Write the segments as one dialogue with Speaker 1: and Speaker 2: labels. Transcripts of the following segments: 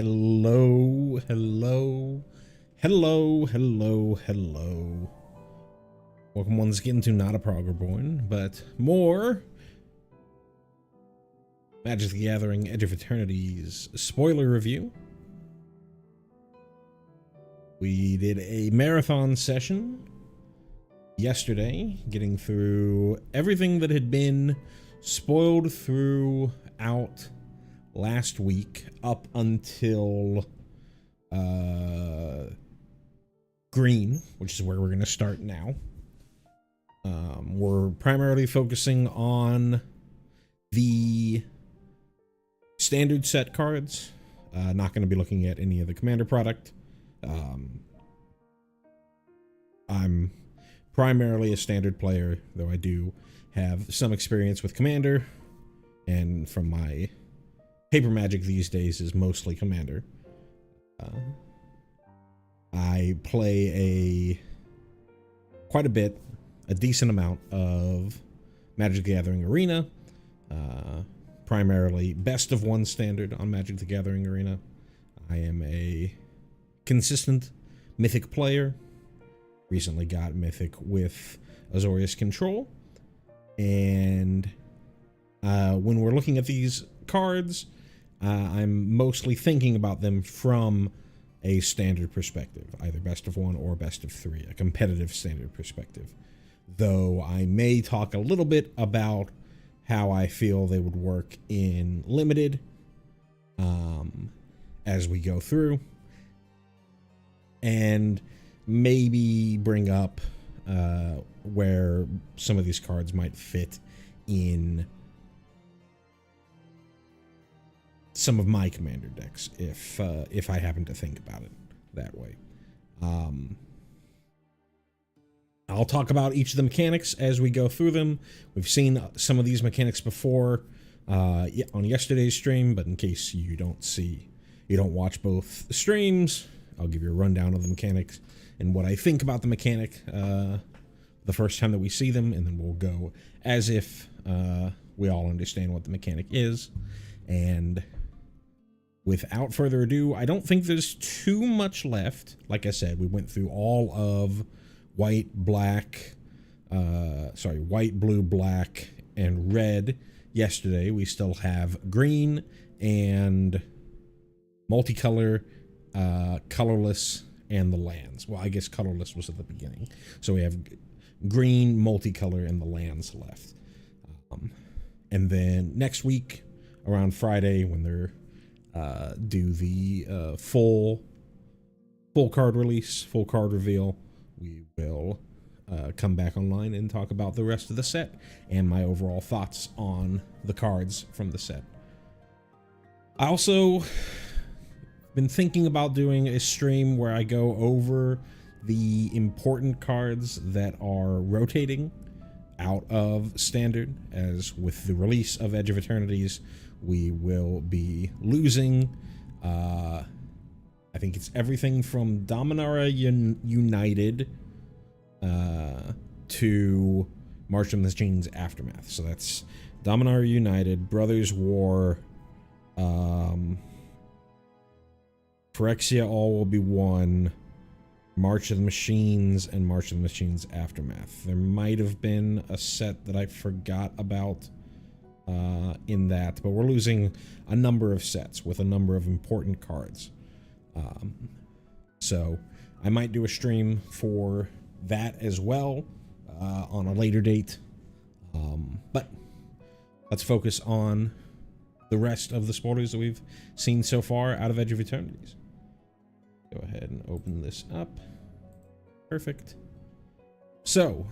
Speaker 1: Hello, hello, hello, hello, hello. Welcome once again to not a Prog Reborn, but more Magic the Gathering Edge of Eternity's spoiler review. We did a marathon session yesterday, getting through everything that had been spoiled throughout last week up until green, which is where we're going to start now. We're primarily focusing on the standard set cards. Not going to be looking at any of the commander product. I'm primarily a standard player, though I do have some experience with commander, and from my paper Magic these days is mostly commander. I play quite a decent amount of Magic the Gathering Arena, primarily best of one standard on Magic the Gathering Arena. I am a consistent Mythic player. Recently got Mythic with Azorius Control, and when we're looking at these cards, I'm mostly thinking about them from a standard perspective, either best of one or best of three, a competitive standard perspective. Though I may talk a little bit about how I feel they would work in limited as we go through, and maybe bring up where some of these cards might fit in some of my commander decks, if I happen to think about it that way. I'll talk about each of the mechanics as we go through them. We've seen some of these mechanics before on yesterday's stream, but in case you don't watch both streams, I'll give you a rundown of the mechanics and what I think about the mechanic the first time that we see them, and then we'll go as if we all understand what the mechanic is. And without further ado, I don't think there's too much left. Like I said, we went through all of white, blue, black, and red yesterday. We still have green and multicolor, colorless, and the lands. Well, I guess colorless was at the beginning. So we have green, multicolor, and the lands left. And then next week, around Friday, when they're do the full card release, full card reveal, we will come back online and talk about the rest of the set and my overall thoughts on the cards from the set. I also been thinking about doing a stream where I go over the important cards that are rotating out of standard, as with the release of Edge of Eternities, we will be losing, I think it's everything from Dominaria United to March of the Machines Aftermath. So that's Dominaria United, Brothers War, Phyrexia All Will Be One, March of the Machines, and March of the Machines Aftermath. There might have been a set that I forgot about in that, but we're losing a number of sets with a number of important cards. So I might do a stream for that as well on a later date. But let's focus on the rest of the spoilers that we've seen so far out of Edge of Eternities. Go ahead and open this up. Perfect. So,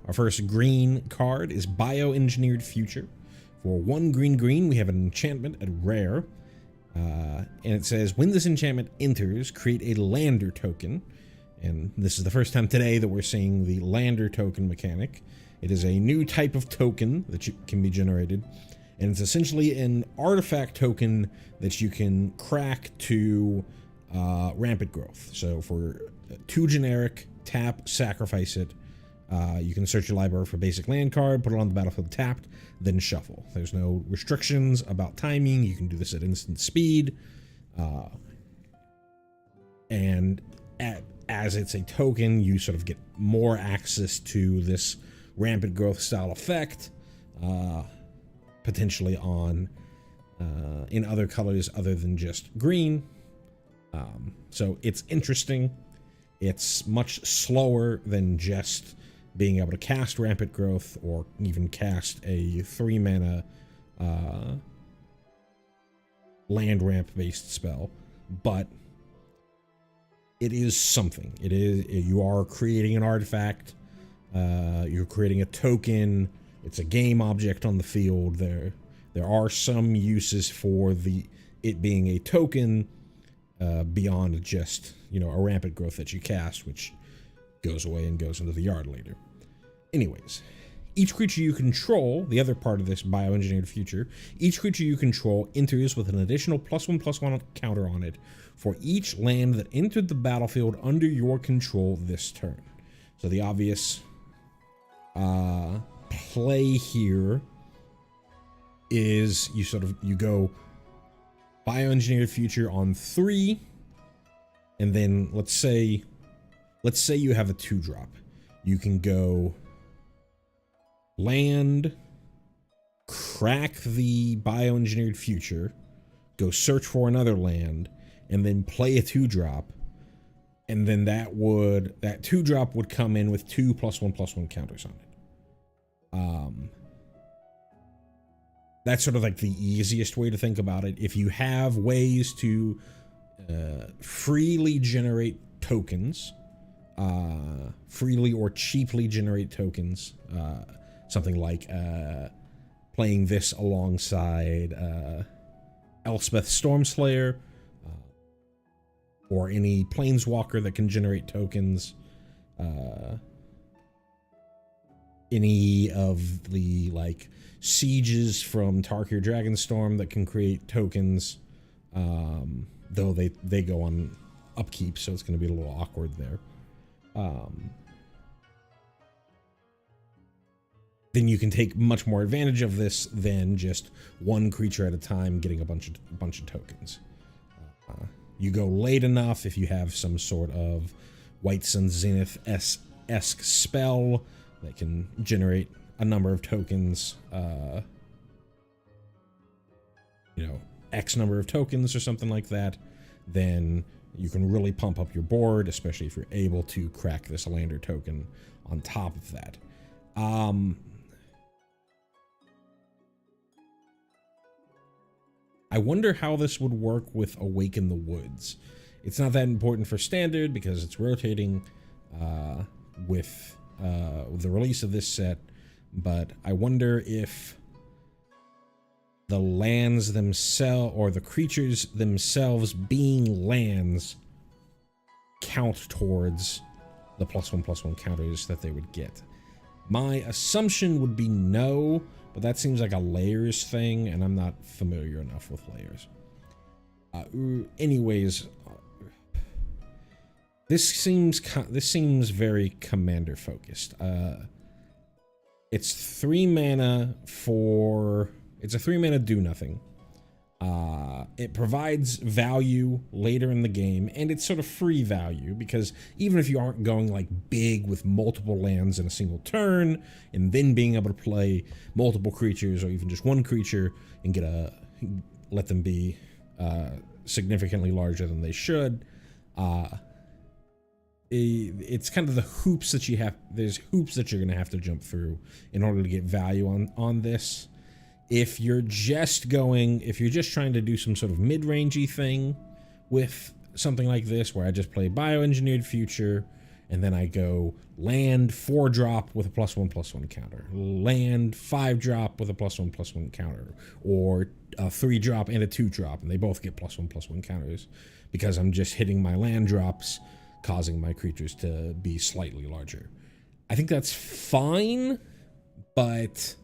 Speaker 1: our first green card is Bioengineered Future. For 1 green, we have an enchantment at rare. And it says, when this enchantment enters, create a lander token. And this is the first time today that we're seeing the lander token mechanic. It is a new type of token that can be generated. And it's essentially an artifact token that you can crack to rampant growth. So for 2 generic, tap, sacrifice it. You can search your library for basic land card, put it on the battlefield tapped, then shuffle. There's no restrictions about timing. You can do this at instant speed. and as it's a token, you sort of get more access to this rampant growth style effect, potentially on in other colors other than just green. So it's interesting. It's much slower than just being able to cast rampant growth or even cast a 3 mana land ramp based spell, but it is something. It is, you are creating an artifact, you're creating a token, it's a game object on the field. There are some uses for it being a token beyond just, you know, a rampant growth that you cast, which goes away and goes into the yard later. Anyways, each creature you control, the other part of this bioengineered future, each creature you control enters with an additional +1/+1 counter on it for each land that entered the battlefield under your control this turn. So the obvious play here is you go bioengineered future on 3, and then let's say you have a 2-drop. You can go land, crack the bioengineered future, go search for another land, and then play a 2-drop, and then that 2-drop would come in with 2 +1/+1 counters on it. That's sort of like the easiest way to think about it. If you have ways to freely generate tokens, freely or cheaply generate tokens, something like playing this alongside Elspeth Stormslayer, or any planeswalker that can generate tokens, any of the like sieges from Tarkir Dragonstorm that can create tokens, though they go on upkeep, so it's going to be a little awkward there. Then you can take much more advantage of this than just one creature at a time getting a bunch of tokens. You go late enough if you have some sort of White Sun Zenith-esque spell that can generate a number of tokens, you know, X number of tokens or something like that, then you can really pump up your board, especially if you're able to crack this lander token on top of that. I wonder how this would work with Awaken the Woods. It's not that important for standard because it's rotating with the release of this set, but I wonder if the lands themselves or the creatures themselves being lands count towards the +1/+1 counters that they would get. My assumption would be no, but that seems like a layers thing, and I'm not familiar enough with layers. Anyways, this seems very commander focused. It's 3 mana for... It's a 3 mana do nothing. It provides value later in the game, and it's sort of free value because even if you aren't going like big with multiple lands in a single turn, and then being able to play multiple creatures or even just one creature and let them be significantly larger than they should, it's kind of the hoops that you have. There's hoops that you're going to have to jump through in order to get value on this. If you're just trying to do some sort of mid-rangey thing with something like this, where I just play bioengineered future, and then I go land 4-drop with a +1/+1 counter, land 5-drop with a +1/+1 counter, or a 3-drop and a 2-drop, and they both get +1/+1 counters because I'm just hitting my land drops, causing my creatures to be slightly larger. I think that's fine, but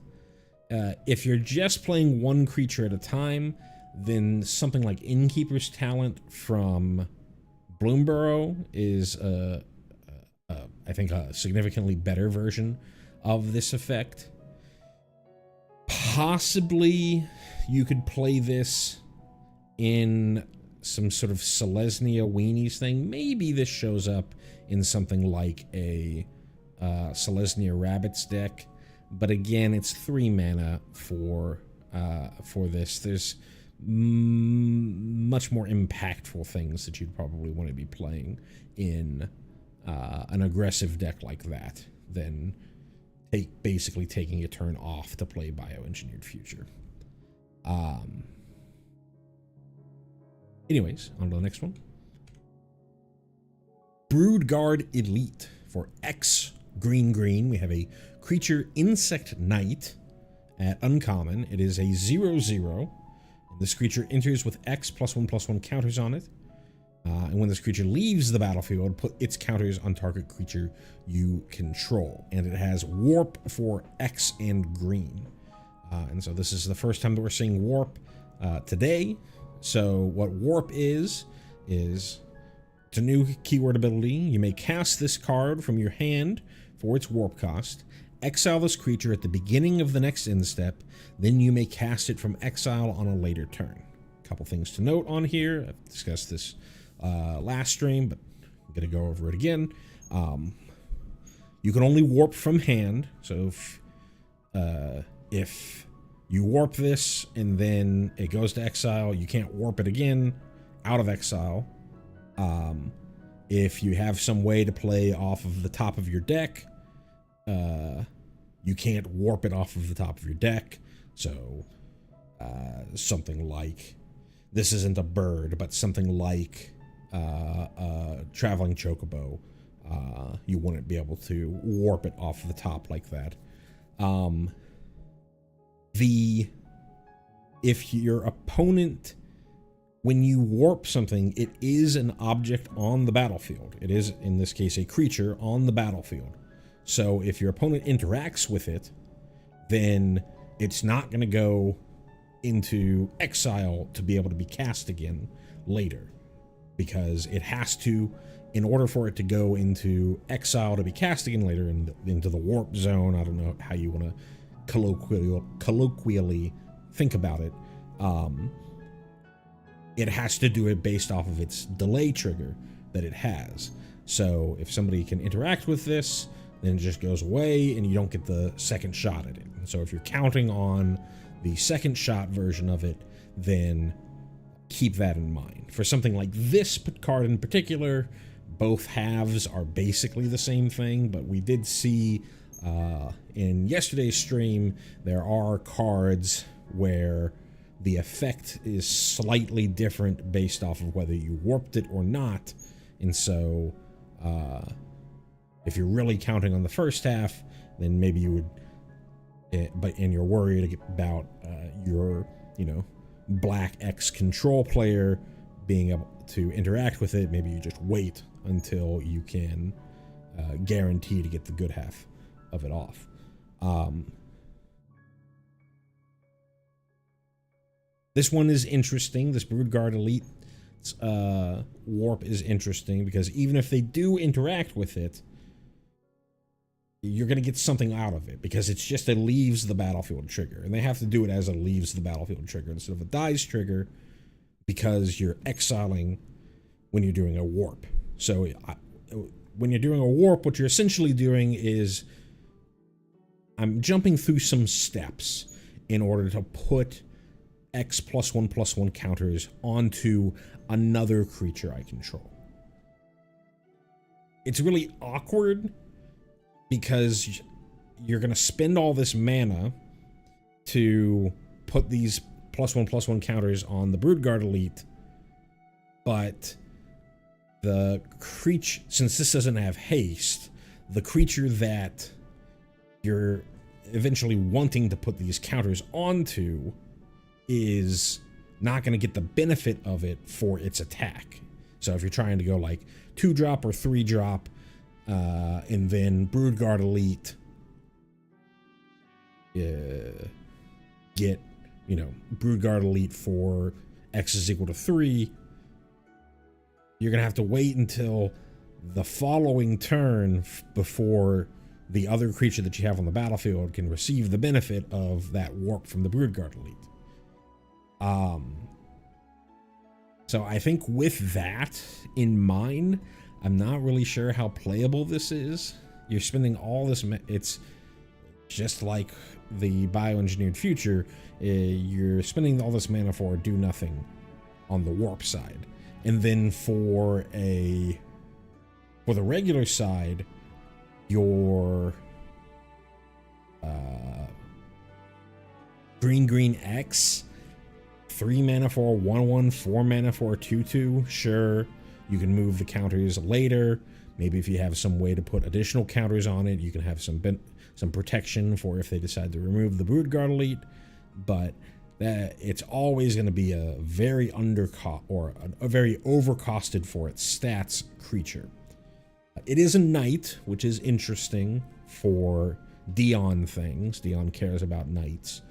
Speaker 1: if you're just playing one creature at a time, then something like Innkeeper's Talent from Bloomburrow is, I think, a significantly better version of this effect. Possibly, you could play this in some sort of Selesnya weenies thing. Maybe this shows up in something like a Selesnya Rabbits deck, but again, it's 3 mana for this. There's much more impactful things that you'd probably want to be playing in an aggressive deck like that than basically taking a turn off to play Bioengineered Future. Anyways, on to the next one. Broodguard Elite. For X green, we have a creature Insect Knight at uncommon. It is a 0/0. This creature enters with X +1/+1 counters on it. And when this creature leaves the battlefield, put its counters on target creature you control. And it has Warp for X and green. And so this is the first time that we're seeing Warp today. So what Warp is it's a new keyword ability. You may cast this card from your hand for its Warp cost. Exile this creature at the beginning of the next end step. Then you may cast it from exile on a later turn. A couple things to note on here. I've discussed this last stream, but I'm going to go over it again. You can only warp from hand. So if you warp this and then it goes to exile, you can't warp it again out of exile. If you have some way to play off of the top of your deck, you can't warp it off of the top of your deck. So something like, this isn't a bird, but something like Traveling Chocobo, you wouldn't be able to warp it off the top like that. If your opponent, when you warp something, it is an object on the battlefield. It is, in this case, a creature on the battlefield. So if your opponent interacts with it, then it's not going to go into exile to be able to be cast again later, because it has to, in order for it to go into exile to be cast again later and into the warp zone. I don't know how you want to colloquially think about it. It has to do it based off of its delay trigger that it has. So if somebody can interact with this, then it just goes away and you don't get the second shot at it. And so if you're counting on the second shot version of it, then keep that in mind. For something like this card in particular, both halves are basically the same thing, but we did see in yesterday's stream, there are cards where the effect is slightly different based off of whether you warped it or not. And so if you're really counting on the first half, then maybe you would, and you're worried about your, black X control player being able to interact with it, maybe you just wait until you can guarantee to get the good half of it off. This one is interesting. This Broodguard Elite warp is interesting because even if they do interact with it, you're going to get something out of it because it's just a leaves the battlefield trigger, and they have to do it as a leaves the battlefield trigger instead of a dies trigger because you're exiling when you're doing a warp. So when you're doing a warp, what you're essentially doing is I'm jumping through some steps in order to put X +1/+1 counters onto another creature I control. It's really awkward because you're going to spend all this mana to put these +1/+1 counters on the Broodguard Elite, but the creature, since this doesn't have haste, the creature that you're eventually wanting to put these counters onto is not going to get the benefit of it for its attack. So if you're trying to go like 2-drop or 3-drop, and then Broodguard Elite get, Broodguard Elite for X is equal to 3, you're going to have to wait until the following turn before the other creature that you have on the battlefield can receive the benefit of that warp from the Broodguard Elite. So I think with that in mind, I'm not really sure how playable this is. You're spending all this, it's just like the bioengineered future, you're spending all this mana for do nothing on the warp side. And then for the regular side, your green X, 3 mana for 1/1, 4 mana for a 2/2. Sure, you can move the counters later. Maybe if you have some way to put additional counters on it, you can have some protection for if they decide to remove the Broodguard Elite. But it's always going to be a very a very overcosted for its stats creature. It is a knight, which is interesting for Dion things. Dion cares about knights.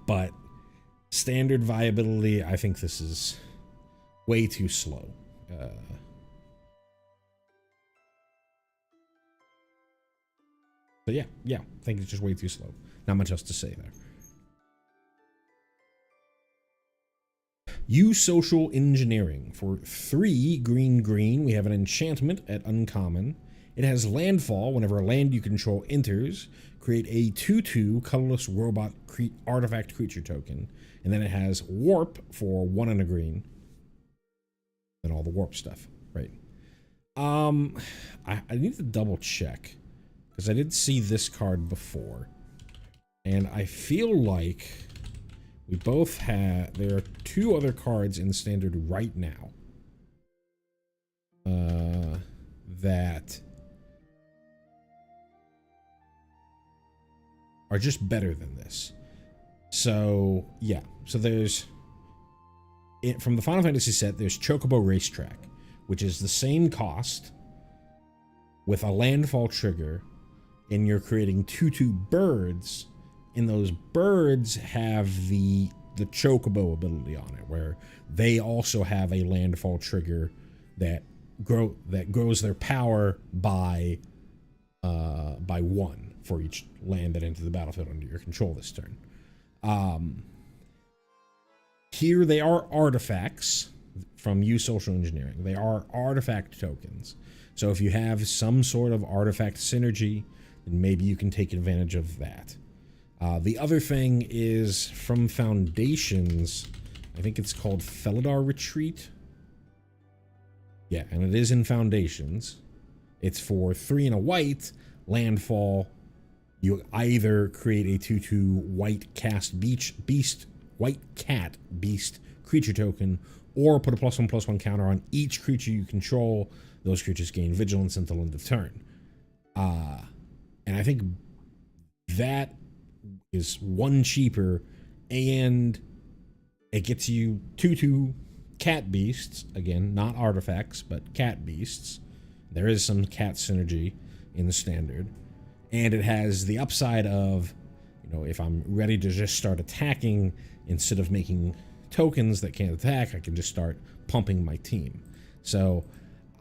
Speaker 1: But standard viability, I think this is way too slow. But yeah, I think it's just way too slow. Not much else to say there. Use social engineering. For 3 green, we have an enchantment at uncommon. It has landfall. Whenever a land you control enters, create a 2/2 colorless robot artifact creature token. And then it has warp for 1 and a green. And all the warp stuff, right? I need to double check, because I did see this card before. And I feel like we both have, there are 2 other cards in standard right now that are just better than this. So yeah, so there's from the Final Fantasy set, there's Chocobo Racetrack, which is the same cost with a landfall trigger, and you're creating 2/2 birds, and those birds have the Chocobo ability on it, where they also have a landfall trigger that grows their power by 1 for each land that enters the battlefield under your control this turn. Here they are artifacts from Use Social Engineering. They are artifact tokens. So if you have some sort of artifact synergy, then maybe you can take advantage of that. The other thing is from Foundations, I think it's called Felidar Retreat. Yeah, and it is in Foundations. It's for 3 and a white, landfall. You either create a 2/2 white cat beast creature token, or put a +1/+1 counter on each creature you control. Those creatures gain vigilance until end of turn. And I think that is 1 cheaper, and it gets you 2/2 cat beasts. Again, not artifacts, but cat beasts. There is some cat synergy in the standard. And it has the upside of, if I'm ready to just start attacking, instead of making tokens that can't attack, I can just start pumping my team. So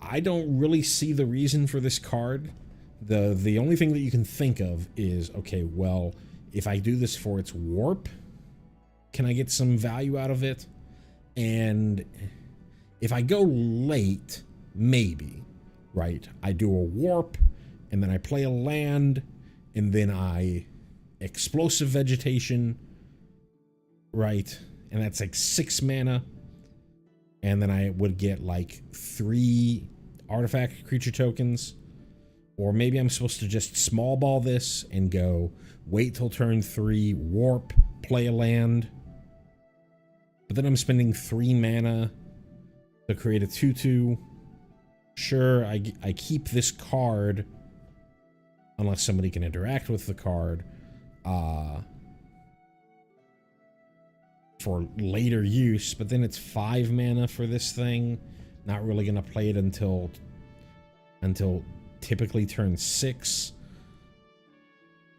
Speaker 1: I don't really see the reason for this card. The only thing that you can think of is, okay, well, if I do this for its warp, can I get some value out of it? And if I go late, maybe, right? I do a warp, and then I play a land, and then I explosive vegetation, right? And that's like 6 mana. And then I would get like 3 artifact creature tokens. Or maybe I'm supposed to just small ball this and go wait till turn 3, warp, play a land. But then I'm spending 3 mana to create a 2/2. Sure, I keep this card unless somebody can interact with the card for later use, but then it's 5 mana for this thing. Not really going to play it until typically turn 6.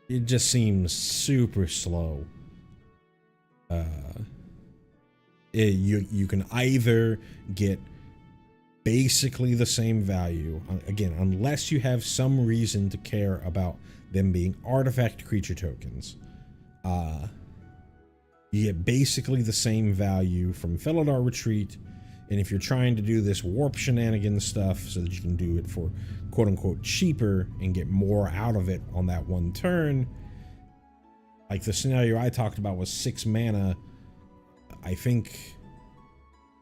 Speaker 1: It just seems super slow. You can either get basically the same value, again, unless you have some reason to care about them being artifact creature tokens. You get basically the same value from Felidar Retreat, and if you're trying to do this warp shenanigans stuff so that you can do it for quote-unquote cheaper and get more out of it on that one turn, like the scenario I talked about was 6 mana. I think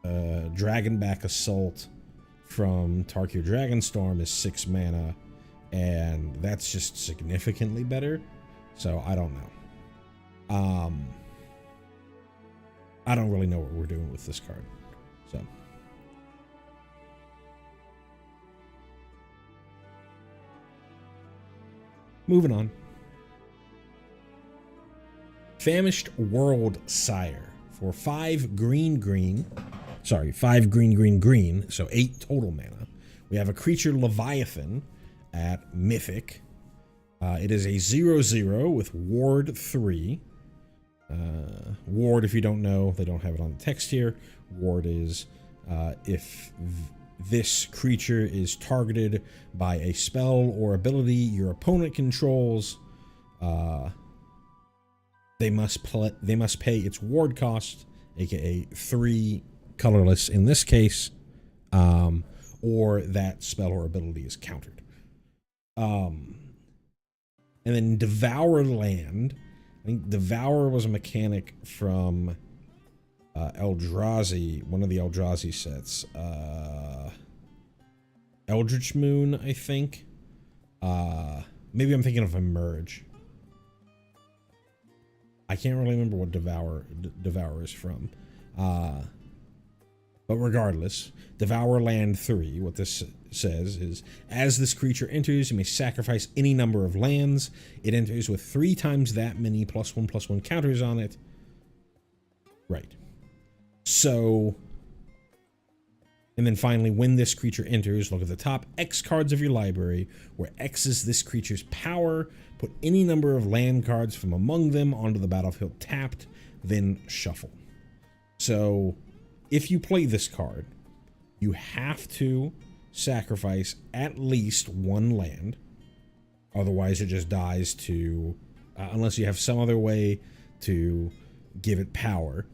Speaker 1: Dragonback Assault from Tarkir Dragonstorm is 6 mana, and that's just significantly better. So I don't know. I don't really know what we're doing with this card. So moving on. Famished World Sire for 5 green, sorry, 5 green, so 8 total mana. We have a creature Leviathan at Mythic. It is a 0/0 with Ward 3. Ward, if you don't know, they don't have it on the text here. Ward is if this creature is targeted by a spell or ability your opponent controls, they must pay its ward cost, aka 3 colorless in this case, or that spell or ability is countered. And then Devour Land. I think Devour was a mechanic from Eldrazi, one of the Eldrazi sets. Eldritch Moon, I think. Maybe I'm thinking of Emerge. I can't really remember what Devour is from. But regardless, Devour Land 3, what this says is, as this creature enters, you may sacrifice any number of lands. It enters with 3 times that many +1/+1 counters on it. Right. So, and then finally, when this creature enters, look at the top X cards of your library, where X is this creature's power. Put any number of land cards from among them onto the battlefield tapped, then shuffle. So, if you play this card, you have to sacrifice at least 1 land. Otherwise, it just dies to, unless you have some other way to give it power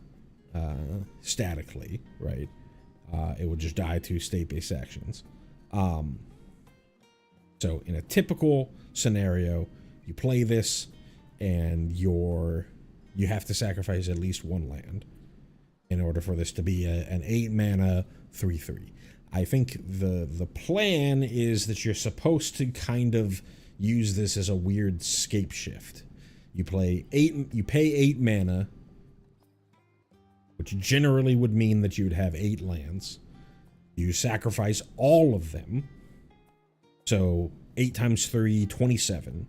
Speaker 1: statically, right? It would just die to state-based actions. So in a typical scenario, you play this and you have to sacrifice at least 1 land in order for this to be an 8 mana 3/3. I think the plan is that you're supposed to kind of use this as a weird scape shift. You pay 8 mana, which generally would mean that you would have 8 lands. You sacrifice all of them. So 8 times 3, 27.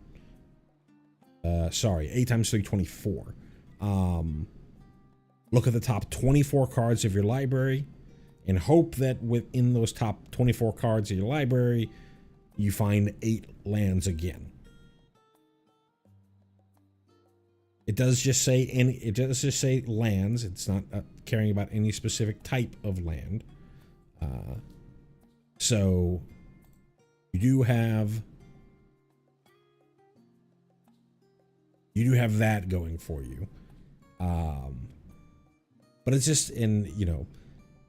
Speaker 1: 8 times 3, 24. Look at the top 24 cards of your library and hope that within those top 24 cards of your library, you find 8 lands again. It does just say lands. It's not caring about any specific type of land. So you do have that going for you. But it's just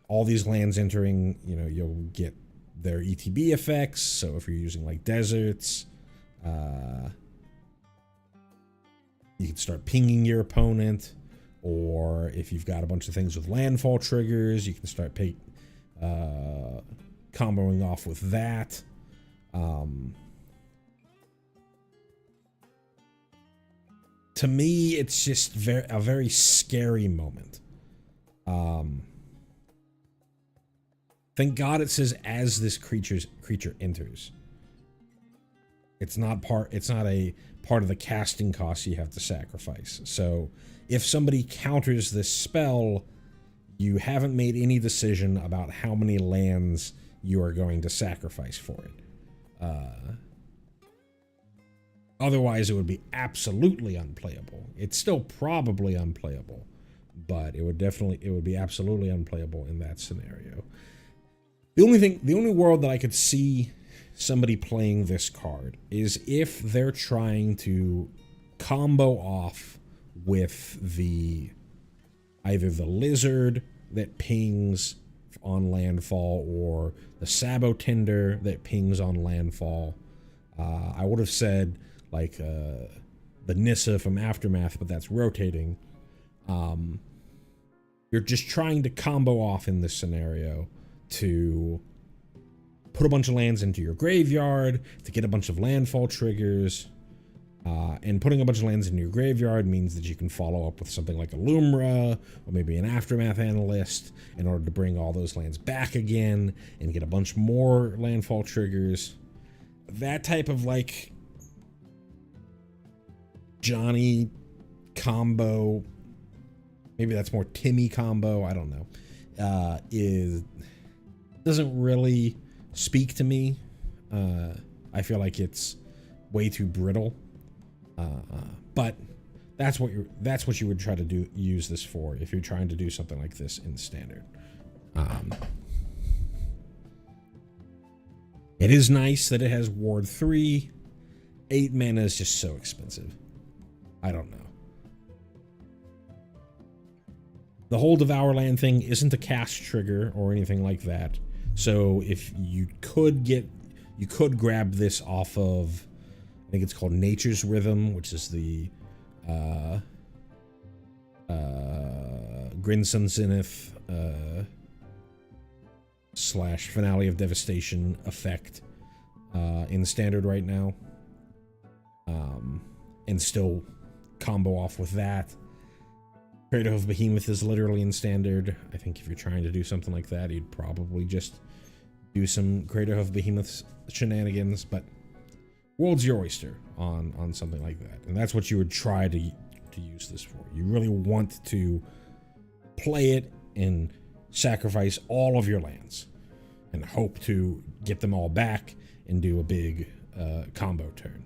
Speaker 1: all these lands entering, you'll get their ETB effects. So if you're using like deserts, you can start pinging your opponent, or if you've got a bunch of things with landfall triggers, you can start comboing off with that. To me, it's just a very scary moment. Thank God it says as this creature enters. It's not a part of the casting cost you have to sacrifice. So if somebody counters this spell, you haven't made any decision about how many lands you are going to sacrifice for it. Otherwise, it would be absolutely unplayable. It's still probably unplayable, but it would be absolutely unplayable in that scenario. The only world that I could see somebody playing this card is if they're trying to combo off with the either the lizard that pings on landfall or the sabotender that pings on landfall. I would have said like the Nissa from Aftermath, but that's rotating. You're just trying to combo off in this scenario to put a bunch of lands into your graveyard to get a bunch of landfall triggers. And putting a bunch of lands in your graveyard means that you can follow up with something like a Lumra or maybe an Aftermath Analyst in order to bring all those lands back again and get a bunch more landfall triggers. That type of like Johnny combo, maybe that's more Timmy combo, I don't know, doesn't really speak to me. I feel like it's way too brittle. But that's what you would try to use this for if you're trying to do something like this in standard. It is nice that it has Ward 3. 8 mana is just so expensive. I don't know. The whole Devour Land thing isn't a cast trigger or anything like that. So if you could grab this off of, I think it's called Nature's Rhythm, which is the Grinsun Zenith / Finale of Devastation effect in standard right now, and still combo off with that. Crater of Behemoth is literally in standard. I think if you're trying to do something like that, you'd probably just do some Crater of Behemoth shenanigans, but world's your oyster on something like that. And that's what you would try to use this for. You really want to play it and sacrifice all of your lands and hope to get them all back and do a big combo turn.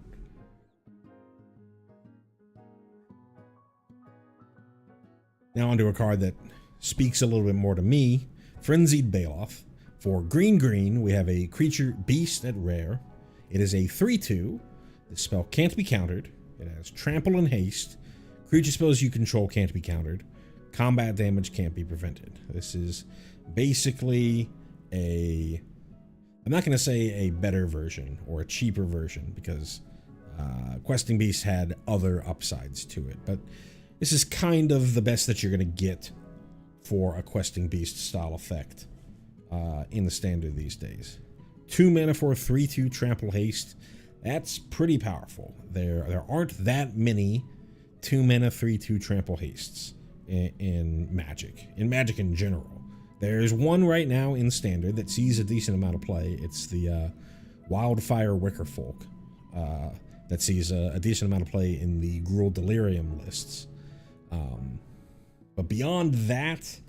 Speaker 1: Now onto a card that speaks a little bit more to me, Frenzied Baloth. For green, we have a creature beast at rare. It is a 3/2. The spell can't be countered. It has trample and haste. Creature spells you control can't be countered. Combat damage can't be prevented. This is basically I'm not going to say a better version or a cheaper version, because Questing Beast had other upsides to it, but this is kind of the best that you're going to get for a Questing Beast style effect in the standard these days. 2 mana for a 3/2 trample haste. That's pretty powerful. There aren't that many 2 mana 3/2 trample hastes in Magic. In Magic in general. There's one right now in standard that sees a decent amount of play. It's the Wildfire Wickerfolk that sees a decent amount of play in the Gruul Delirium lists. But beyond that,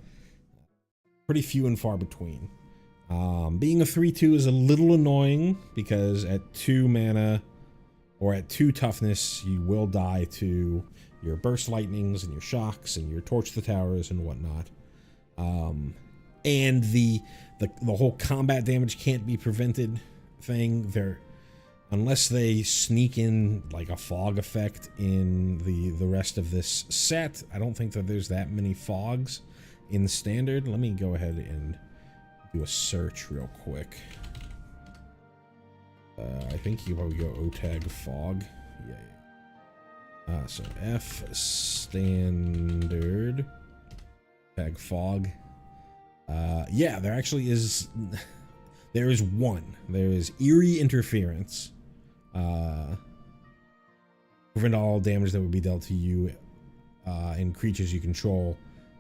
Speaker 1: pretty few and far between. Being a 3/2 is a little annoying because at 2 mana or at 2 toughness, you will die to your Burst Lightnings and your Shocks and your Torch the Towers and whatnot. And the whole combat damage can't be prevented thing, unless they sneak in like a fog effect in the rest of this set. I don't think that there's that many fogs in standard. Let me go ahead and do a search real quick. I think you probably go OTAG fog. Yeah. So F standard tag fog. Yeah, there actually is. There is one. There is Eerie Interference. Prevent all damage that would be dealt to you and creatures you control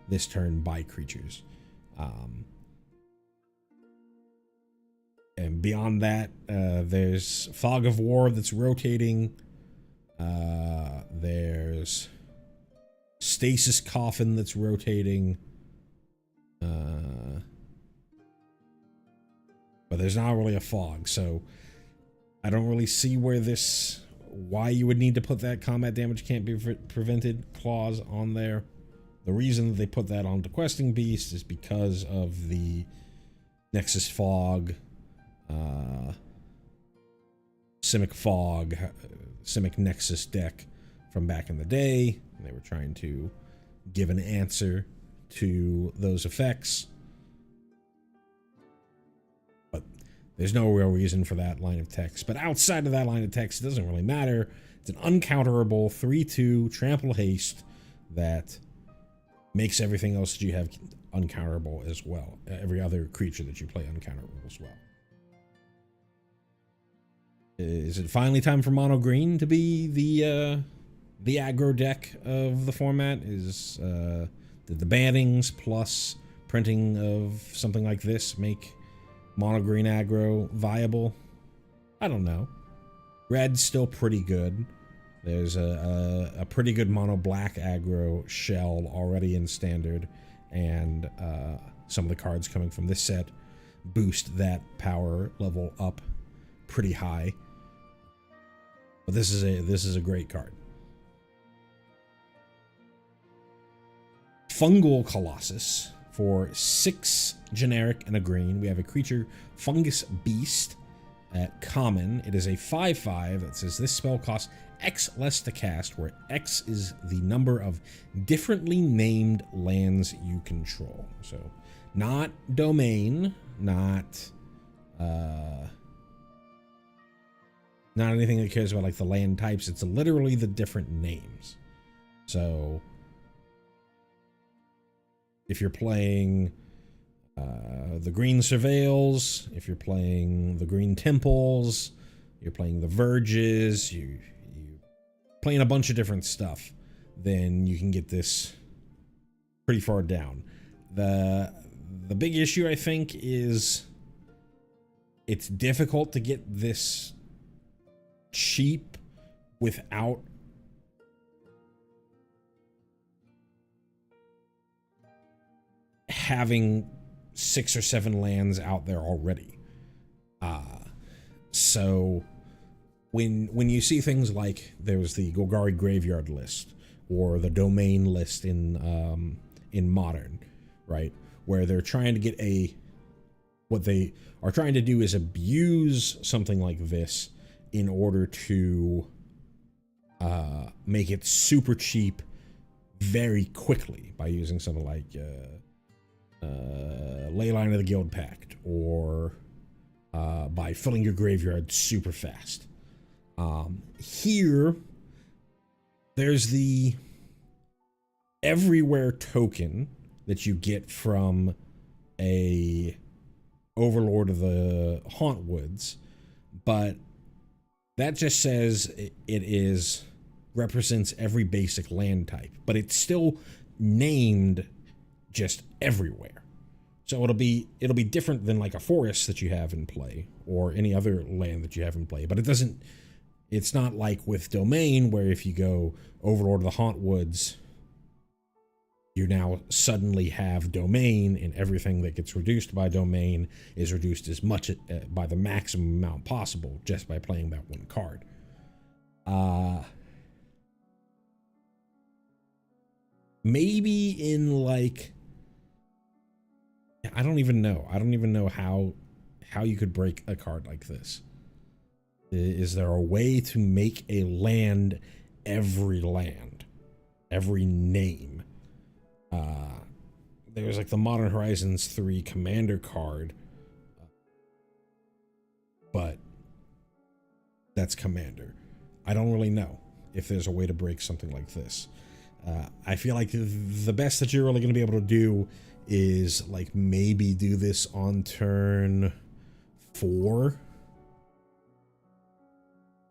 Speaker 1: this turn by creatures. And beyond that, there's Fog of War that's rotating. There's Stasis Coffin that's rotating. But there's not really a fog, so I don't really see why you would need to put that combat damage can't be prevented clause on there. The reason that they put that onto Questing Beast is because of the Nexus Fog, Simic Fog, Simic Nexus deck from back in the day. They were trying to give an answer to those effects. But there's no real reason for that line of text. But outside of that line of text, it doesn't really matter. It's an uncounterable 3/2 trample haste that makes everything else that you have uncounterable as well. Every other creature that you play uncounterable as well. Is it finally time for mono green to be the aggro deck of the format? Did the bannings plus printing of something like this make mono green aggro viable? I don't know. Red's still pretty good. There's a pretty good mono black aggro shell already in standard, and some of the cards coming from this set boost that power level up pretty high. But this is a great card. Fungal Colossus for 6 generic and a green. We have a creature, Fungus Beast, at common. It is a 5/5 that says this spell costs X less to cast, where X is the number of differently named lands you control. So not domain, not anything that cares about like the land types. It's literally the different names. So if you're playing the Green Surveils, if you're playing the Green Temples, you're playing the Verges, you're playing a bunch of different stuff, then you can get this pretty far down. The big issue, I think, is it's difficult to get this cheap without having 6 or 7 lands out there already. So when you see things like there's the Golgari Graveyard list or the Domain list in Modern, right, where they're trying to get what they are trying to do is abuse something like this in order to make it super cheap very quickly by using something like Leyline of the Guild Pact, or by filling your graveyard super fast. Here, there's the everywhere token that you get from a Overlord of the Hauntwoods, but that just says it represents every basic land type, but it's still named just everywhere. So it'll be different than like a forest that you have in play or any other land that you have in play, but it's not like with Domain, where if you go Overlord of the Hauntwoods, you now suddenly have Domain, and everything that gets reduced by Domain is reduced as much by the maximum amount possible just by playing that one card. Maybe in like, I don't even know how you could break a card like this. Is there a way to make a land every name? There's like the Modern Horizons 3 Commander card, but that's Commander. I don't really know if there's a way to break something like this. I feel like the best that you're really going to be able to do is like maybe do this on turn 4.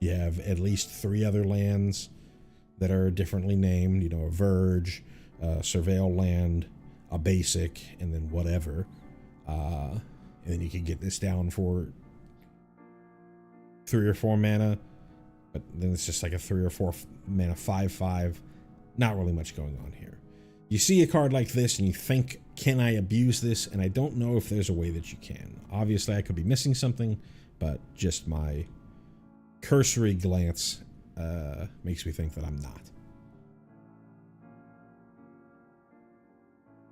Speaker 1: You have at least 3 other lands that are differently named, you know, a Verge, Surveil land, a basic, and then whatever. And then you can get this down for 3 or 4 mana, but then it's just like a 3 or 4 mana 5/5. Not really much going on here. You see a card like this and you think, can I abuse this? And I don't know if there's a way that you can. Obviously, I could be missing something, but just my cursory glance makes me think that I'm not.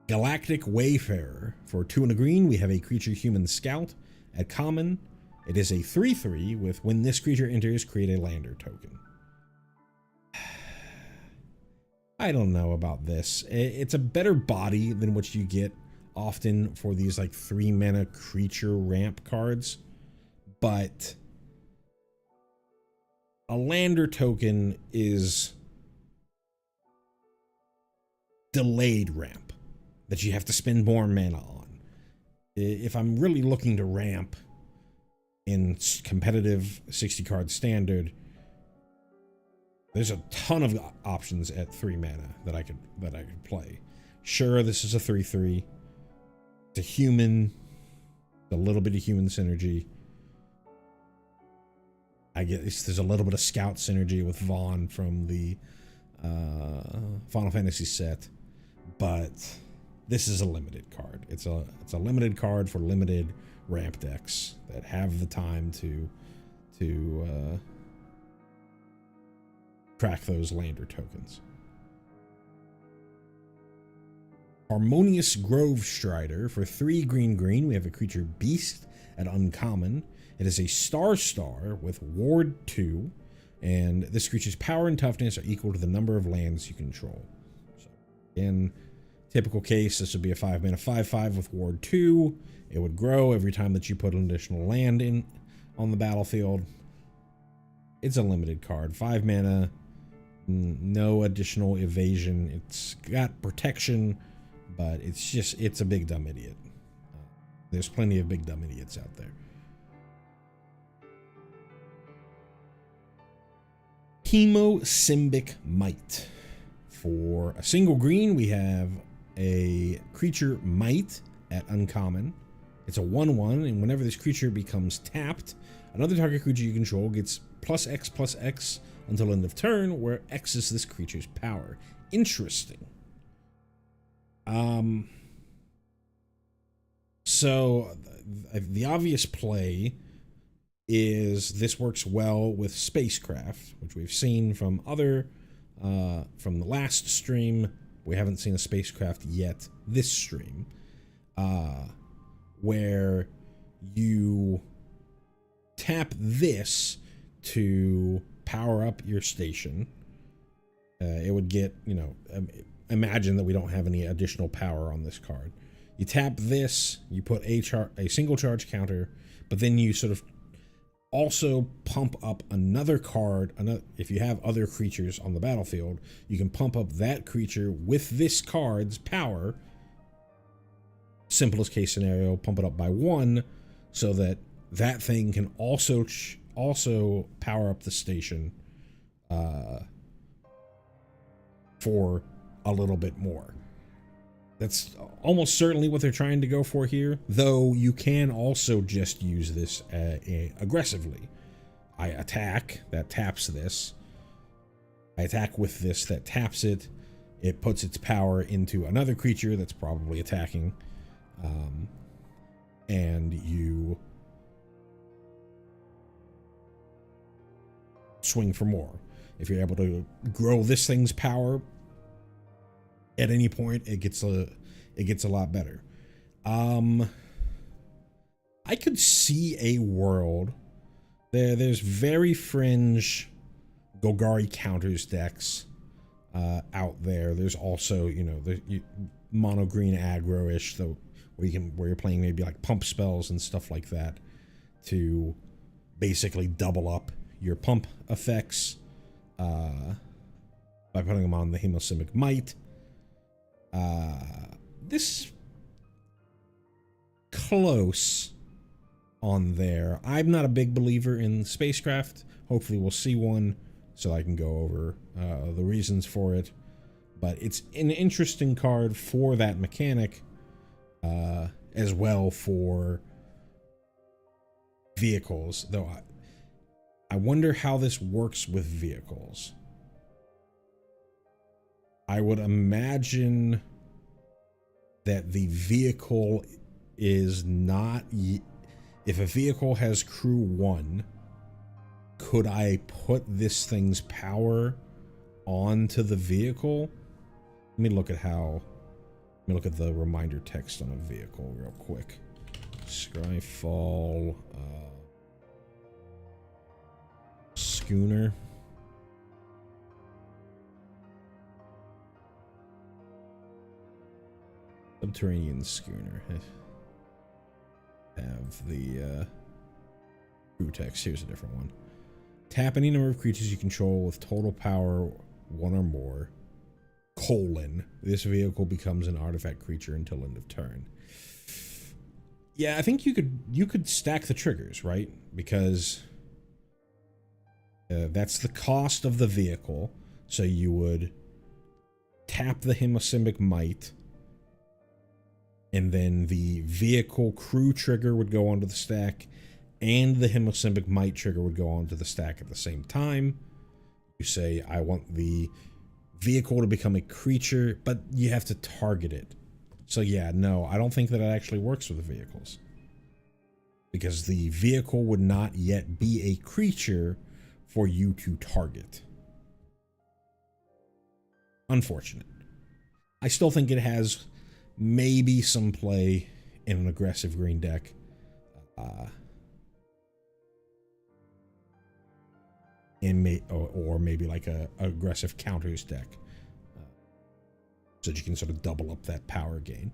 Speaker 1: Galactic Wayfarer. For 2 and a green, we have a creature human scout. At common, it is a 3/3 with when this creature enters, create a lander token. I don't know about this. It's a better body than what you get often for these like 3 mana creature ramp cards, but a lander token is delayed ramp that you have to spend more mana on. If I'm really looking to ramp in competitive 60 card standard, there's a ton of options at 3 mana that I could play. Sure, this is a 3/3. It's a human, a little bit of human synergy. I guess there's a little bit of scout synergy with Vaughn from the Final Fantasy set, but this is a limited card. It's a limited card for limited ramp decks that have the time to crack those lander tokens. Harmonious Grove Strider. For 3 green, we have a creature beast at uncommon. It is a star with ward 2, and this creature's power and toughness are equal to the number of lands you control. So in typical case, this would be a 5 mana 5/5 with ward 2. It would grow every time that you put an additional land in on the battlefield. It's a limited card, 5 mana, no additional evasion. It's got protection, but it's a big dumb idiot. There's plenty of big dumb idiots out there. Hemosymbic Might. For a single green, we have a creature Might at uncommon. It's a 1/1, and whenever this creature becomes tapped, another target creature you control gets +X/+X until end of turn, where X is this creature's power. Interesting. So the obvious play is this works well with spacecraft, which we've seen from from the last stream. We haven't seen a spacecraft yet this stream, where you tap this to power up your station. It would get, imagine that we don't have any additional power on this card. You tap this, you put a single charge counter, but then you sort of also pump up another card. If you have other creatures on the battlefield, you can pump up that creature with this card's power. Simplest case scenario, pump it up by 1, so that that thing can also power up the station for a little bit more. That's almost certainly what they're trying to go for here, though you can also just use this aggressively. I attack, that taps this. I attack with this, that taps it. It puts its power into another creature that's probably attacking. And you swing for more. If you're able to grow this thing's power at any point, it gets a lot better. I could see a world there's very fringe Golgari counters decks out there. There's also, the mono green aggro-ish, though, where you're playing maybe like pump spells and stuff like that to basically double up your pump effects by putting them on the Hemosymbic Might. This close on there. I'm not a big believer in spacecraft. Hopefully we'll see one so I can go over the reasons for it. But it's an interesting card for that mechanic, as well for vehicles, though I wonder how this works with vehicles. I would imagine that the vehicle is not... If a vehicle has crew 1, could I put this thing's power onto the vehicle? Let me look at the reminder text on a vehicle real quick. Skyfall, schooner. Subterranean schooner. Have the crew text. Here's a different one. Tap any number of creatures you control with total power 1 or more. This vehicle becomes an artifact creature until end of turn. Yeah, I think you could stack the triggers, right? Because that's the cost of the vehicle. So you would tap the Hemosymbic Might, and then the vehicle crew trigger would go onto the stack, and the Hemosymbic Might trigger would go onto the stack at the same time. You say, I want the vehicle to become a creature, but you have to target it. So yeah, no, I don't think that it actually works with the vehicles. Because the vehicle would not yet be a creature for you to target. Unfortunate. I still think it has maybe some play in an aggressive green deck. Or maybe like a aggressive counters deck. So that you can sort of double up that power gain.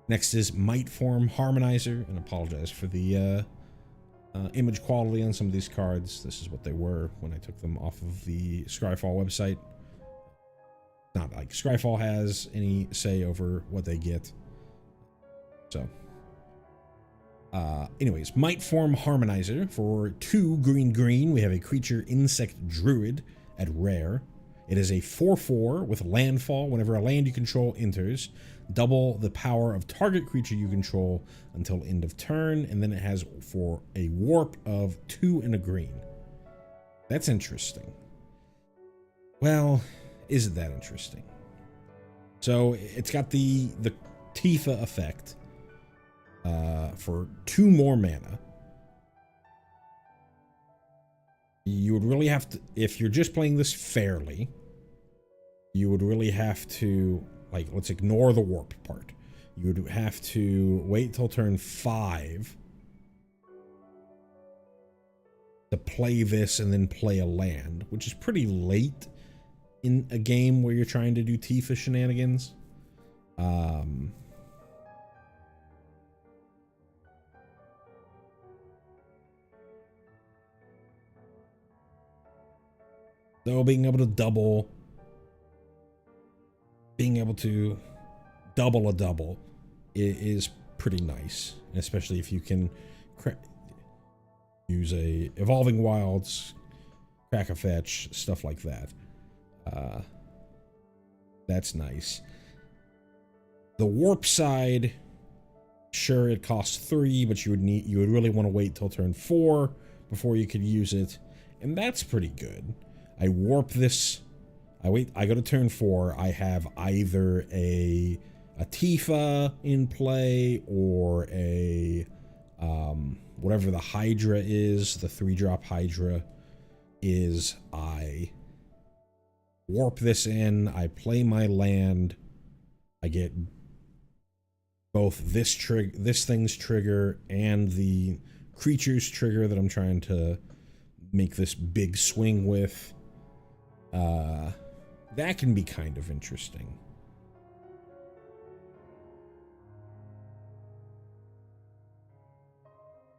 Speaker 1: Next is Might Form Harmonizer, and apologize for the image quality on some of these cards. This is what they were when I took them off of the Scryfall website. Not like Scryfall has any say over what they get. So, anyways, Might Form Harmonizer for 2 green. We have a creature insect druid at rare. It is a 4/4 with landfall. Whenever a land you control enters, double the power of target creature you control until end of turn, and then it has for a warp of 2 and a green. That's interesting. Well, is it that interesting? So it's got the Tifa effect for 2 more mana. You would really have to, if you're just playing this fairly, you would really have to, like, let's ignore the warp part. You would have to wait till turn 5 to play this and then play a land, which is pretty late in a game where you're trying to do Tifa shenanigans. So being able to double a double is pretty nice, especially if you can use a Evolving Wilds, crack a fetch, stuff like that. That's nice. The warp side, sure, it costs 3, but you would really want to wait till turn 4 before you could use it, and that's pretty good. I warp this. I go to turn 4. I have either a Tifa in play or a whatever the Hydra is, the 3-drop Hydra is. I warp this in. I play my land. I get both this thing's trigger and the creature's trigger that I'm trying to make this big swing with. That can be kind of interesting.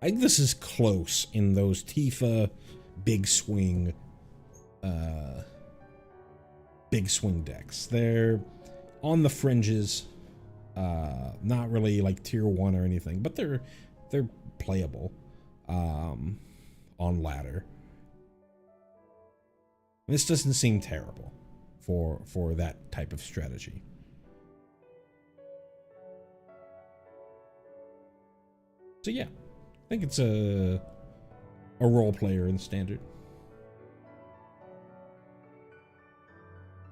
Speaker 1: I think this is close in those Tifa big swing decks. They're on the fringes, not really like tier 1 or anything, but they're playable on ladder. This doesn't seem terrible for that type of strategy. So yeah, I think it's a role player in standard.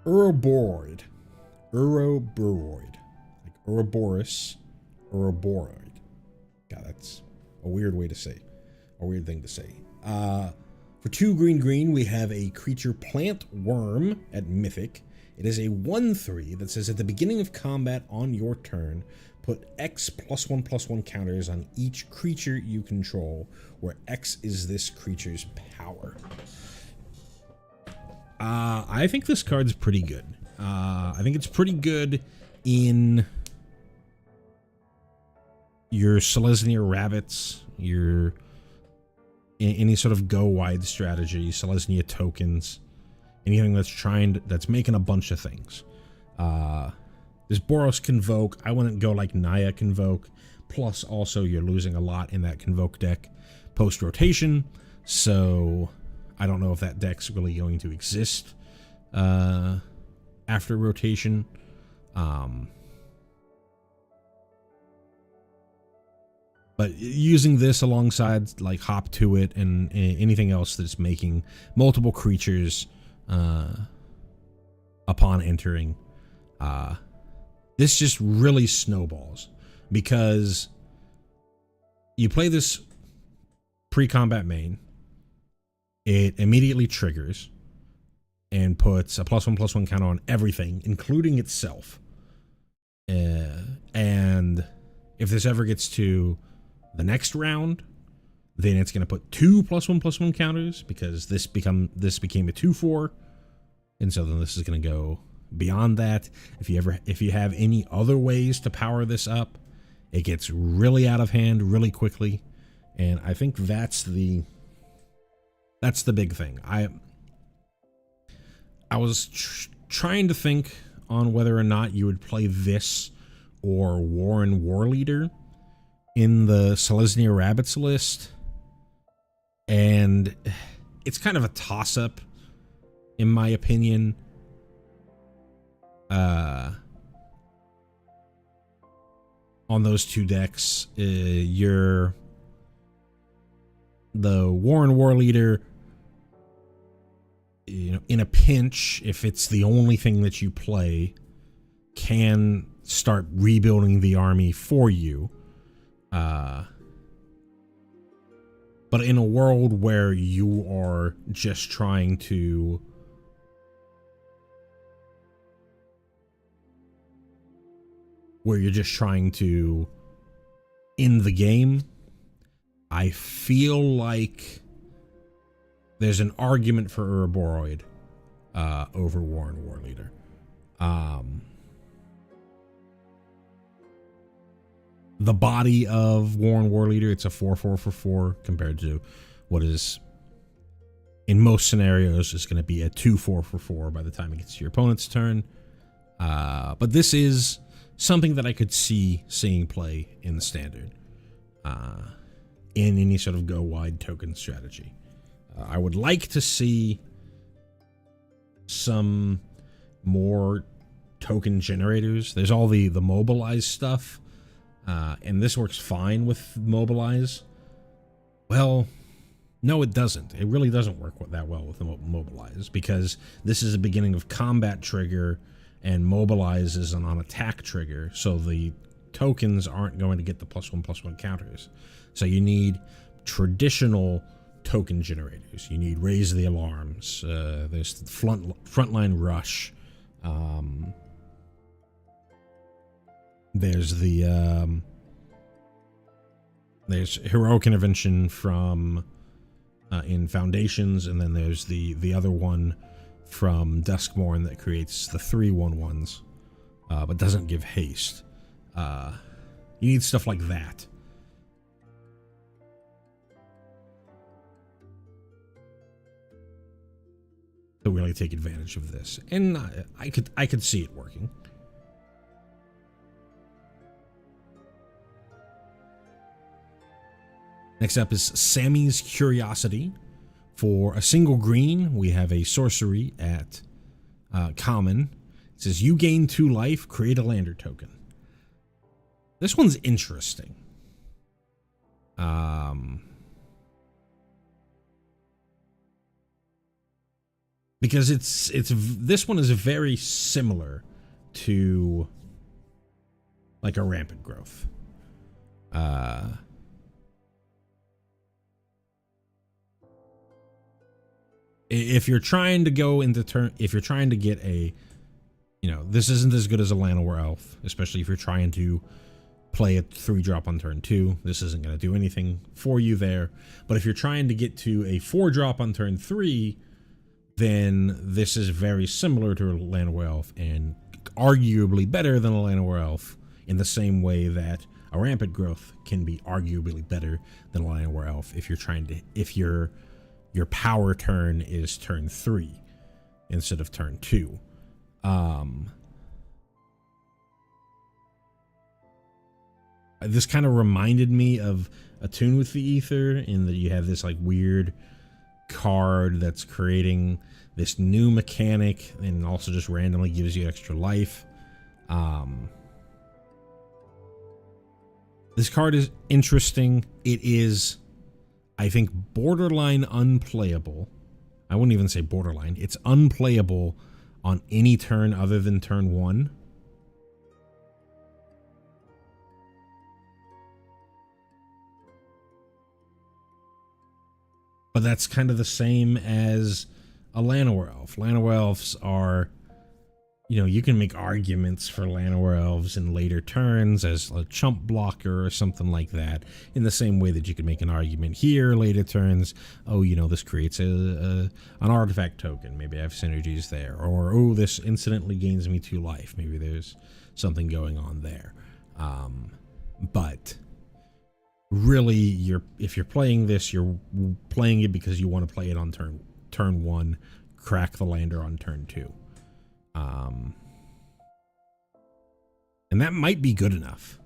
Speaker 1: Ouroboros, like Ouroboros, Ouroboros. God, that's a weird way to say, a weird thing to say. For 2 green, we have a creature plant worm at Mythic. It is a 1/3 that says at the beginning of combat on your turn, put X +1/+1 counters on each creature you control, where X is this creature's power. I think this card's pretty good. I think it's pretty good in your Selesnya Rabbits, your any sort of go wide strategy, Selesnya tokens, anything that's making a bunch of things. This Boros Convoke, I wouldn't go like Naya Convoke. Plus, also, you're losing a lot in that Convoke deck post-rotation. So, I don't know if that deck's really going to exist after rotation. But using this alongside, like, Hop to It and anything else that's making multiple creatures upon entering, this just really snowballs. Because you play this pre-combat main, it immediately triggers and puts a +1/+1 counter on everything, including itself. And if this ever gets to the next round, then it's going to put 2 +1/+1 counters, because this became a 2/4, and so then this is going to go beyond that. If you have any other ways to power this up, it gets really out of hand really quickly, and I think that's the big thing. I was trying to think on whether or not you would play this or Warren Warleader in the Selesnya Rabbits list, and it's kind of a toss-up, in my opinion. On those two decks, you're the Warren Warleader, in a pinch, if it's the only thing that you play, can start rebuilding the army for you. But in a world where you are just trying to end the game, I feel like there's an argument for Uraboroid over Warren Warleader. The body of Warren Warleader, it's a 4/4 for 4 compared to what is, in most scenarios, is going to be a 2/4 for 4 by the time it gets to your opponent's turn. But this is something that I could see seeing play in the standard, in any sort of go wide token strategy. I would like to see some more token generators. There's all the mobilize stuff, and this works fine with mobilize. Well, no, it doesn't. It really doesn't work that well with the mobilize, because this is a beginning of combat trigger, and mobilize is an on-attack trigger, so the tokens aren't going to get the +1/+1 counters. So you need traditional token generators. You need Raise the Alarms. There's Frontline Rush. There's there's Heroic Intervention from in Foundations, and then there's the other one from Duskmourn that creates the 3/1/1s, but doesn't give haste. You need stuff like that. To really take advantage of this, and I could see it working. Next up is Sammy's Curiosity. For a single green, we have a sorcery at common. It says, you gain 2 life, create a lander token. This one's interesting. Because this one is very similar to like a Rampant Growth. If you're trying to go into turn, if you're trying to get a, this isn't as good as a Llanowar Elf, especially if you're trying to play a 3-drop on turn 2. This isn't going to do anything for you there. But if you're trying to get to a 4-drop on turn 3, then this is very similar to a Llanowar Elf and arguably better than a Llanowar Elf, in the same way that a Rampant Growth can be arguably better than a Llanowar Elf if your power turn is turn 3 instead of turn 2. This kind of reminded me of Attune with the Ether, in that you have this like weird card that's creating this new mechanic and also just randomly gives you extra life. This card is interesting. It is, I think, borderline unplayable. I wouldn't even say borderline. It's unplayable on any turn other than turn 1. But that's kind of the same as a Llanowar Elf. Llanowar Elves are, you can make arguments for Llanowar Elves in later turns as a chump blocker or something like that, in the same way that you can make an argument here later turns. Oh, this creates an artifact token. Maybe I have synergies there. Or, oh, this instantly gains me 2 life. Maybe there's something going on there. But really, if you're playing this, you're playing it because you want to play it on turn 1, crack the lander on turn 2. And that might be good enough.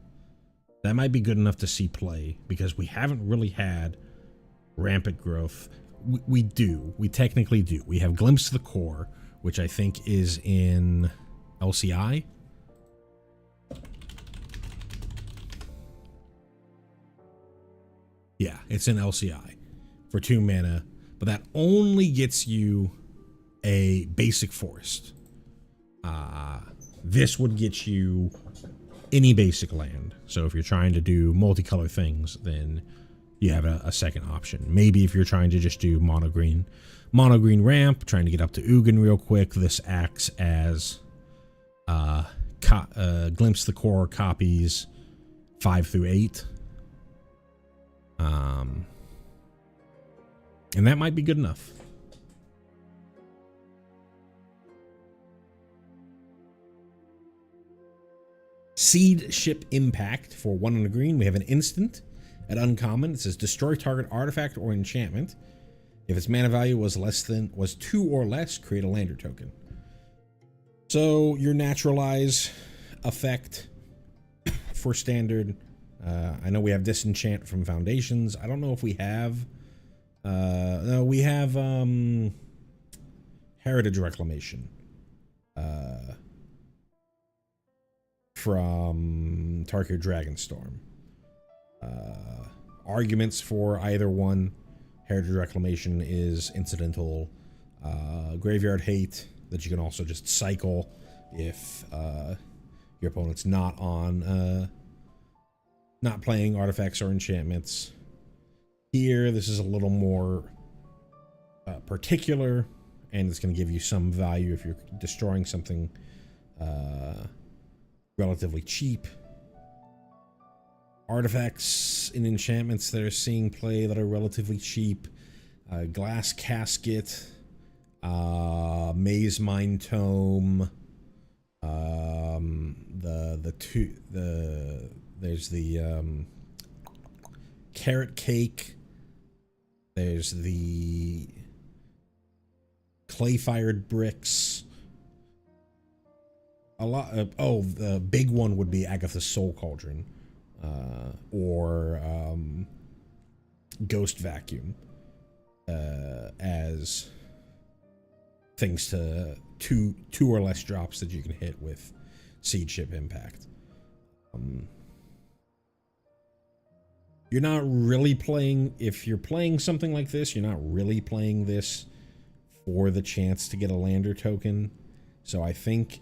Speaker 1: That might be good enough to see play, because we haven't really had Rampant Growth. We technically do. We have Glimpse of the Core, which I think is in LCI. Yeah, it's in LCI for 2 mana, but that only gets you a basic forest. This would get you any basic land. So if you're trying to do multicolor things, then you have a second option. Maybe if you're trying to just do mono green ramp, trying to get up to Ugin real quick, this acts as Glimpse the Core copies 5 through 8. And that might be good enough. Seed Ship Impact for 1 and a green. We have an instant at uncommon. It says destroy target artifact or enchantment. If its mana value was 2 or less, create a lander token. So your naturalize effect for standard. I know we have disenchant from foundations. I don't know if we have. No, we have heritage reclamation. From Tarkir Dragonstorm. Arguments for either one. Heritage Reclamation is incidental. Graveyard Hate, that you can also just cycle if your opponent's not playing artifacts or enchantments. Here, this is a little more particular, and it's going to give you some value if you're destroying something relatively cheap. Artifacts and enchantments that are seeing play that are relatively cheap. Glass Casket, Maze Mine Tome, there's the Carrot Cake, there's the Clay Fired Bricks. A lot of, the big one would be Agatha's Soul Cauldron, or Ghost Vacuum, as things to two or less drops that you can hit with Seed Ship Impact. You're not really playing, if you're playing something like this, you're not really playing this for the chance to get a lander token. So I think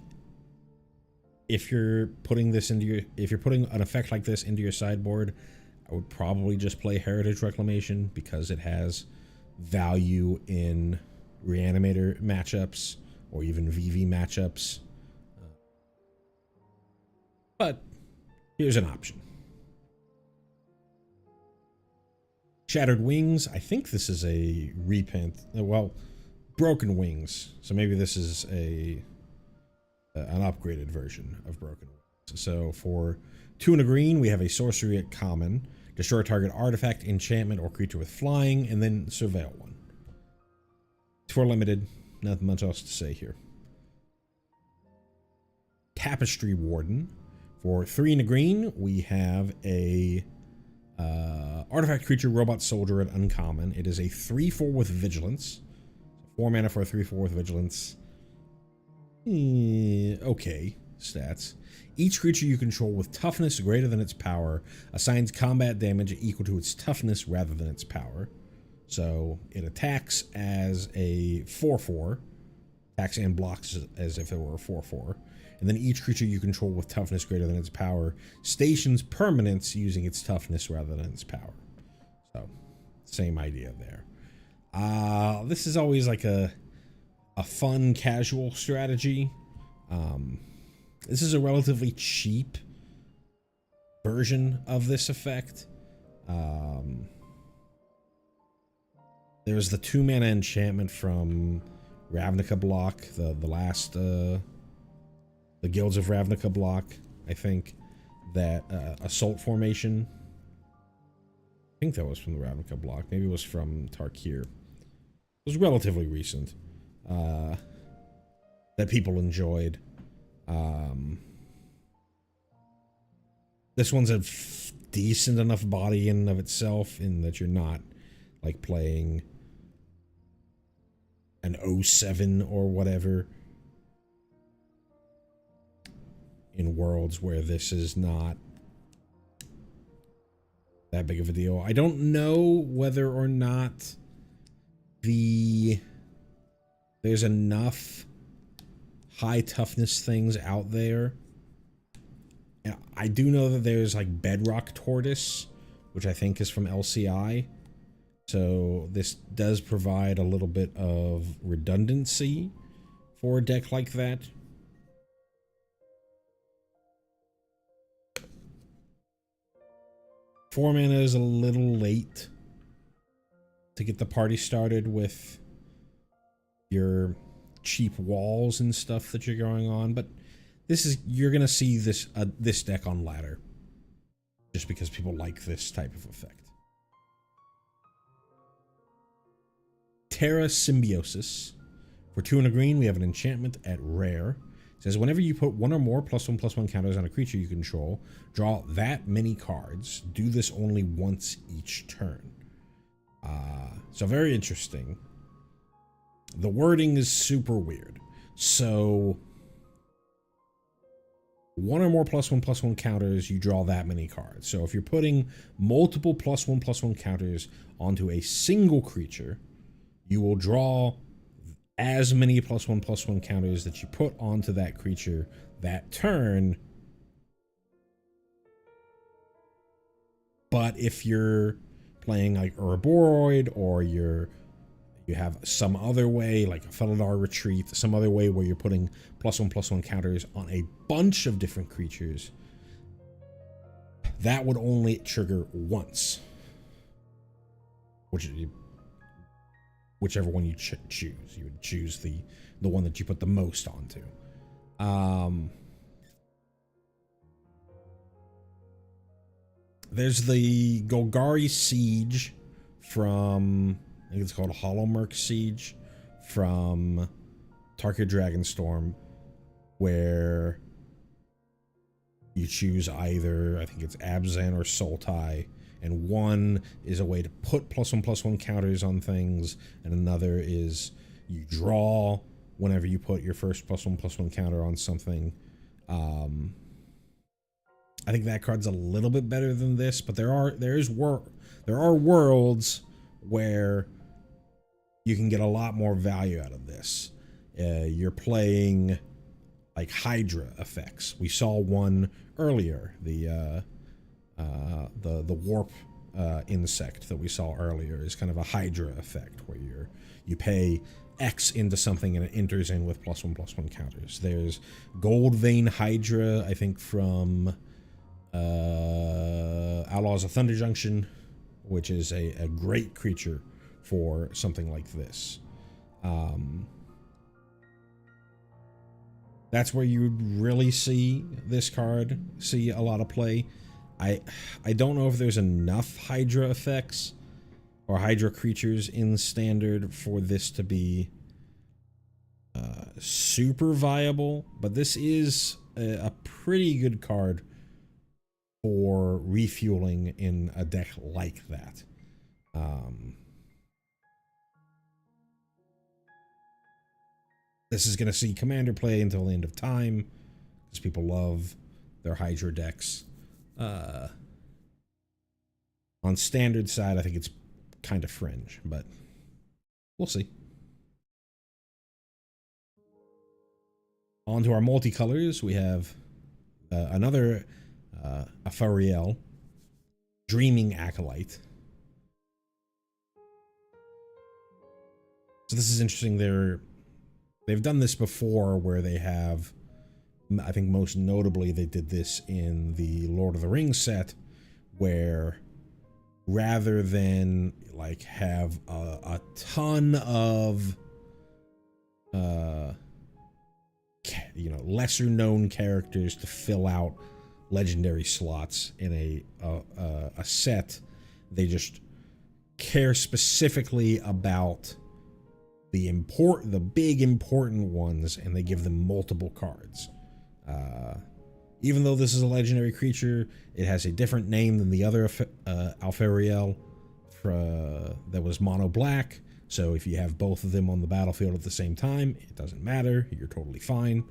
Speaker 1: if you're putting an effect like this into your sideboard, I would probably just play Heritage Reclamation, because it has value in Reanimator matchups or even VV matchups. But here's an option. Shattered Wings, I think this is a reprint. Well, Broken Wings. So maybe this is an upgraded version of Broken Wings. So for 2 and a green, we have a sorcery at common. Destroy a target artifact, enchantment, or creature with flying, and then surveil one. For limited, nothing much else to say here. Tapestry Warden. For 3 and a green, we have a artifact creature, robot soldier at uncommon. It is a 3/4 with vigilance. 4 mana for a 3/4 with vigilance. Okay stats. Each creature you control with toughness greater than its power assigns combat damage equal to its toughness rather than its power. So it attacks as a 4/4, attacks and blocks as if it were a 4/4. And then each creature you control with toughness greater than its power stations permanents using its toughness rather than its power. So, same idea there. This is always like a fun, casual strategy. This is a relatively cheap version of this effect. There's the 2 mana enchantment from Ravnica block, the last the Guilds of Ravnica block, I think, that Assault Formation. I think that was from the Ravnica block. Maybe it was from Tarkir. It was relatively recent. That people enjoyed. This one's a decent enough body in and of itself, in that you're not like playing an 07 or whatever in worlds where this is not that big of a deal. I don't know whether or not there's enough high toughness things out there. I do know that there's like Bedrock Tortoise, which I think is from LCI. So this does provide a little bit of redundancy for a deck like that. Four mana is a little late to get the party started with your cheap walls and stuff that you're going on, but you're gonna see this deck on ladder just because people like this type of effect. Terra Symbiosis. For 2 and a green, we have an enchantment at rare. It says whenever you put 1 or more +1/+1 counters on a creature you control, draw that many cards. Do this only once each turn. So very interesting. The wording is super weird. So 1 or more +1/+1 counters, you draw that many cards. So if you're putting multiple +1/+1 counters onto a single creature, you will draw as many +1/+1 counters that you put onto that creature that turn. But if you're playing like Uraboroid, or you have some other way, like a Felidar Retreat, some other way where you're putting +1/+1 counters on a bunch of different creatures, that would only trigger once. Whichever one you choose. You would choose the one that you put the most onto. There's the Golgari Siege from, I think it's called Hollowmurk Siege, from Tarkir Dragonstorm, where you choose either, I think it's Abzan or Sultai, and one is a way to put +1/+1 counters on things, and another is you draw whenever you put your first +1/+1 counter on something. I think that card's a little bit better than this, but there are worlds where you can get a lot more value out of this. You're playing like Hydra effects. We saw one earlier, the warp insect that we saw earlier is kind of a Hydra effect, where you pay X into something and it enters in with +1/+1 counters. There's Gold Vein Hydra, I think from Outlaws of Thunder Junction, which is a great creature for something like this. That's where you really see this card see a lot of play. I don't know if there's enough Hydra effects or Hydra creatures in Standard for this to be super viable, but this is a pretty good card for refueling in a deck like that. This is going to see Commander play until the end of time, because people love their Hydra decks. On Standard side, I think it's kind of fringe, but we'll see. On to our multicolors, we have another Aphariel, Dreaming Acolyte. So this is interesting. They've done this before where they have, I think most notably they did this in the Lord of the Rings set, where rather than like have a ton of lesser known characters to fill out legendary slots in a set, they just care specifically about the big important ones, and they give them multiple cards. Even though this is a legendary creature, it has a different name than the other Alfariel that was mono black. So if you have both of them on the battlefield at the same time, it doesn't matter. You're totally fine.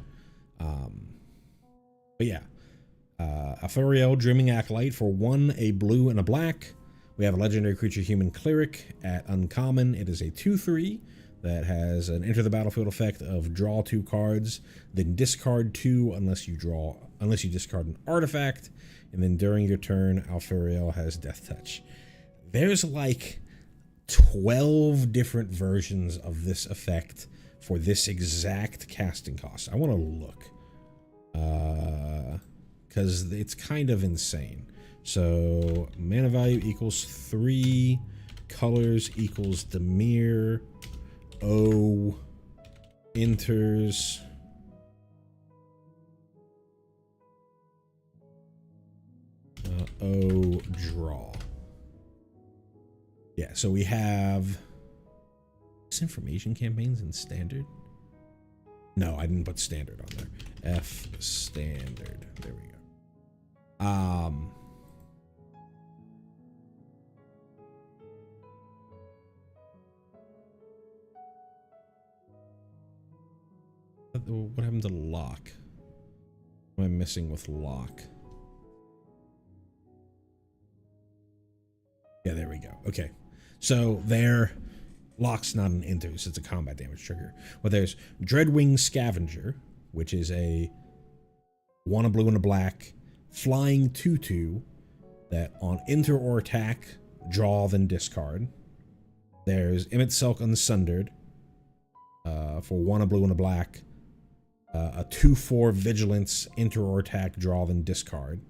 Speaker 1: But yeah, Aphariel, Dreaming Acolyte for 1, a blue and a black. We have a legendary creature, Human Cleric at uncommon. It is a 2/3 that has an enter the battlefield effect of draw 2 cards, then discard 2 unless you discard an artifact, and then during your turn, Alfariel has Death Touch. There's like 12 different versions of this effect for this exact casting cost. I want to look, because it's kind of insane. So mana value equals 3, colors equals Dimir, O enters O draw. Yeah, so we have disinformation campaigns in Standard. No, I didn't put Standard on there. F Standard. There we go. What happened to lock? What am I missing with lock? Yeah, there we go. Okay. So lock's not an enters, it's a combat damage trigger. Well, there's Dreadwing Scavenger, which is a 1 a blue and a black flying 2/2 that on enter or attack, draw then discard. There's Emmett Selk Unsundered for 1 a blue and a black, a 2/4 vigilance, enter or attack, draw then discard.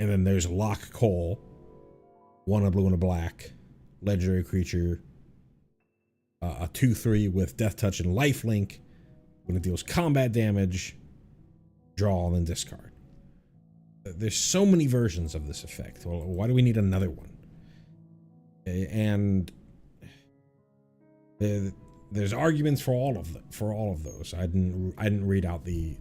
Speaker 1: And then there's Lock Cole, 1 a blue and a black, legendary creature, a 2/3 with Death Touch and Lifelink. When it deals combat damage, draw then discard. There's so many versions of this effect. Well, why do we need another one? And there's arguments for all of those. I didn't read out the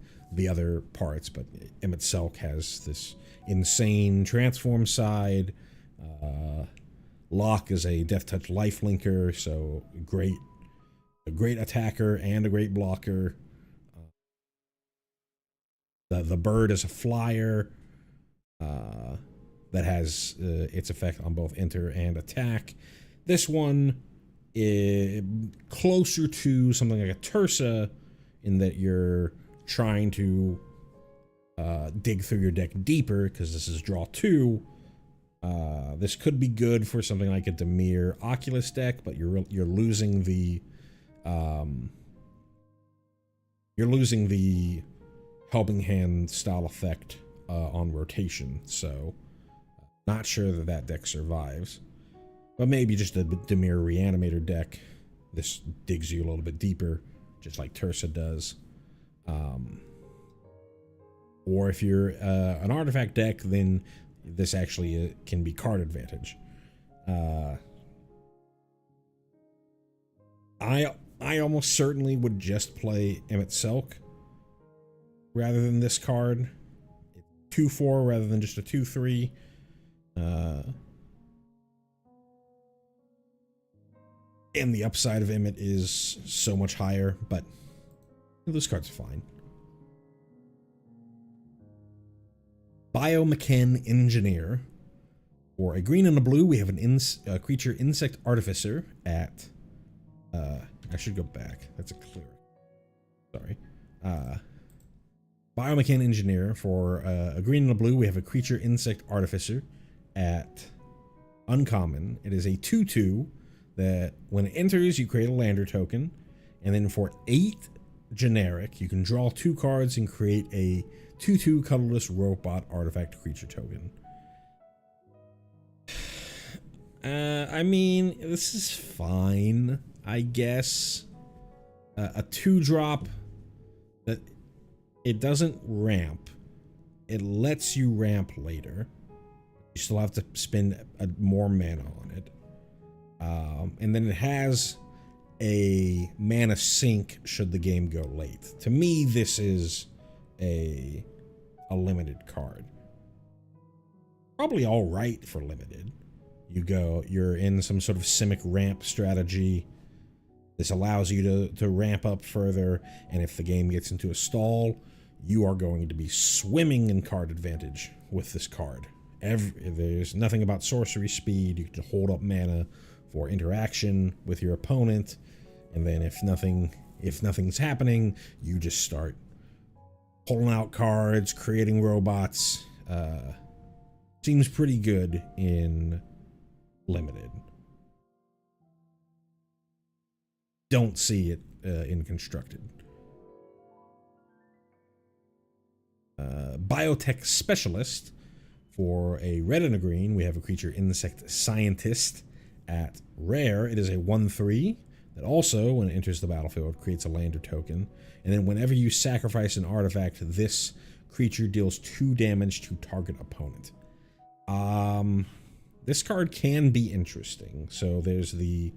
Speaker 1: other parts, but Emmett Selk has this insane transform side. Lock is a Death Touch lifelinker, so a great attacker and a great blocker. The bird is a flyer that has its effect on both enter and attack. This one is closer to something like a Tursa in that you're trying to dig through your deck deeper, because this is draw 2. This could be good for something like a Dimir Oculus deck, but you're losing the Helping Hand style effect on rotation, so not sure that deck survives. But maybe just a Dimir Reanimator deck. This digs you a little bit deeper, just like Tursa does. Or if you're an artifact deck, then this actually can be card advantage. I almost certainly would just play Emmett Selk rather than this card. 2/4 rather than just a 2/3. And the upside of Emmett is so much higher, but this card's fine. Biomechan Engineer. For a green and a blue, we have a creature Insect Artificer at... I should go back. That's a clear. Sorry. Biomechan Engineer. For a green and a blue, we have a creature Insect Artificer at uncommon. It is a 2/2 that when it enters, you create a lander token. And then for 8 generic, you can draw 2 cards and create a 2/2 colorless robot artifact creature token. I mean, this is fine, I guess. A 2-drop that it doesn't ramp. It lets you ramp later. You still have to spend more mana on it. And then it has a mana sink should the game go late. To me, this is a limited card. Probably all right for limited. You're in some sort of Simic ramp strategy. This allows you to ramp up further, and if the game gets into a stall, you are going to be swimming in card advantage with this card. There's nothing about sorcery speed. You can hold up mana for interaction with your opponent, and then if nothing's happening, you just start pulling out cards, creating robots. Seems pretty good in limited. Don't see it in constructed. Biotech Specialist. For a red and a green, we have a creature Insect Scientist at rare. It is a 1/3 that also, when it enters the battlefield, creates a lander token. And then whenever you sacrifice an artifact, this creature deals 2 damage to target opponent. This card can be interesting. So there's the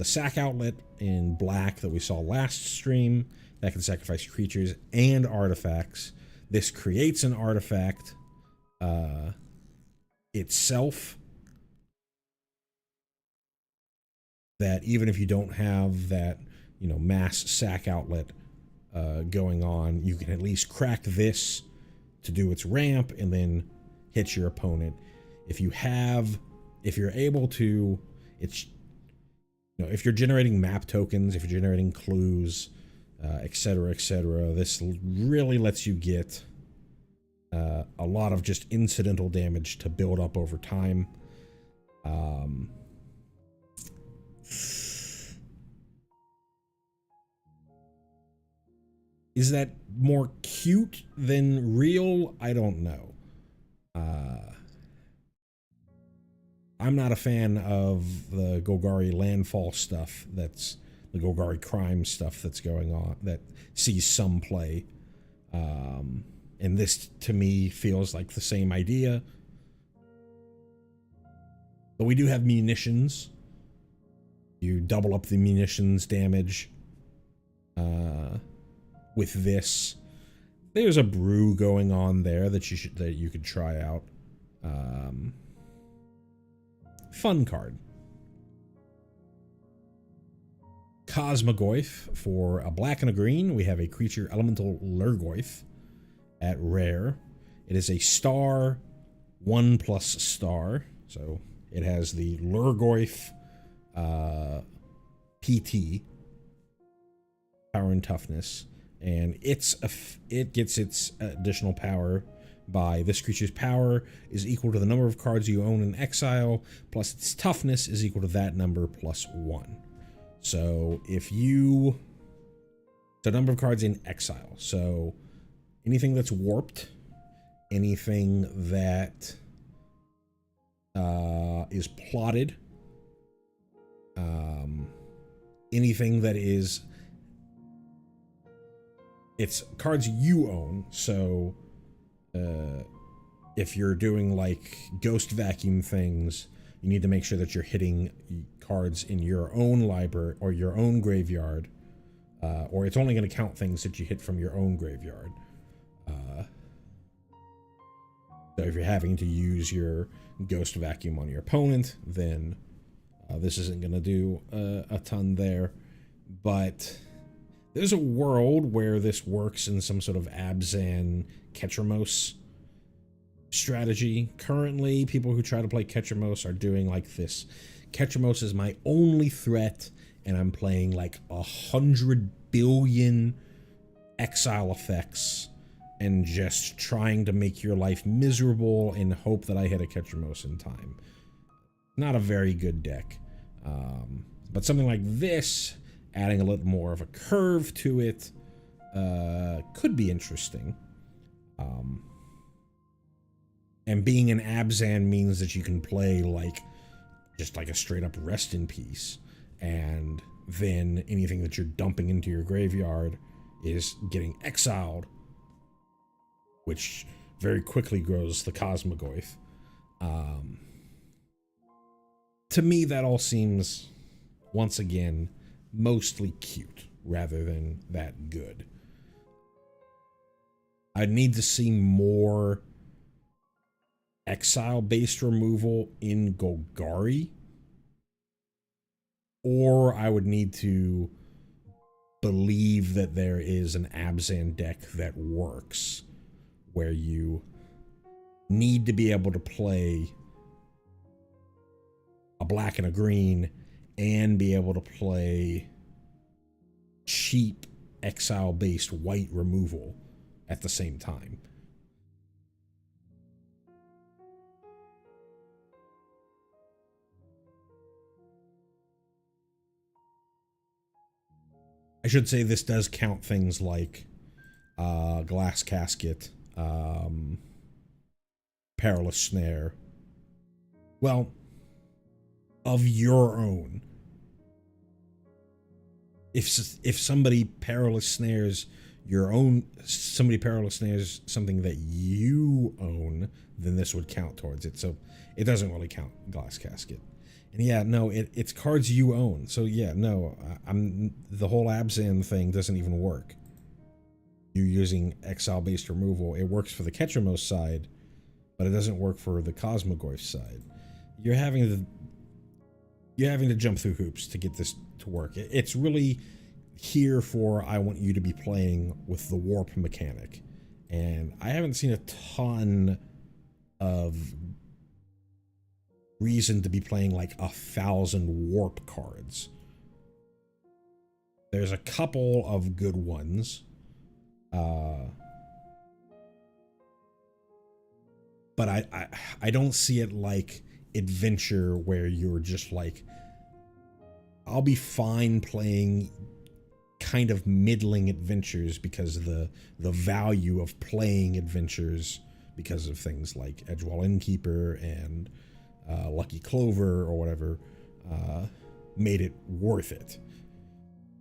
Speaker 1: sack outlet in black that we saw last stream that can sacrifice creatures and artifacts. This creates an artifact itself that even if you don't have that, mass sack outlet going on, you can at least crack this to do its ramp and then hit your opponent. If you're able to, if you're generating map tokens, if you're generating clues, etc., this really lets you get a lot of just incidental damage to build up over time. Is that more cute than real? I don't know. I'm not a fan of the Golgari landfall stuff. That's the Golgari crime stuff that's going on that sees some play. And this, to me, feels like the same idea. But we do have munitions. You double up the munitions damage with this. There's a brew going on there that you could try out. Fun card. Cosmogoyf. For a black and a green, we have a creature Elemental Lurgoyf at rare. It is a star, 1+ star. So it has the Lurgoyf PT, power and toughness, and it gets its additional power by this creature's power is equal to the number of cards you own in exile, plus its toughness is equal to that number plus 1. So the number of cards in exile. So anything that's warped, anything that is plotted. Anything that is, it's cards you own. So if you're doing like ghost vacuum things, you need to make sure that you're hitting cards in your own library or your own graveyard, or it's only going to count things that you hit from your own graveyard. So if you're having to use your ghost vacuum on your opponent, then this isn't going to do a ton there. But there's a world where this works in some sort of Abzan Ketramos strategy. Currently, people who try to play Ketramos are doing like this. Ketramos is my only threat, and I'm playing like 100 billion exile effects and just trying to make your life miserable in hope that I hit a Ketramos in time. Not a very good deck. But something like this, adding a little more of a curve to it, could be interesting. And being an Abzan means that you can play like just like a straight up rest in peace, and then anything that you're dumping into your graveyard is getting exiled, which very quickly grows the Cosmogoyf. To me, that all seems, once again, mostly cute rather than that good. I need to see more exile-based removal in Golgari, or I would need to believe that there is an Abzan deck that works, where you need to be able to play a black and a green and be able to play cheap exile-based white removal at the same time. I should say this does count things like Glass Casket, Perilous Snare. Well, of your own. If somebody Perilous Snares your own, somebody Perilous Snares something that you own, then this would count towards it. So it doesn't really count Glass Casket. And yeah, no, it's cards you own. So yeah, no, the whole Abzan thing doesn't even work. You're using exile-based removal. It works for the Ketramos side, but it doesn't work for the Cosmogoyf side. You're having to jump through hoops to get this to work. It's really here for, I want you to be playing with the warp mechanic. And I haven't seen a ton of reason to be playing like 1,000 warp cards. There's a couple of good ones. But I don't see it like Adventure, where you're just like, I'll be fine playing kind of middling adventures because the value of playing adventures, because of things like Edgewall Innkeeper and Lucky Clover or whatever, made it worth it.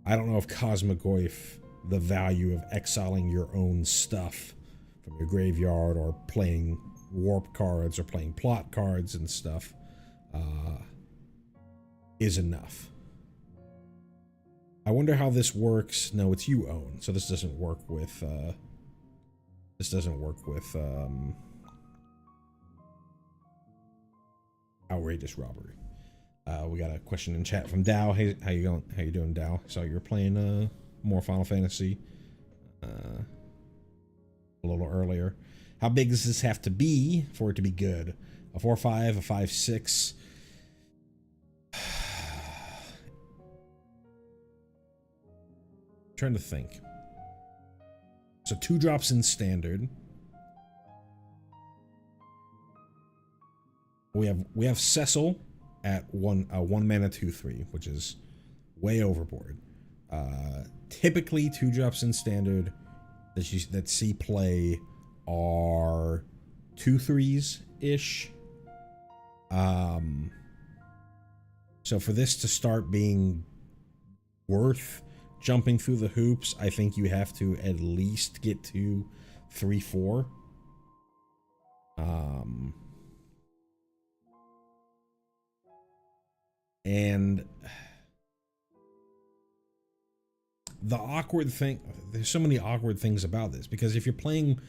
Speaker 1: I don't know if Cosmogoyf, the value of exiling your own stuff from your graveyard or playing warp cards or playing plot cards and stuff, is enough. I wonder how this works. No, it's you own, so this doesn't work with outrageous robbery. We got a question in chat from Dow. Hey, how you going? How you doing, Dow? So you're playing more Final Fantasy a little earlier. How big does this have to be for it to be good? A 4/5, a 5/6. Trying to think. So 2 drops in standard. We have Cecil at one mana 2/3, which is way overboard. Typically 2 drops in standard that see play are 2/3 ish. So for this to start being worth jumping through the hoops, I think you have to at least get to 3-4. And the awkward thing, there's so many awkward things about this, because if you're playing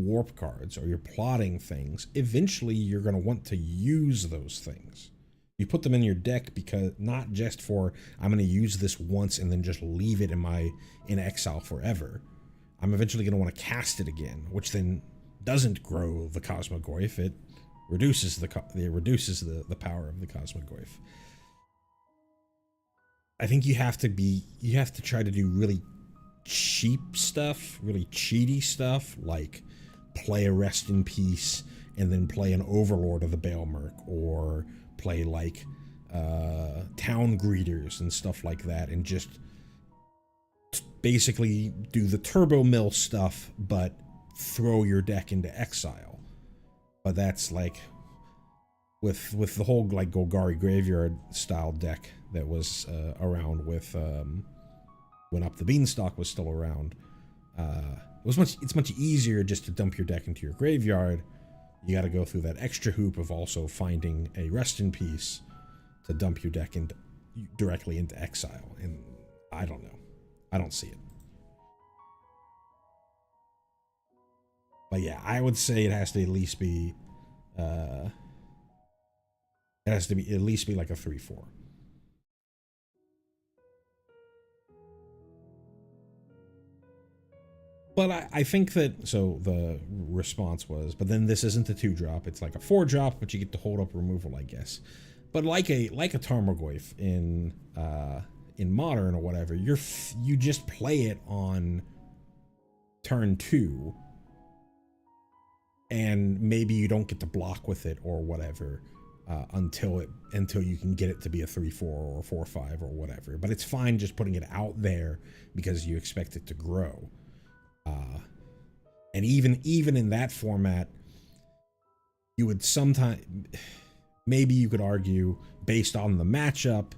Speaker 1: warp cards or you're plotting things, eventually you're going to want to use those things. You put them in your deck because not just for I'm going to use this once and then just leave it in exile forever. I'm eventually going to want to cast it again, which then doesn't grow the Cosmogoyf. It reduces the power of the Cosmogoyf. I think you have to try to do really cheap stuff, really cheaty stuff, like play a Rest in Peace and then play an Overlord of the Baelmerk, or play like Town Greeters and stuff like that, and just basically do the Turbo Mill stuff, but throw your deck into exile. But that's like with the whole like Golgari Graveyard style deck that was around with when Up the Beanstalk was still around. It's much easier just to dump your deck into your graveyard. You got to go through that extra hoop of also finding a Rest in Peace to dump your deck directly into exile, and I don't know. I don't see it. But yeah, I would say it has to at least be like a 3-4. But I think that, so the response was, but then this isn't a 2-drop, it's like a 4-drop, but you get to hold up removal, I guess. But like a Tarmogoyf in Modern or whatever, you just play it on turn 2, and maybe you don't get to block with it or whatever until you can get it to be a 3-4 or a 4-5 or whatever. But it's fine just putting it out there because you expect it to grow. And even in that format, you would sometimes, maybe you could argue based on the matchup,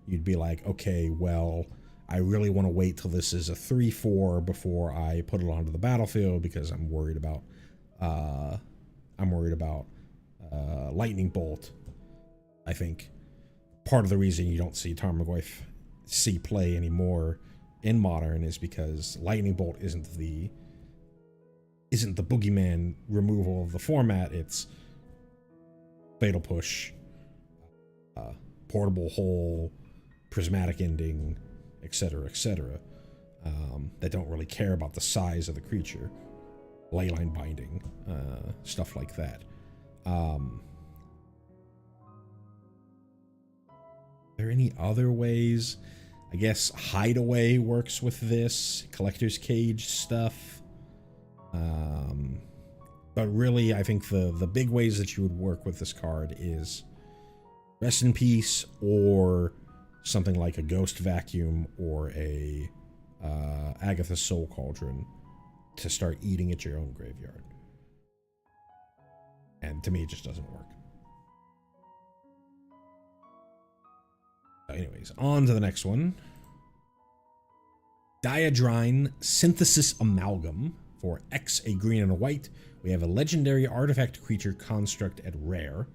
Speaker 1: you'd be like, okay, well, I really want to wait till this is a 3-4 before I put it onto the battlefield because I'm worried about Lightning Bolt. I think part of the reason you don't see Tarmogoyf see play anymore in Modern is because Lightning Bolt isn't the boogeyman removal of the format. It's Fatal Push, Portable Hole, Prismatic Ending, etc., etc. That don't really care about the size of the creature. Leyline Binding, stuff like that. Are there any other ways? I guess Hideaway works with this, Collector's Cage stuff. But really, I think the big ways that you would work with this card is Rest in Peace, or something like a Ghost Vacuum or a Agatha's Soul Cauldron to start eating at your own graveyard. And to me, it just doesn't work. Anyways, on to the next one. Diadrine Synthesis Amalgam. For X, a green and a white, we have a legendary artifact creature construct at rare.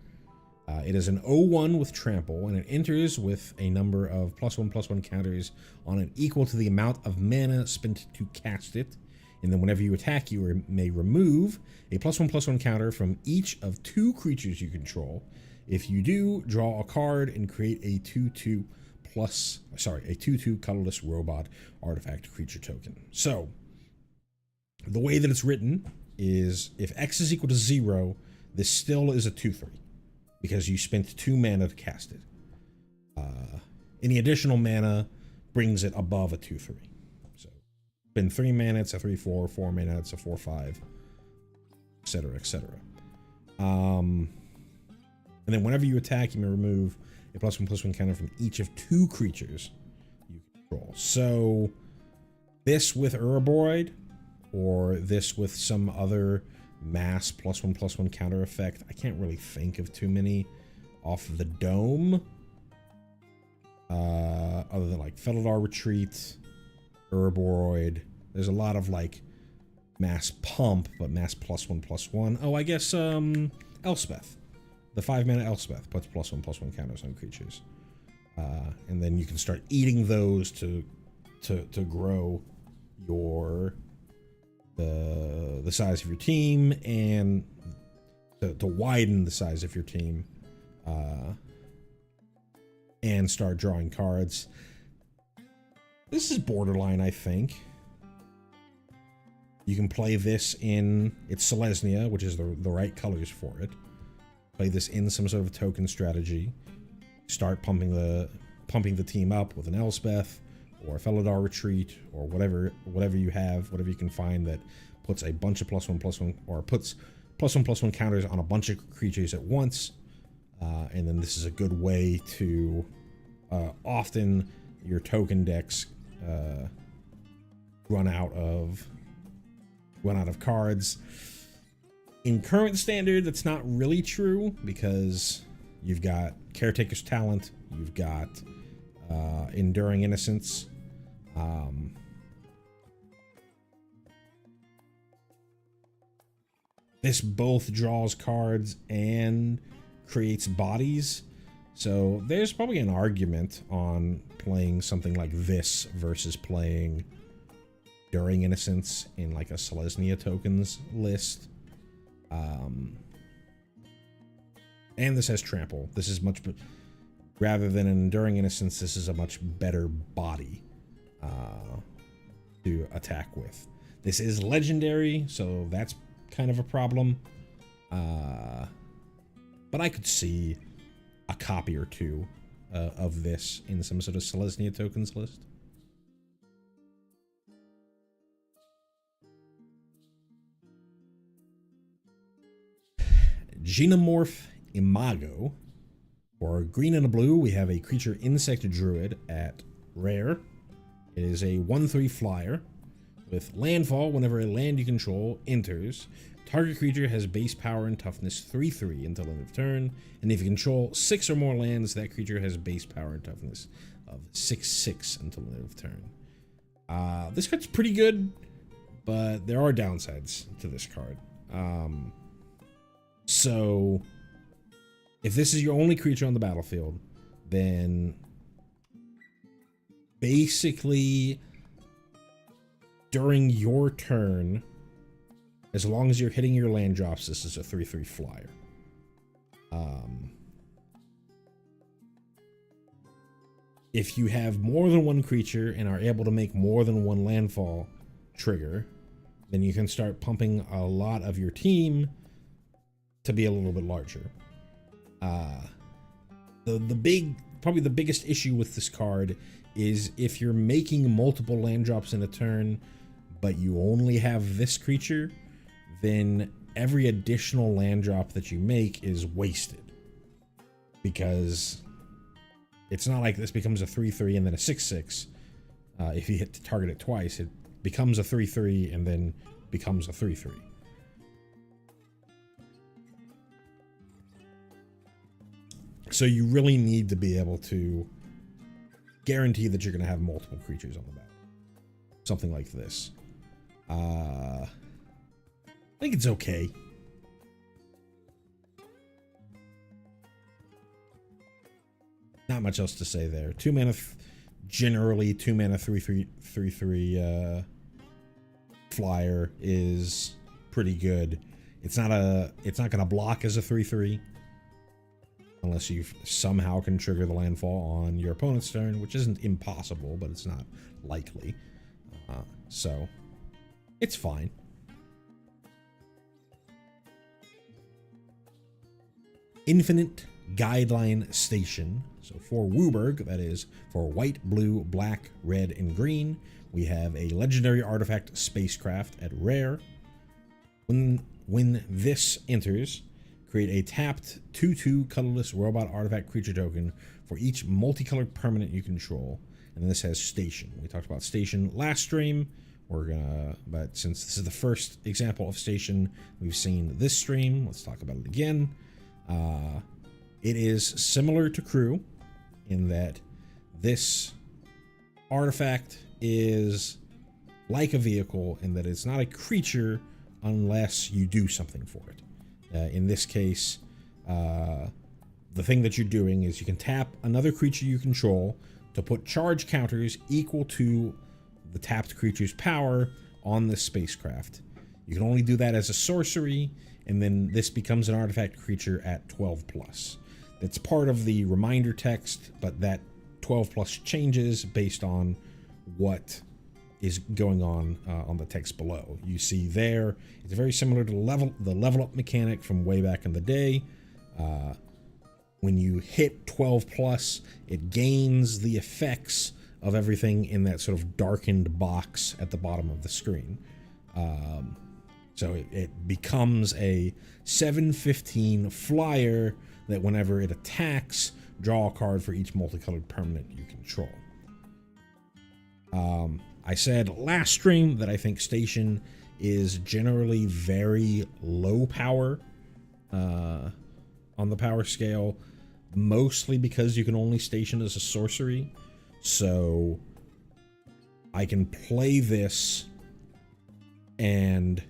Speaker 1: It is an 0/1 with trample, and it enters with a number of +1/+1 counters on it equal to the amount of mana spent to cast it. And then whenever you attack, you may remove a +1/+1 counter from each of 2 creatures you control. If you do, draw a card and create a 2/2 colorless robot artifact creature token. So the way that it's written is if X is equal to 0, this still is a 2/3 because you spent 2 mana to cast it. Any additional mana brings it above a 2/3. So spend 3 mana, it's a 3/4, 4 mana, it's a 4/5, etc., etc. And then whenever you attack, you may remove a +1/+1 counter from each of 2 creatures you control. So this with Urboride, or this with some other mass +1/+1 counter effect. I can't really think of too many off the dome. Other than like Felidar Retreat, Uroboroid. There's a lot of like mass pump, but mass +1/+1. Oh, I guess Elspeth. The 5-mana Elspeth puts +1/+1 counters on creatures. And then you can start eating those to grow your the size of your team, and to widen the size of your team, and start drawing cards. This is borderline, I think. You can play this in, it's Selesnya, which is the right colors for it. Play this in some sort of token strategy. Start pumping the team up with an Elspeth or a Felidar Retreat or whatever you have, whatever you can find that puts a bunch of +1/+1 or puts +1/+1 counters on a bunch of creatures at once. And then this is a good way to often your token decks run out of cards. In current standard, that's not really true because you've got Caretaker's Talent, you've got Enduring Innocence. This both draws cards and creates bodies, so there's probably an argument on playing something like this versus playing Enduring Innocence in like a Selesnya tokens list. And this has Trample. This is much, rather than an Enduring Innocence, this is a much better body to attack with. This is legendary, so that's kind of a problem. But I could see a copy or two of this in some sort of Selesnya tokens list. Xenomorph Imago. For green and a blue, we have a creature insect druid at rare. It is a 1/3 flyer with landfall. Whenever a land you control enters, target creature has base power and toughness 3/3 until end of turn, and if you control 6 or more lands, that creature has base power and toughness of 6/6 until end of turn. This card's pretty good, but there are downsides to this card. So if this is your only creature on the battlefield, then basically during your turn, as long as you're hitting your land drops, this is a 3/3 flyer. If you have more than one creature and are able to make more than one landfall trigger, then you can start pumping a lot of your team to be a little bit larger. Probably the biggest issue with this card is if you're making multiple land drops in a turn, but you only have this creature, then every additional land drop that you make is wasted. Because it's not like this becomes a 3/3 and then a 6/6. If you hit to target it twice, it becomes a 3/3 and then becomes a 3/3. So you really need to be able to guarantee that you're going to have multiple creatures on the battle. Something like this. I think it's okay. Not much else to say there. 2 mana, generally 2 mana 3/3 flyer is pretty good. It's not going to block as a 3/3 unless you somehow can trigger the landfall on your opponent's turn, which isn't impossible, but it's not likely. So it's fine. Infinite Guideline Station. So for Wooburg, that is for white, blue, black, red, and green, we have a legendary artifact spacecraft at rare. When this enters, create a tapped 2/2 colorless robot artifact creature token for each multicolored permanent you control. And this has Station. We talked about Station last stream, But since this is the first example of station we've seen this stream, let's talk about it again. It is similar to crew in that this artifact is like a vehicle in that it's not a creature unless you do something for it. In this case, the thing that you're doing is you can tap another creature you control to put charge counters equal to the tapped creature's power on this spacecraft. You can only do that as a sorcery, and then this becomes an artifact creature at 12+. It's part of the reminder text, but that 12+ changes based on what is going on the text below. You see there, it's very similar to the level up mechanic from way back in the day. When you hit 12+, it gains the effects of everything in that sort of darkened box at the bottom of the screen. So it becomes a 7/15 flyer that whenever it attacks, draw a card for each multicolored permanent you control. I said last stream that I think station is generally very low power on the power scale, mostly because you can only station as a sorcery. So I can play this and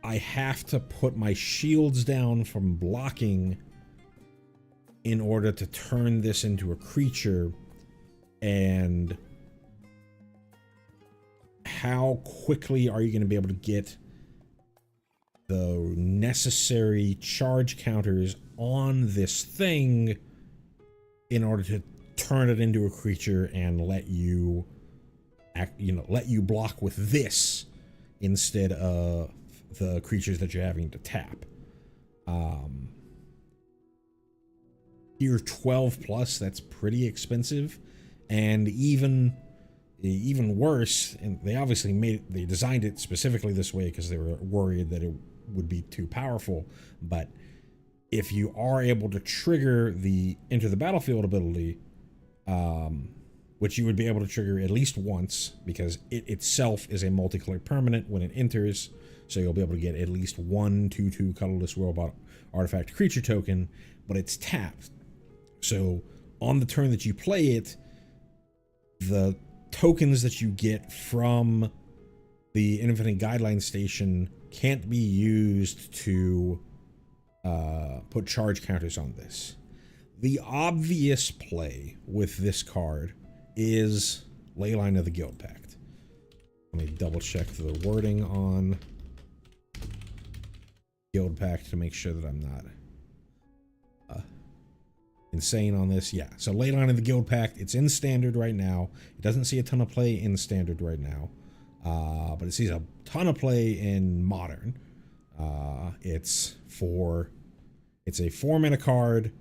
Speaker 1: I have to put my shields down from blocking in order to turn this into a creature. And how quickly are you going to be able to get the necessary charge counters on this thing in order to turn it into a creature and let you block with this instead of the creatures that you're having to tap. Here 12+, that's pretty expensive. And even worse, and they obviously they designed it specifically this way because they were worried that it would be too powerful. But if you are able to trigger the enter the battlefield ability, which you would be able to trigger at least once because it itself is a multicolored permanent when it enters, so you'll be able to get at least one 2/2 colorless robot artifact creature token, but it's tapped. So on the turn that you play it, the tokens that you get from the Infinite Guideline Station can't be used to put charge counters on this. The obvious play with this card is Leyline of the Guild Pact. Let me double check the wording on Guild Pact to make sure that I'm not insane on this. Yeah, so Leyline of the Guild Pact, it's in standard right now. It doesn't see a ton of play in standard right now, but it sees a ton of play in modern. It's a 4-mana card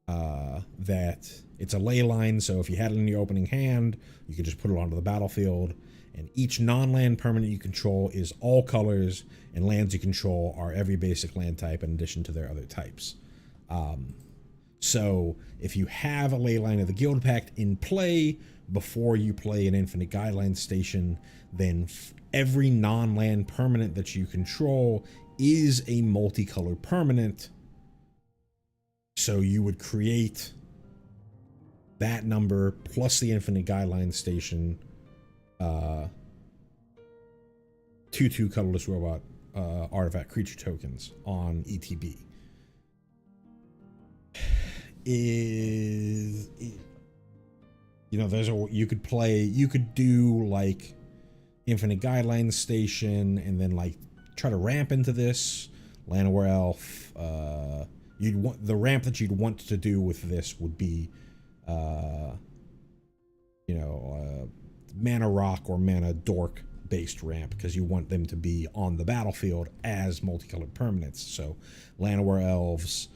Speaker 1: that it's a ley line, so if you had it in your opening hand, you could just put it onto the battlefield, and each non-land permanent you control is all colors, and lands you control are every basic land type in addition to their other types. So if you have a Leyline of the Guild Pact in play before you play an Infinite Guideline Station, then every non-land permanent that you control is a multicolored permanent. So you would create that number plus the Infinite Guideline Station 2/2 colorless robot artifact creature tokens on ETB. You could do like Infinite Guideline Station and then like try to ramp into this Llanowar Elf. You'd want the ramp that you'd want to do with this would be mana rock or mana dork based ramp, because you want them to be on the battlefield as multicolored permanents. So Llanowar Elves,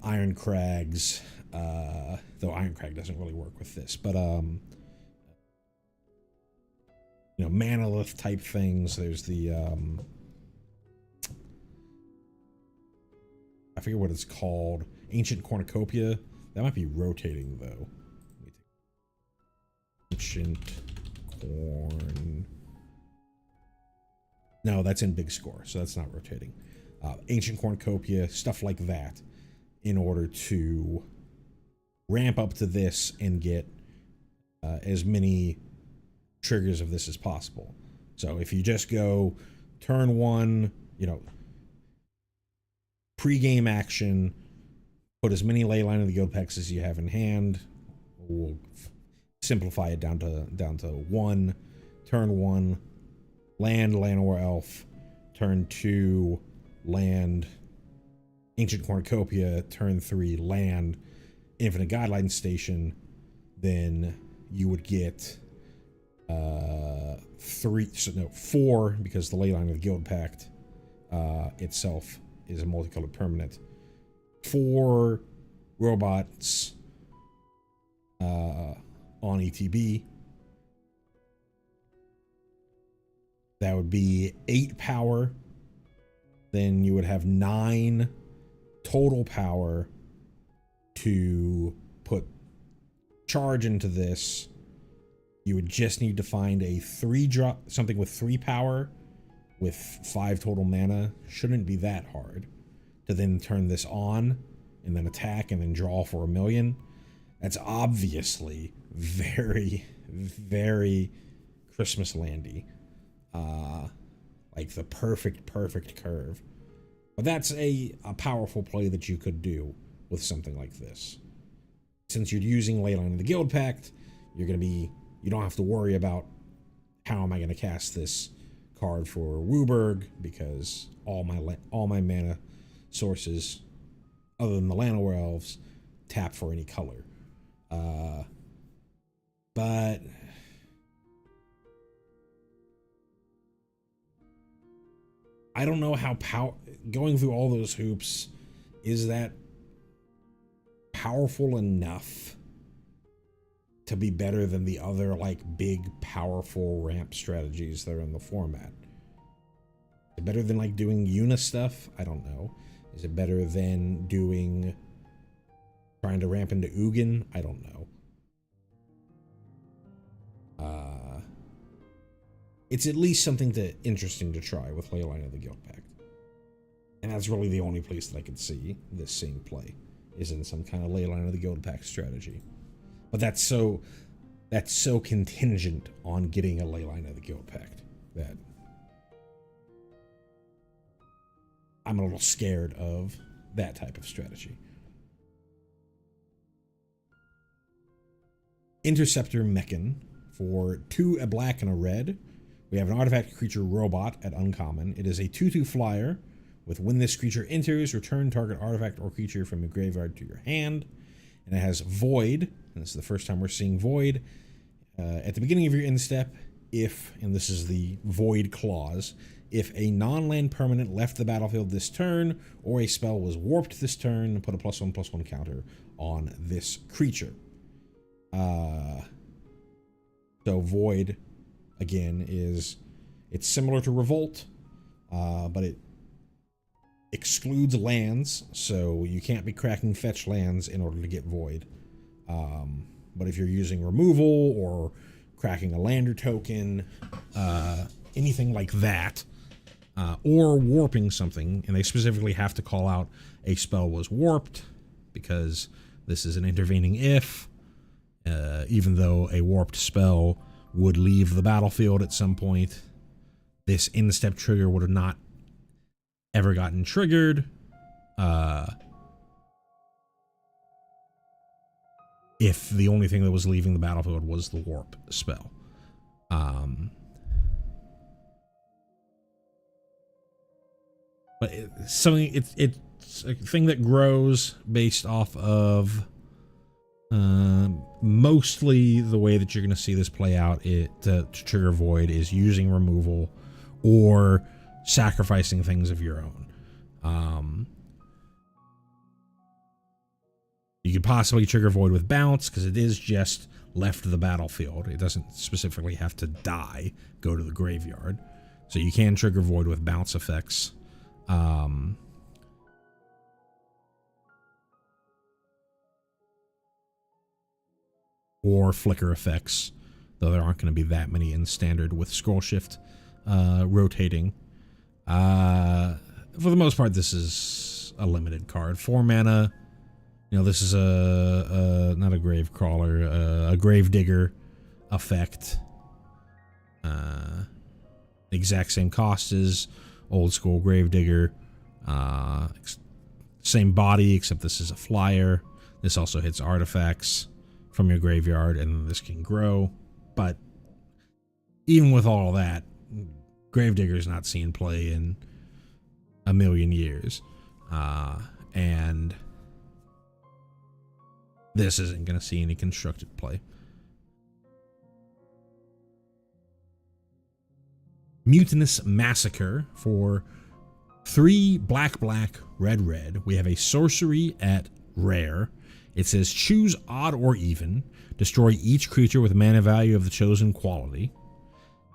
Speaker 1: Iron Crags, though Iron Crag doesn't really work with this, but Manolith type things. There's the I forget what it's called, Ancient Cornucopia. That might be rotating though. Ancient Corn. No, that's in big score, so that's not rotating. Ancient Cornucopia, stuff like that, in order to ramp up to this and get as many triggers of this as possible. So if you just go turn one, you know, pre-game action, put as many Leyline of the Guild packs as you have in hand. We'll simplify it down to one. Turn one, land Llanowar Elf. Turn two, land Ancient Cornucopia. Turn three, land Infinite Guideline Station. Then you would get four, because the Leyline of the Guild Pact itself is a multicolored permanent. 4 robots on ETB. That would be 8 power. Then you would have 9 total power to put charge into this. You would just need to find a 3-drop, something with 3 power with 5 total mana. Shouldn't be that hard to then turn this on and then attack and then draw for 1 million. That's obviously very, very Christmas landy. Like the perfect curve. But that's a powerful play that you could do with something like this. Since you're using Leyline of the Guild Pact, you don't have to worry about how am I going to cast this card for Wooburg, because all my mana sources, other than the Llanowar Elves, tap for any color. But I don't know how going through all those hoops, is that powerful enough to be better than the other like big powerful ramp strategies that are in the format? Is it better than like doing Una stuff? I don't know. Is it better than trying to ramp into Ugin? I don't know. It's at least something interesting to try with Leyline of the Guild Pact. And that's really the only place that I could see this seeing play, is in some kind of Leyline of the Guild Pact strategy. But that's so contingent on getting a Leyline of the Guild Pact that I'm a little scared of that type of strategy. Interceptor Mechan for 2, a black and a red. We have an artifact creature robot at uncommon. It is a 2/2 flyer with when this creature enters, return target artifact or creature from your graveyard to your hand. And it has Void, and this is the first time we're seeing Void. At the beginning of your end step, if, and this is the Void clause, if a non-land permanent left the battlefield this turn, or a spell was warped this turn, put a +1/+1 counter on this creature. So Void, again, it's similar to Revolt, but it excludes lands, so you can't be cracking fetch lands in order to get Void. But if you're using removal or cracking a lander token, anything like that, or warping something, and they specifically have to call out a spell was warped, because this is an intervening if, even though a warped spell would leave the battlefield at some point, this in-step trigger would have not ever gotten triggered. If the only thing that was leaving the battlefield was the warp spell. But it's a thing that grows based off of mostly the way that you're going to see this play out. To trigger Void is using removal or sacrificing things of your own. You could possibly trigger Void with bounce, because it is just left the battlefield. It doesn't specifically have to die, go to the graveyard. So you can trigger Void with bounce effects. Or flicker effects though there aren't going to be that many in standard with scroll shift rotating. For the most part, this is a limited card. 4 mana. You know, this is not a grave crawler, a grave digger effect. Exact same cost as old school grave digger. Same body, except this is a flyer. This also hits artifacts from your graveyard, and this can grow. But even with all that, Gravedigger's not seen play in a million years. And this isn't going to see any constructed play. Mutinous Massacre for 3 black, red. We have a sorcery at rare. It says choose odd or even. Destroy each creature with mana value of the chosen quality.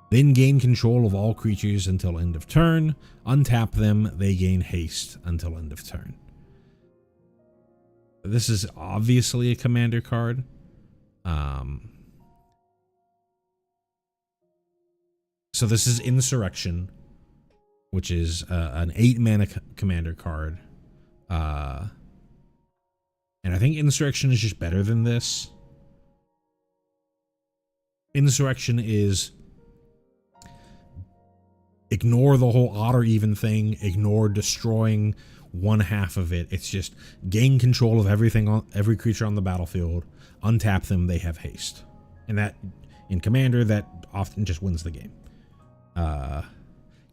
Speaker 1: Then gain control of all creatures until end of turn. Untap them. They gain haste until end of turn. This is obviously a commander card. So this is Insurrection, which is an 8 mana commander card. And I think Insurrection is just better than this. Insurrection is ignore the whole odd or even thing, ignore destroying one half of it. It's just gain control of everything on every creature on the battlefield, untap them, they have haste. And that in Commander, that often just wins the game.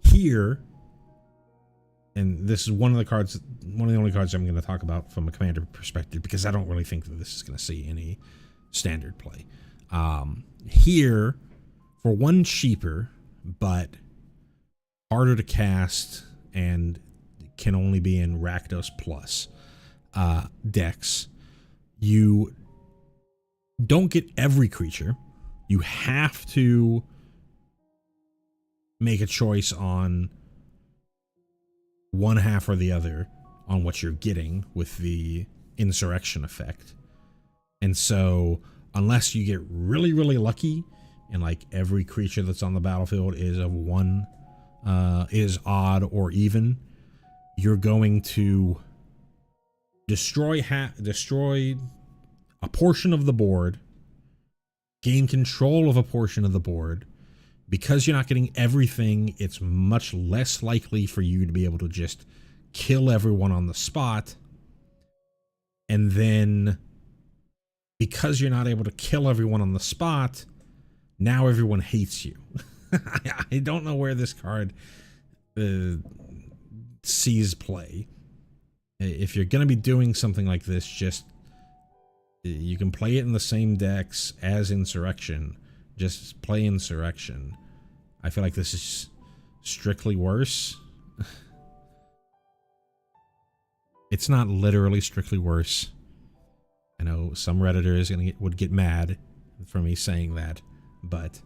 Speaker 1: Here, and this is one of the only cards I'm going to talk about from a Commander perspective, because I don't really think that this is going to see any standard play. Here, for 1 cheaper, but harder to cast and can only be in Rakdos Plus decks, you don't get every creature. You have to make a choice on one half or the other on what you're getting with the Insurrection effect. And so unless you get really, really lucky and like every creature that's on the battlefield is of one is odd or even, you're going to destroy a portion of the board, gain control of a portion of the board. Because you're not getting everything, it's much less likely for you to be able to just kill everyone on the spot. And then, because you're not able to kill everyone on the spot, now everyone hates you. I don't know where this card sees play. If you're going to be doing something like this, just you can play it in the same decks as Insurrection. Just play Insurrection. I feel like this is strictly worse. It's not literally strictly worse. I know some Redditors would get mad for me saying that, but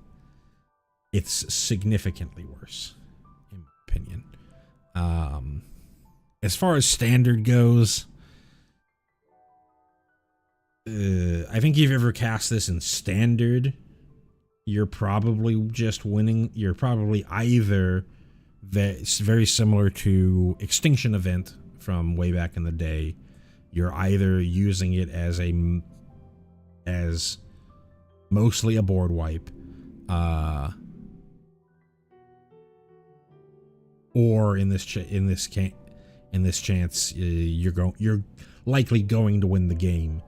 Speaker 1: it's significantly worse, in my opinion. As far as standard goes, I think if you've ever cast this in standard, you're probably just winning. You're probably either very similar to Extinction Event from way back in the day. You're either using it as mostly a board wipe, or in this chance, you're likely going to win the game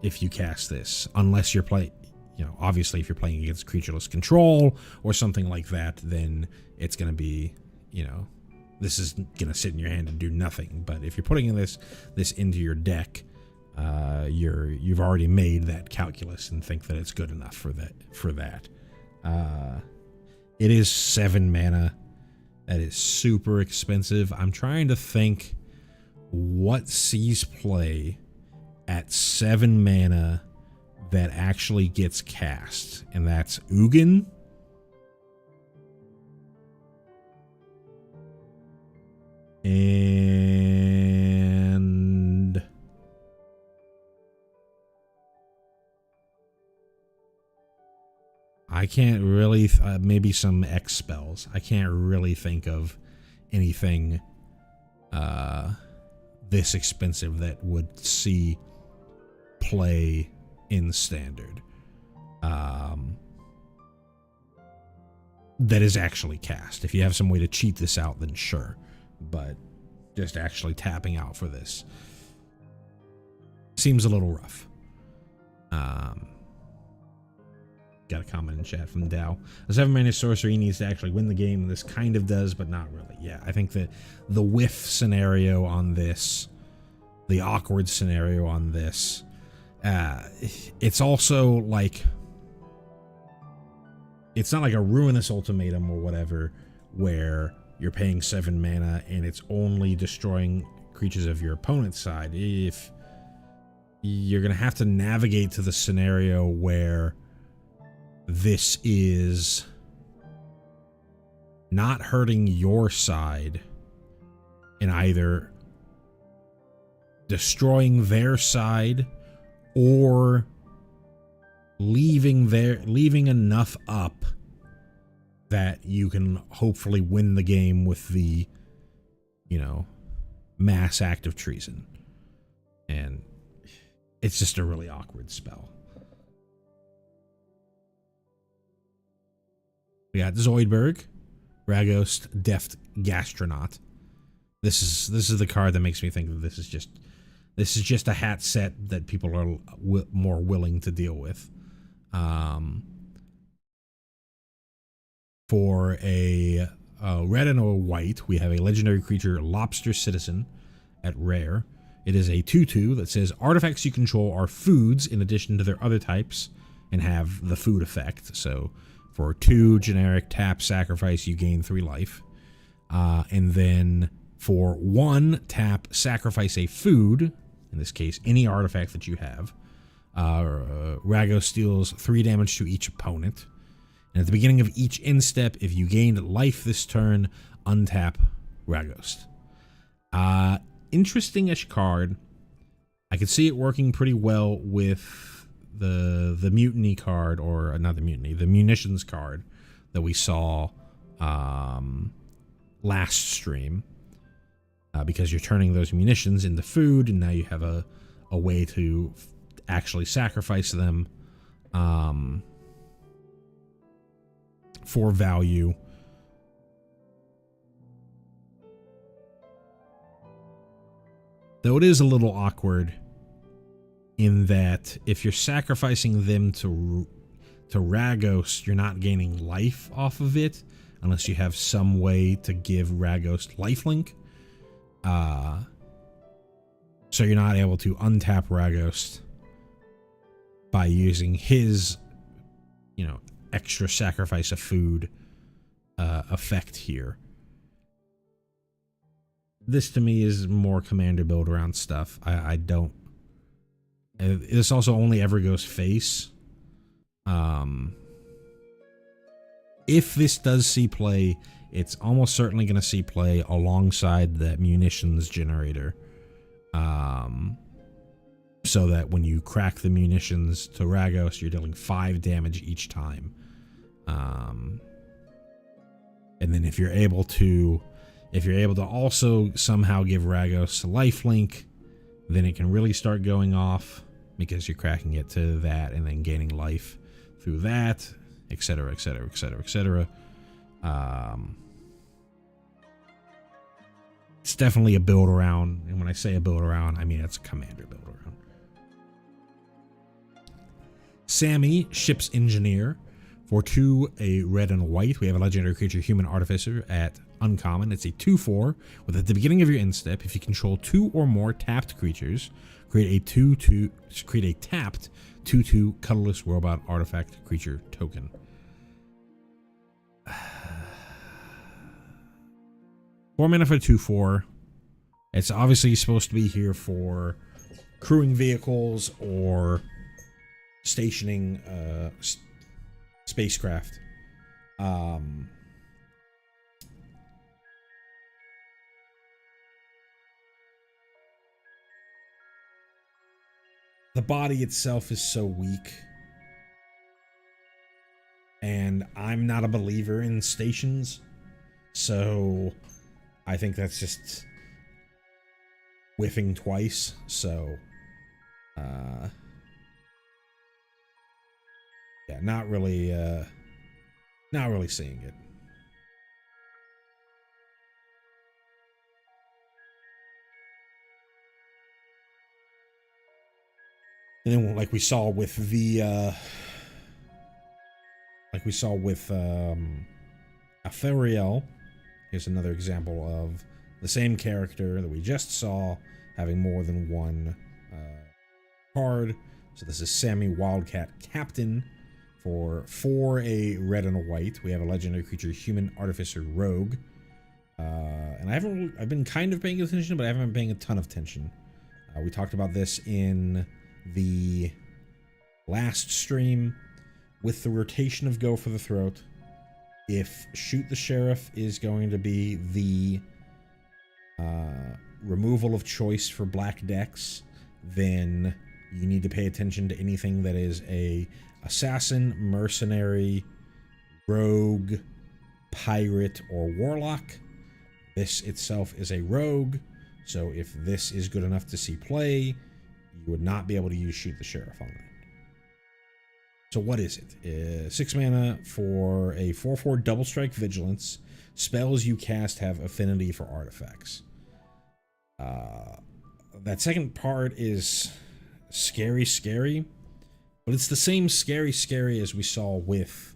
Speaker 1: if you cast this, unless you're playing. You know, obviously, if you're playing against creatureless control or something like that, then it's going to be, you know, this is going to sit in your hand and do nothing. But if you're putting this into your deck, you've already made that calculus and think that it's good enough for that. It is 7 mana. That is super expensive. I'm trying to think what sees play at 7 mana that actually gets cast, and that's Ugin. And I can't really, maybe some X spells. I can't really think of anything this expensive that would see play in standard. That is actually cast. If you have some way to cheat this out, then sure. But just actually tapping out for this seems a little rough. Got a comment in chat from Dow. A 7-mana sorcery needs to actually win the game. This kind of does, but not really. Yeah, I think that the whiff scenario on this, the awkward scenario on this, it's also like, it's not like a ruinous ultimatum or whatever where you're paying 7 mana and it's only destroying creatures of your opponent's side. If you're going to have to navigate to the scenario where this is not hurting your side and either destroying their side or leaving enough up that you can hopefully win the game with the, you know, mass act of treason. And it's just a really awkward spell. We got Zoidberg, Ragost, Deft Gastronaut. This is the card that makes me think that this is just a hat set that people are more willing to deal with. For a red and a white, we have a legendary creature, Lobster Citizen, at rare. It is a 2/2 that says artifacts you control are foods in addition to their other types and have the food effect. So for 2 generic tap sacrifice, you gain 3 life. And then for 1 tap sacrifice a food, in this case, any artifact that you have. Ragos deals 3 damage to each opponent. And at the beginning of each instep, if you gained life this turn, untap Ragos. Interesting-ish card. I could see it working pretty well with the mutiny card, or not the mutiny, the munitions card that we saw last stream. Because you're turning those munitions into food, and now you have a way to actually sacrifice them for value. Though it is a little awkward in that if you're sacrificing them to Ragos, you're not gaining life off of it unless you have some way to give Ragos lifelink. So you're not able to untap Ragos by using his, you know, extra sacrifice of food effect here. This to me is more commander build around stuff. I don't. This also only ever goes face. If this does see play, it's almost certainly going to see play alongside that munitions generator. So that when you crack the munitions to Ragos, you're dealing 5 damage each time. And then if you're able to also somehow give Ragos a lifelink, then it can really start going off because you're cracking it to that and then gaining life through that, etc., etc., etc., etc. It's definitely a build around, and when I say a build around, I mean it's a commander build around. Sammy, Ship's Engineer. For 2, a red and a white, we have a legendary creature, Human Artificer, at uncommon. It's a 2/4 with at the beginning of your end step, if you control 2 or more tapped creatures, create a tapped 2/2 colorless robot artifact creature token. 4 mana for 2/4. It's obviously supposed to be here for crewing vehicles or stationing spacecraft. The body itself is so weak. And I'm not a believer in stations, so I think that's just whiffing twice. So, yeah, not really seeing it. And then, like we saw with Aetheriel, here's another example of the same character that we just saw having more than one card. So this is Sammy Wildcat Captain for 4 a red and a white. We have a legendary creature, Human Artificer Rogue. And I've been kind of paying attention, but I haven't been paying a ton of attention. We talked about this in the last stream with the rotation of Go for the Throat. If Shoot the Sheriff is going to be the removal of choice for black decks, then you need to pay attention to anything that is a assassin, mercenary, rogue, pirate, or warlock. This itself is a rogue, so if this is good enough to see play, you would not be able to use Shoot the Sheriff on that. So what is it? 6 mana for a 4/4 double strike vigilance. Spells you cast have affinity for artifacts. That second part is scary, but it's the same scary as we saw with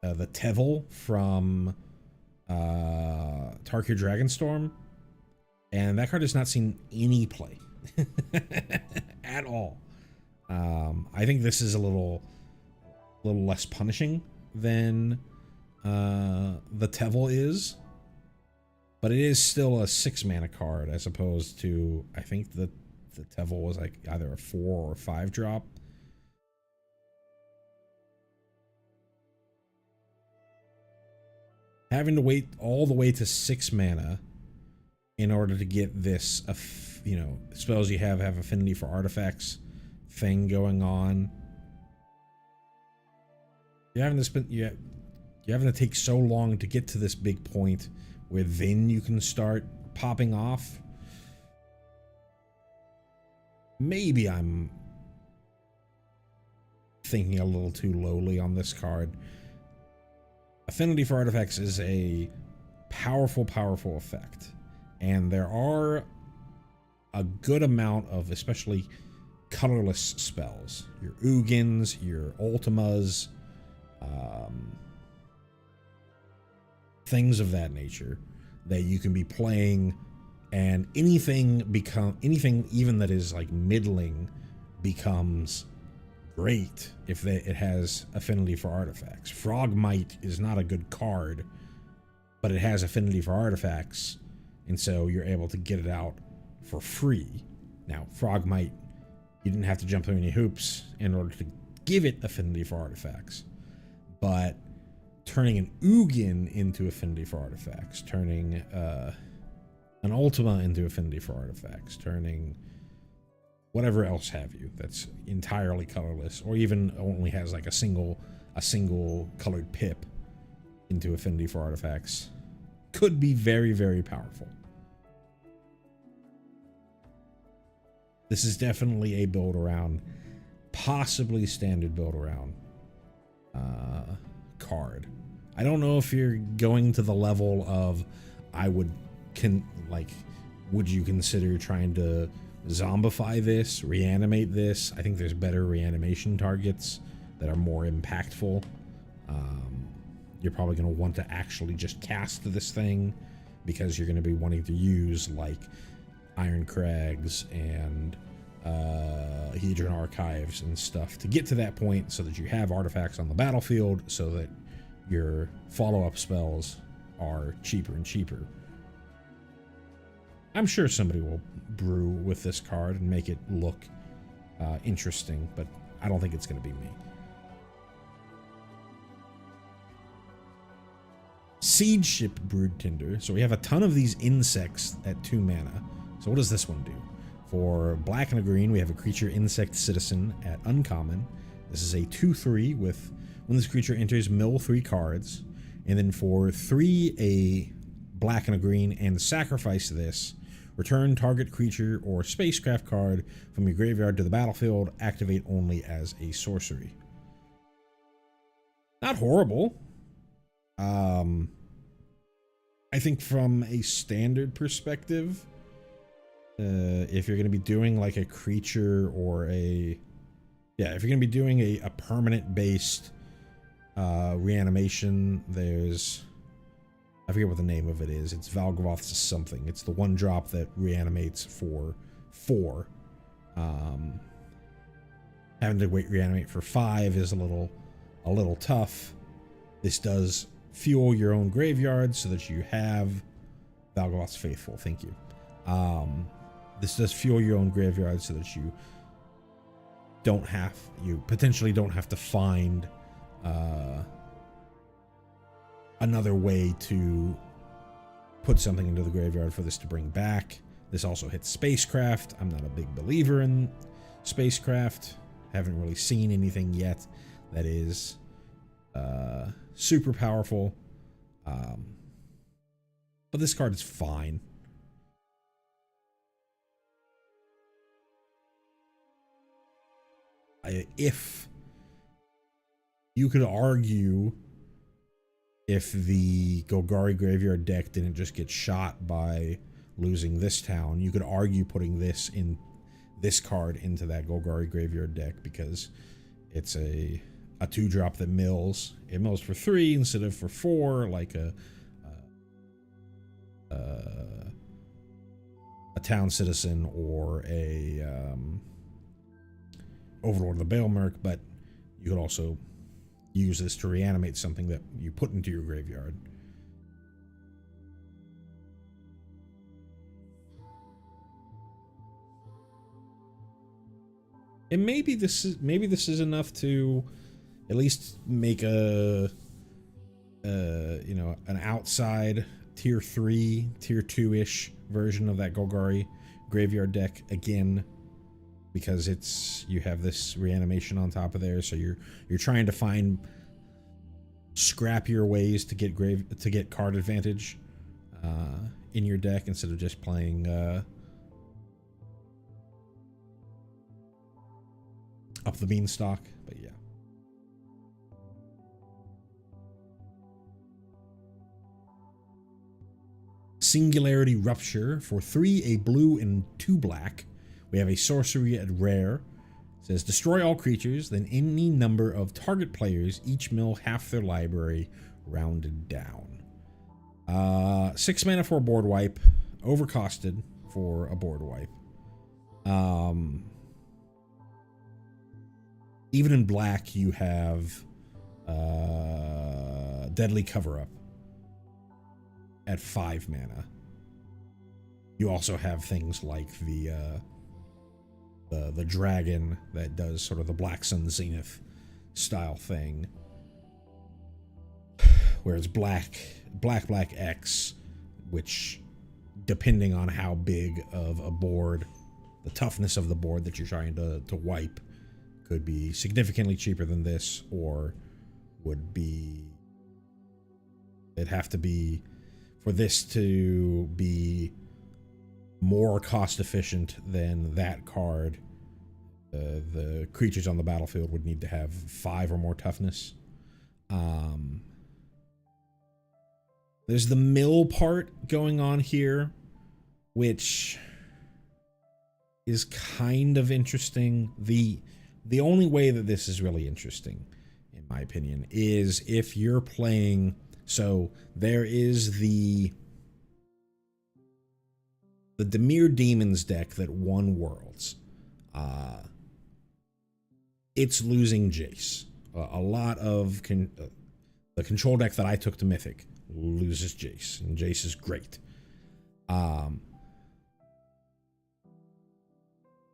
Speaker 1: the Tevil from Tarkir Dragonstorm, and that card has not seen any play at all. I think this is a little less punishing than the Tevil is, but it is still a 6 mana card as opposed to, I think the Tevil was like either a 4 or 5 drop. Having to wait all the way to 6 mana in order to get this, spells you have affinity for artifacts thing going on. You're having to take so long to get to this big point where then you can start popping off. Maybe I'm thinking a little too lowly on this card. Affinity for artifacts is a powerful effect, and there are a good amount of especially colorless spells, your Ugins, your Ultimas, things of that nature that you can be playing, and anything even that is like middling becomes great if it has affinity for artifacts. Frogmite is not a good card, but it has affinity for artifacts, and so you're able to get it out for free. Now, Frogmite, you didn't have to jump through any hoops in order to give it affinity for artifacts, but turning an Ugin into affinity for artifacts, turning an Ultima into affinity for artifacts, turning whatever else have you that's entirely colorless, or even only has like a single colored pip into affinity for artifacts, could be very powerful. This is definitely a build around, possibly standard build around card. I don't know if you're going to the level of would you consider trying to zombify this, reanimate this? I think there's better reanimation targets that are more impactful. You're probably going to want to actually just cast this thing, because you're going to be wanting to use like Iron Crags and Hedron Archives and stuff to get to that point, so that you have artifacts on the battlefield, so that your follow-up spells are cheaper and cheaper. I'm sure somebody will brew with this card and make it look interesting, but I don't think it's going to be me. Siege Ship Broodtender. So we have a ton of these insects at 2 mana. So what does this one do? For black and a green, we have a creature insect citizen at uncommon. This is a 2/3 with When this creature enters, mill 3 cards, and then for 3, a black and a green, and sacrifice this. Return target creature or spacecraft card from your graveyard to the battlefield. Activate only as a sorcery. Not horrible. I think from a standard perspective, if you're going to be doing like a creature or a... Yeah, if you're going to be doing a permanent based reanimation, there's... I forget what the name of it is. It's Valgavoth's something. It's the 1-drop that reanimates for 4. Having to reanimate for 5 is a little tough. This does fuel your own graveyard so that you have Valgavoth's Faithful. Thank you. This does fuel your own graveyard so that you potentially don't have to find another way to put something into the graveyard for this to bring back. This also hits spacecraft. I'm not a big believer in spacecraft. Haven't really seen anything yet that is super powerful. But this card is fine. If you could argue, if the Golgari Graveyard deck didn't just get shot by losing this town, you could argue putting this card into that Golgari Graveyard deck, because it's a 2-drop that mills. It mills for 3 instead of for 4, like a town citizen or a Overlord of the Baelmerk, but you could also use this to reanimate something that you put into your graveyard. And maybe this is enough to at least make a you know, an outside tier 3, tier 2-ish version of that Golgari Graveyard deck again, because you have this reanimation on top of there, so you're trying to find scrappier ways to get card advantage in your deck instead of just playing up the beanstalk. But yeah. Singularity Rupture for 3, a blue and 2 black. We have a sorcery at rare. It says destroy all creatures, then any number of target players, each mill half their library, rounded down. 6 mana for a board wipe, overcosted for a board wipe. Even in black, you have Deadly Cover-Up at 5 mana. You also have things like the dragon that does sort of the Black Sun Zenith style thing, where it's black X, which, depending on how big of a board, the toughness of the board that you're trying to wipe, could be significantly cheaper than this, or would be... It'd have to be... For this to be more cost efficient than that card, the creatures on the battlefield would need to have 5 or more toughness. There's the mill part going on here, which is kind of interesting. The only way that this is really interesting, in my opinion, is if you're playing... So there is the Dimir Demons deck that won Worlds. It's losing Jace. A lot of the control deck that I took to Mythic loses Jace, and Jace is great.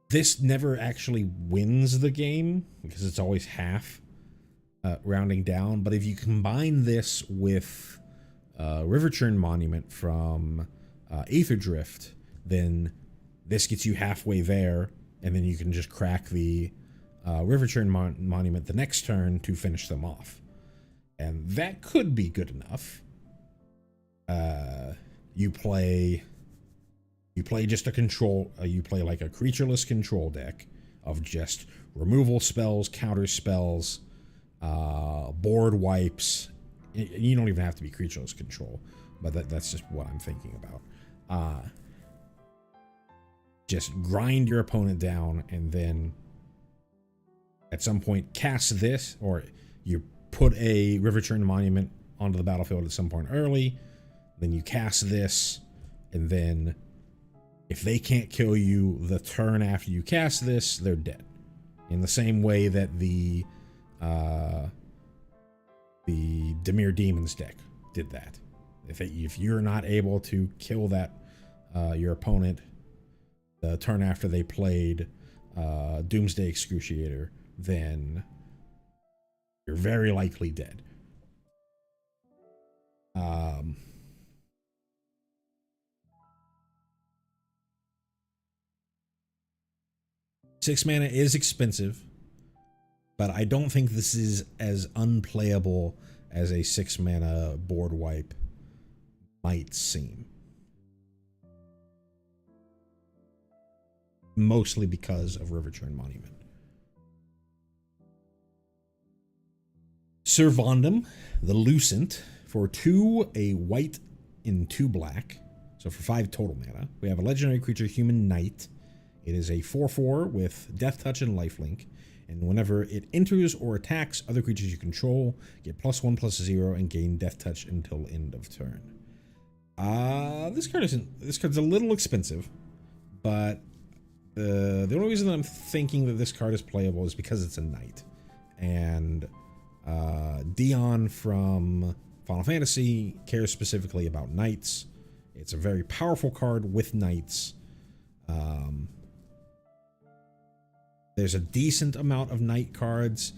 Speaker 1: This never actually wins the game because it's always half. Rounding down, but if you combine this with Riverchurn Monument from Aether Drift, then this gets you halfway there, and then you can just crack the Riverchurn Monument the next turn to finish them off. And that could be good enough. You play just a control, you play like a creatureless control deck of just removal spells, counter spells, board wipes. You don't even have to be creatureless control, but that's just what I'm thinking about. Just grind your opponent down, and then at some point cast this, or you put a River-Churned Monument onto the battlefield at some point early, then you cast this, and then if they can't kill you the turn after you cast this, they're dead. In the same way that the Dimir Demons deck did that. If you're not able to kill that your opponent the turn after they played Doomsday Excruciator, then you're very likely dead. 6 mana is expensive, but I don't think this is as unplayable as a 6 mana board wipe might seem. Mostly because of River-Churned Monument. Servandum, the Lucent, for 2, a white in 2 black. So for 5 total mana. We have a legendary creature, Human Knight. It is a 4/4 with Death Touch and Lifelink. And whenever it enters or attacks other creatures you control, get +1/+0 and gain Death Touch until end of turn. This card's a little expensive, but the only reason that I'm thinking that this card is playable is because it's a knight. And Dion from Final Fantasy cares specifically about knights. It's a very powerful card with knights. There's a decent amount of knight cards.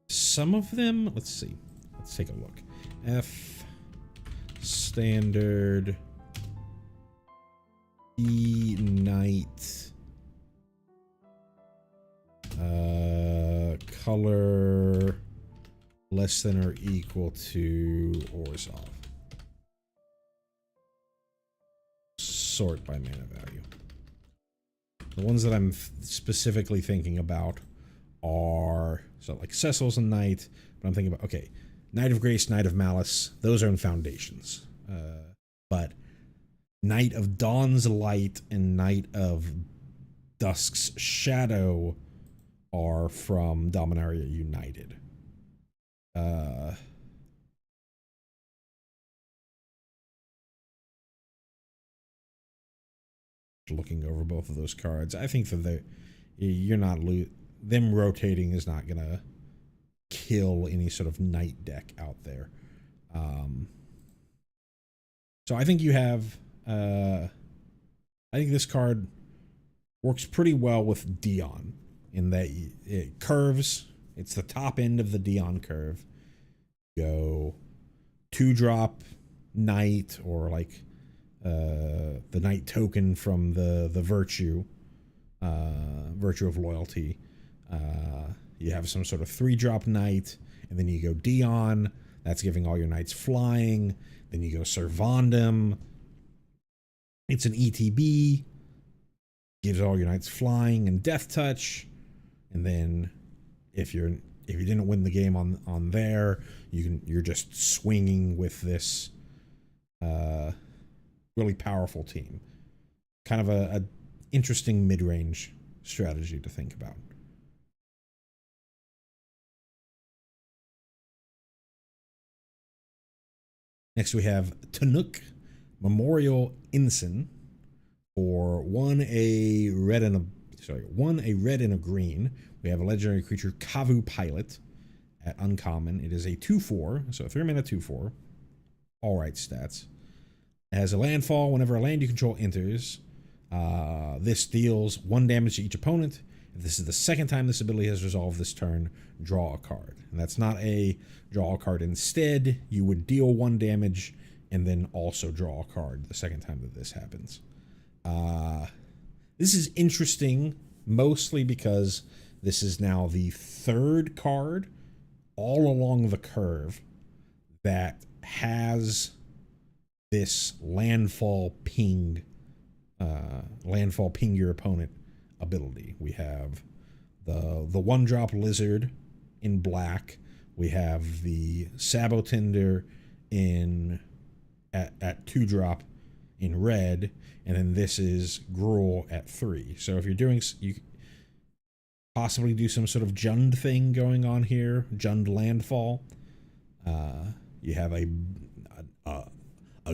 Speaker 1: Some of them, let's see. Let's take a look. F, standard, E, knight, color less than or equal to Orzhov. Sort by mana value. The ones that I'm specifically thinking about are, so like Cecil's a knight, but I'm thinking about, okay, Knight of Grace, Knight of Malice, those are in Foundations. But Knight of Dawn's Light and Knight of Dusk's Shadow are from Dominaria United. Looking over both of those cards, I think that you're not them rotating is not gonna kill any sort of knight deck out there. So I think you have I think this card works pretty well with Dion in that it curves. It's the top end of the Dion curve. Go 2-drop knight, or like the knight token from the Virtue of Loyalty. You have some sort of 3-drop knight, and then you go Dion. That's giving all your knights flying. Then you go Servandum. It's an ETB. Gives all your knights flying and Death Touch. And then if you didn't win the game on there, you're just swinging with this really powerful team. Kind of a interesting mid-range strategy to think about. Next we have Tanuk, Memorial Ensign, for 1 a red and a green. We have a legendary creature, Kavu Pilot, at uncommon. It is a 2/4, so a 3-mana 2/4. All right stats. It has a landfall. Whenever a land you control enters, this deals 1 damage to each opponent. If this is the second time this ability has resolved this turn, draw a card. And that's not a draw a card instead. You would deal 1 damage and then also draw a card the second time that this happens. This is interesting, mostly because this is now the 3rd card all along the curve that has this landfall ping your opponent ability. We have the one drop lizard in black. We have the Sabotender at 2 drop in red, and then this is Gruul at 3. So if you're doing, you possibly do some sort of Jund thing going on here, Jund landfall. You have a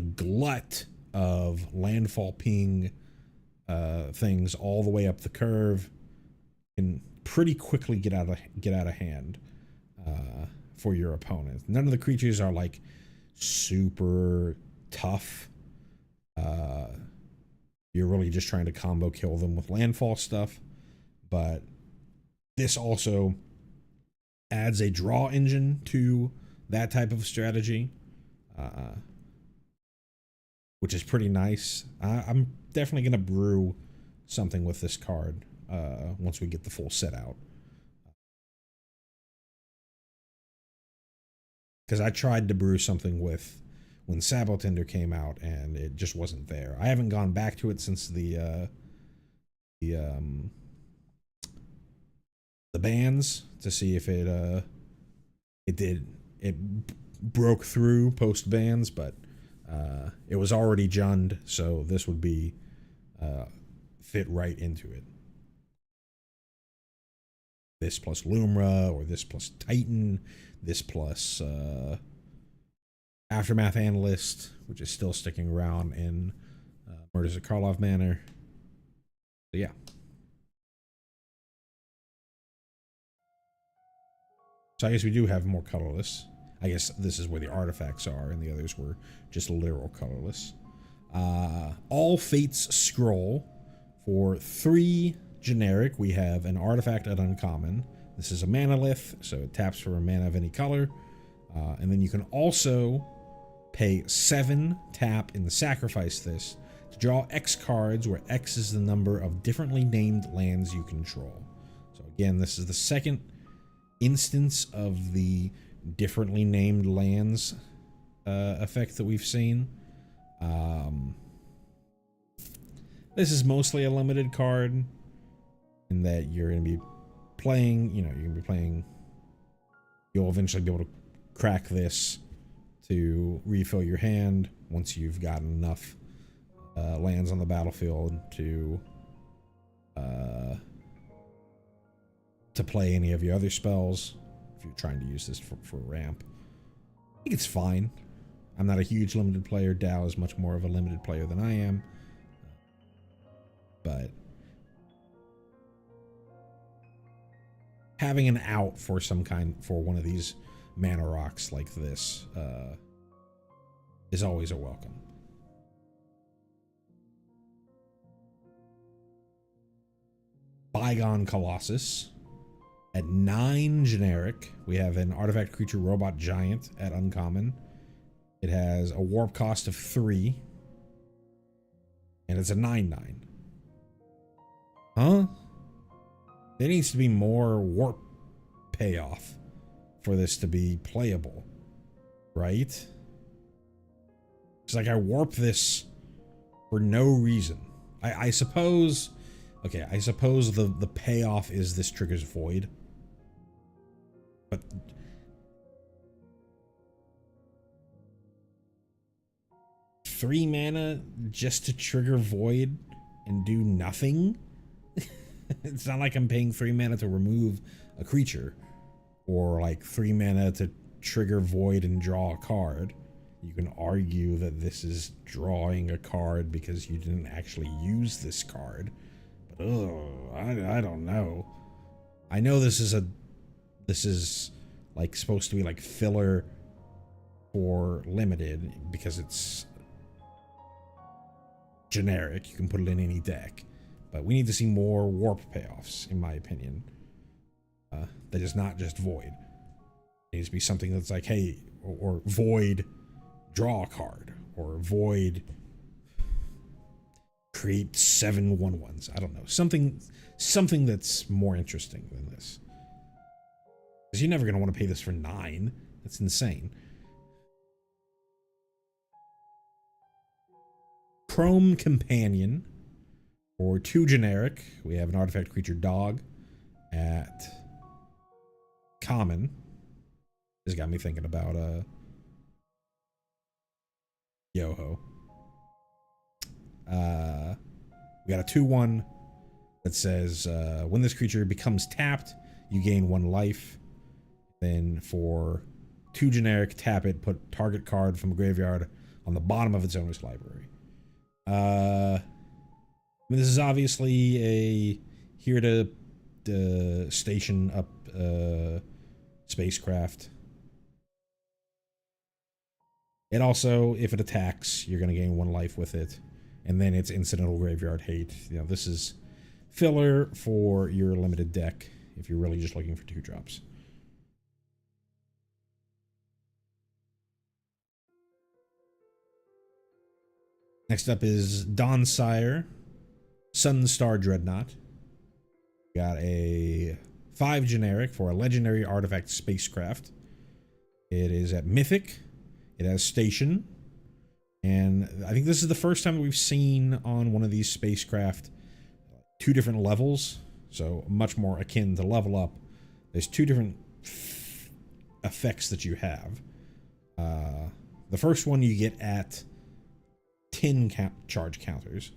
Speaker 1: glut of landfall ping things all the way up the curve, and pretty quickly get out of hand for your opponent. None of the creatures are like super tough. You're really just trying to combo kill them with landfall stuff, but this also adds a draw engine to that type of strategy, which is pretty nice. I'm definitely going to brew something with this card once we get the full set out. Because I tried to brew something with when Sabotender came out, and it just wasn't there. I haven't gone back to it since the bans to see if it broke through post bans, but it was already Jund, so this would be fit right into it. This plus Lumra, or this plus Titan, this plus Aftermath Analyst, which is still sticking around in Murders at Karlov Manor. So yeah. So I guess we do have more colorless. I guess this is where the artifacts are, and the others were just literal colorless. All Fates Scroll. For 3 generic, we have an artifact at uncommon. This is a manalith, so it taps for a mana of any color. And then you can also pay 7, tap, and sacrifice this to draw X cards, where X is the number of differently named lands you control. So again, this is the second instance of the differently named lands effect that we've seen. This is mostly a limited card in that you're going to be playing, you'll eventually be able to crack this to refill your hand once you've gotten enough lands on the battlefield to play any of your other spells if you're trying to use this for ramp. I think it's fine. I'm not a huge limited player. Dow is much more of a limited player than I am. But having an out for one of these mana rocks like this is always a welcome. Bygone Colossus. At 9 generic, we have an artifact creature robot giant at uncommon. It has a warp cost of 3. And it's a 9/9. Huh? There needs to be more warp payoff for this to be playable. Right? It's like I warp this for no reason. I suppose... Okay, I suppose the payoff is this triggers Void. But... Three mana just to trigger Void and do nothing? It's not like I'm paying 3 mana to remove a creature. Or like 3 mana to trigger Void and draw a card. You can argue that this is drawing a card because you didn't actually use this card. But I don't know. I know this is like supposed to be like filler for limited because it's generic. You can put it in any deck. But we need to see more warp payoffs, in my opinion. That is not just Void. It needs to be something that's like, hey, or Void, draw a card, or Void, create 7 1/1s. I don't know, something that's more interesting than this. Because you're never going to want to pay this for 9. That's insane. Chrome Companion. For 2 generic, we have an artifact creature dog at common. This got me thinking about Yoho. We got a 2/1 that says when this creature becomes tapped, you gain 1 life. Then for 2 generic, tap it, put target card from a graveyard on the bottom of its owner's library. I mean, this is obviously a here to station up spacecraft. It also, if it attacks, you're going to gain 1 life with it. And then it's incidental graveyard hate. You know, this is filler for your limited deck if you're really just looking for 2 drops. Next up is Dawnspire, Sunstar Dreadnought. Got a 5 generic for a legendary artifact spacecraft. It is at Mythic. It has station. And I think this is the first time that we've seen on one of these spacecraft 2 different levels. So much more akin to level up. There's 2 different effects that you have. The first one you get at 10 charge counters.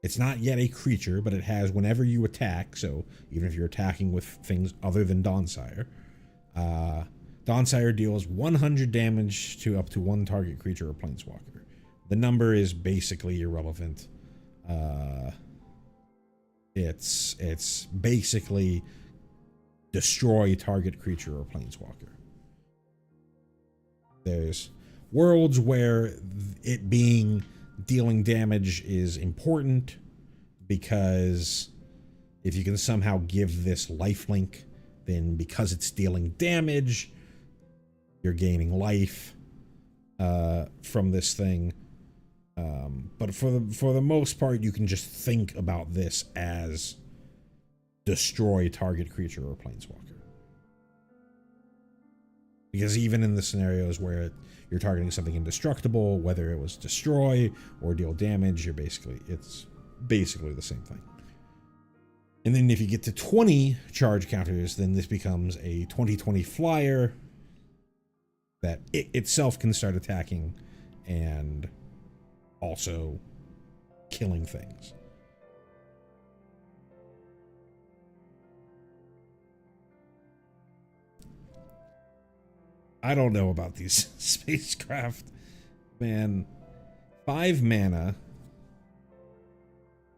Speaker 1: It's not yet a creature, but it has whenever you attack, so even if you're attacking with things other than Dawnspire, Dawnspire deals 100 damage to up to 1 target creature or planeswalker. The number is basically irrelevant. It's basically destroy target creature or planeswalker. There's worlds where it being dealing damage is important because if you can somehow give this lifelink, then because it's dealing damage, you're gaining life from this thing. But for the most part, you can just think about this as destroy target creature or planeswalker. Because even in the scenarios where you're targeting something indestructible, whether it was destroy or deal damage, it's basically the same thing. And then if you get to 20 charge counters, then this becomes a 20/20 flyer that it itself can start attacking and also killing things. I don't know about these spacecraft, man. 5 mana.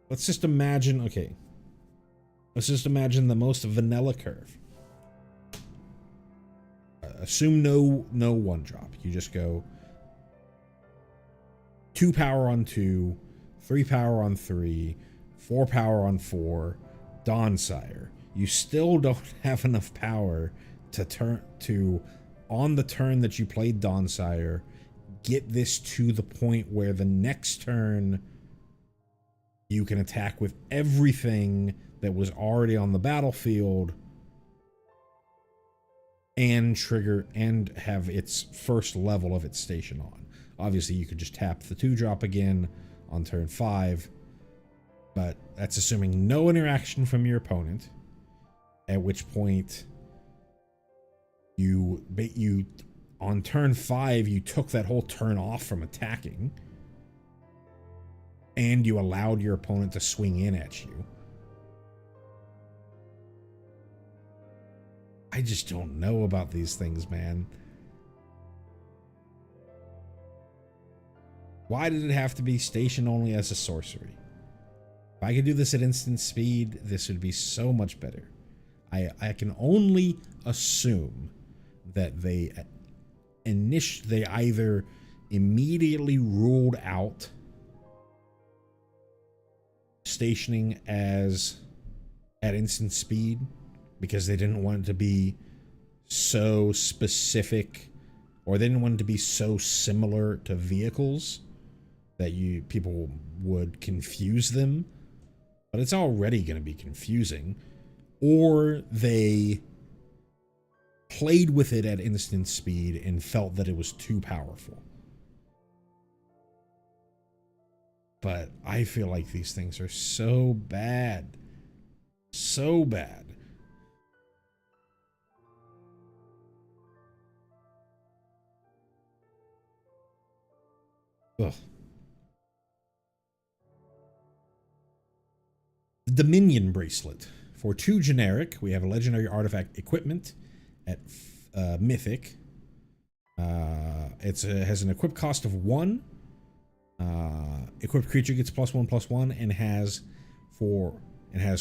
Speaker 1: Let's just imagine, okay. Let's just imagine the most vanilla curve. Assume no 1-drop. You just go 2 power on 2, 3 power on 3, 4 power on 4, Dawnspire. You still don't have enough power to on the turn that you played Dawnspire, get this to the point where the next turn you can attack with everything that was already on the battlefield and trigger and have its first level of its station on. Obviously, you could just tap the 2-drop again on turn 5, but that's assuming no interaction from your opponent, at which point you on turn 5 you took that whole turn off from attacking and you allowed your opponent to swing in at you. I just don't know about these things, man. Why did it have to be station only as a sorcery? If I could do this at instant speed, this would be so much better. I can only assume that they either immediately ruled out stationing as at instant speed because they didn't want it to be so specific, or they didn't want it to be so similar to vehicles that people would confuse them but it's already going to be confusing. Or they played with it at instant speed and felt that it was too powerful. But I feel like these things are so bad. So bad. Ugh. The Dominion Bracelet. For 2 generic, we have a legendary artifact equipment at Mythic. It has an equip cost of 1. Equipped creature gets +1/+1 and has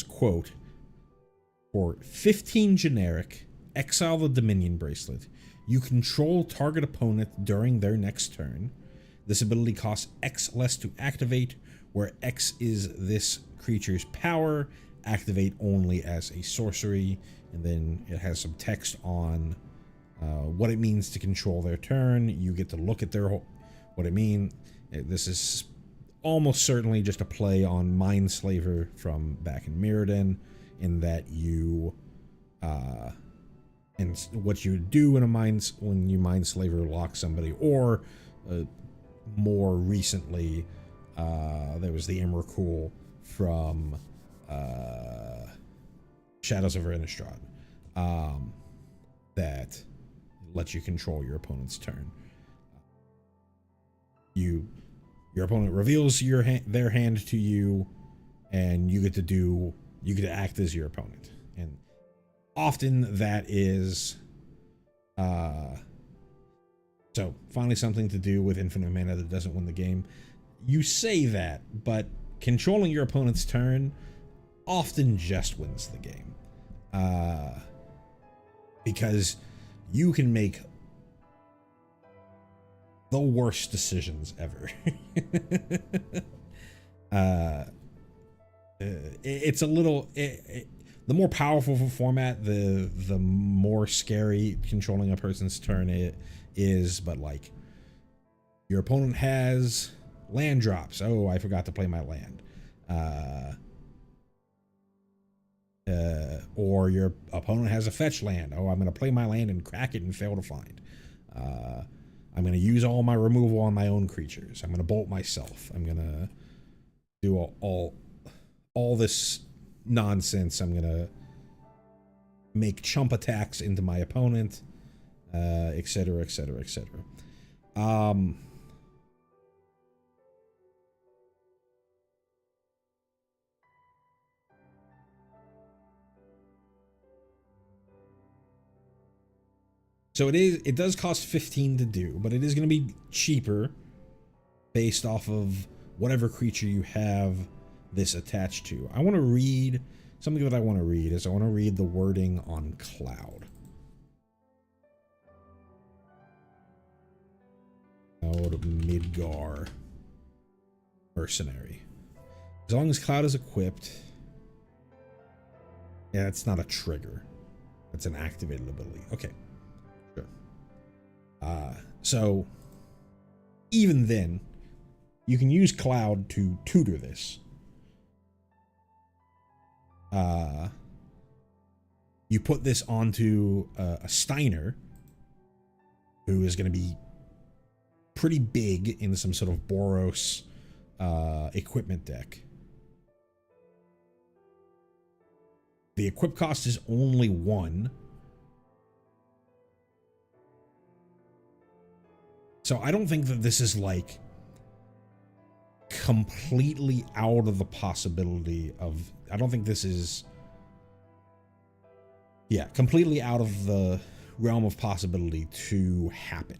Speaker 1: quote, for 15 generic, exile the Dominion Bracelet. You control target opponent during their next turn. This ability costs X less to activate, where X is this creature's power. Activate only as a sorcery, and then it has some text on what it means to control their turn. You get to look at their what it means. This is almost certainly just a play on Mindslaver from back in Mirrodin, in that you and what you do in when you Mindslaver lock somebody, or more recently there was the Emrakul from Shadows of Innistrad that lets you control your opponent's turn. Your opponent reveals their hand to you, and you get to act as your opponent. And often that is so finally something to do with infinite mana that doesn't win the game. You say that, but controlling your opponent's turn often just wins the game. Because you can make the worst decisions ever. It's a little... the more powerful the format, the more scary controlling a person's turn it is. But like, your opponent has land drops. Oh, I forgot to play my land. Or your opponent has a fetch land. Oh, I'm going to play my land and crack it and fail to find. I'm going to use all my removal on my own creatures. I'm going to bolt myself. I'm going to do all this nonsense. I'm going to make chump attacks into my opponent, etc., etc., etc. So it does cost 15 to do, but it is going to be cheaper based off of whatever creature you have this attached to. I want to read something that I want to read is I want to read the wording on Cloud. Cloud Midgar Mercenary. As long as Cloud is equipped, yeah, it's not a trigger. It's an activated ability. Okay. Sure. So even then, you can use Cloud to tutor this. You put this onto a Steiner, who is going to be pretty big in some sort of Boros equipment deck. The equip cost is only 1. So I don't think that this is like completely out of the possibility of... I don't think this is... Yeah, completely out of the realm of possibility to happen.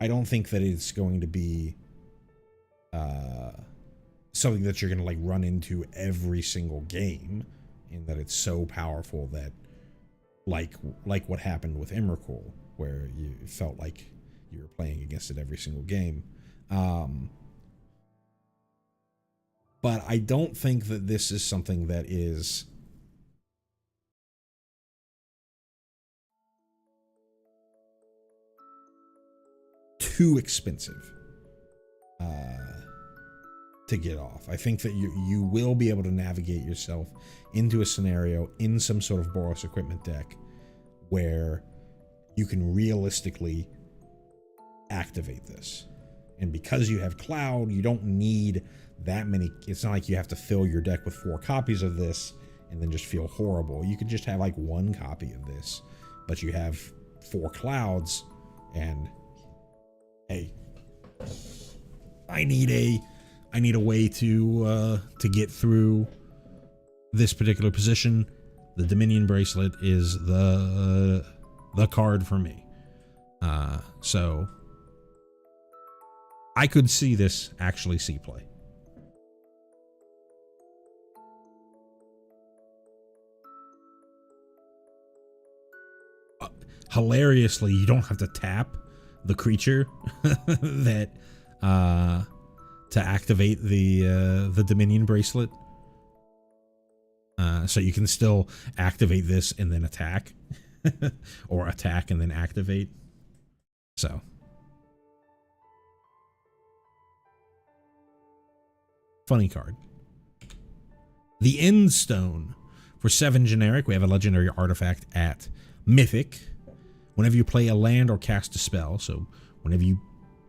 Speaker 1: I don't think that it's going to be something that you're going to like run into every single game, in that it's so powerful that like what happened with Emrakul, where you felt like you were playing against it every single game. But I don't think that this is something that is too expensive to get off. I think that you will be able to navigate yourself into a scenario in some sort of Boros equipment deck where you can realistically activate this. And because you have Cloud, you don't need that many. It's not like you have to fill your deck with 4 copies of this and then just feel horrible. You could just have like 1 copy of this, but you have 4 Clouds, and hey, I need a way to get through this particular position. The Dominion Bracelet is the card for me. So I could see this actually see play. Hilariously, you don't have to tap the creature that to activate the Dominion Bracelet. So you can still activate this and then attack, or attack and then activate. So funny card. The End Stone. For 7 generic, we have a legendary artifact at Mythic. Whenever you play a land or cast a spell, so whenever you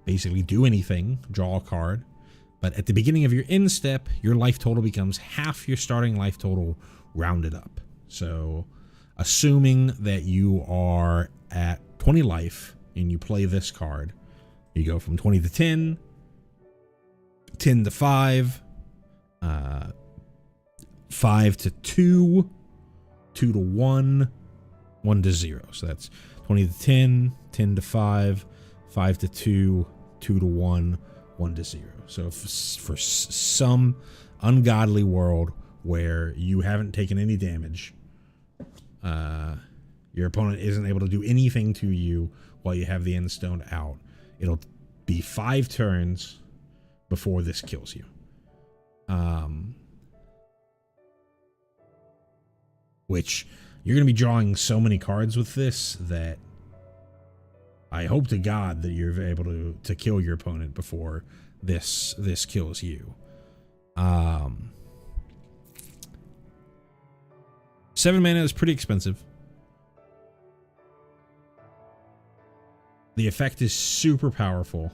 Speaker 1: basically do anything, draw a card, but at the beginning of your end step, your life total becomes half your starting life total rounded up. So assuming that you are at 20 life and you play this card, you go from 20 to 10, 10 to 5, 5 to 2, 2 to 1, 1 to 0. So that's 20 to 10, 10 to 5, 5 to 2, 2 to 1, 1 to 0. So for some ungodly world where you haven't taken any damage, your opponent isn't able to do anything to you while you have the End Stone out, it'll be 5 turns before this kills you. Which you're going to be drawing so many cards with this that I hope to God that you're able to kill your opponent before this kills you. 7 mana is pretty expensive. The effect is super powerful.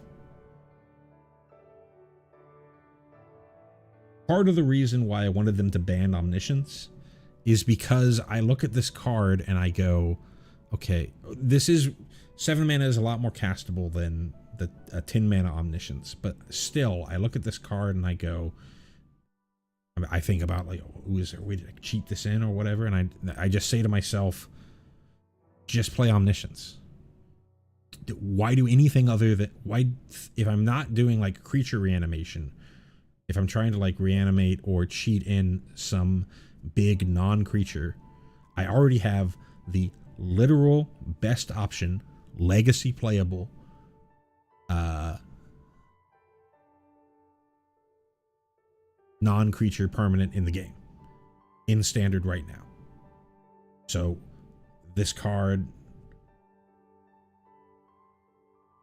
Speaker 1: Part of the reason why I wanted them to ban Omniscience is because I look at this card and I go, okay, this is 7 mana is a lot more castable than a 10 mana Omniscience, but still, I look at this card and I go, I think about like, oh, is there a way to cheat this in or whatever, and I just say to myself, just play Omniscience. Why do anything other than if I'm not doing like creature reanimation, if I'm trying to like reanimate or cheat in some big non-creature, I already have the literal best option, legacy playable, non-creature permanent in the game, in standard right now. So this card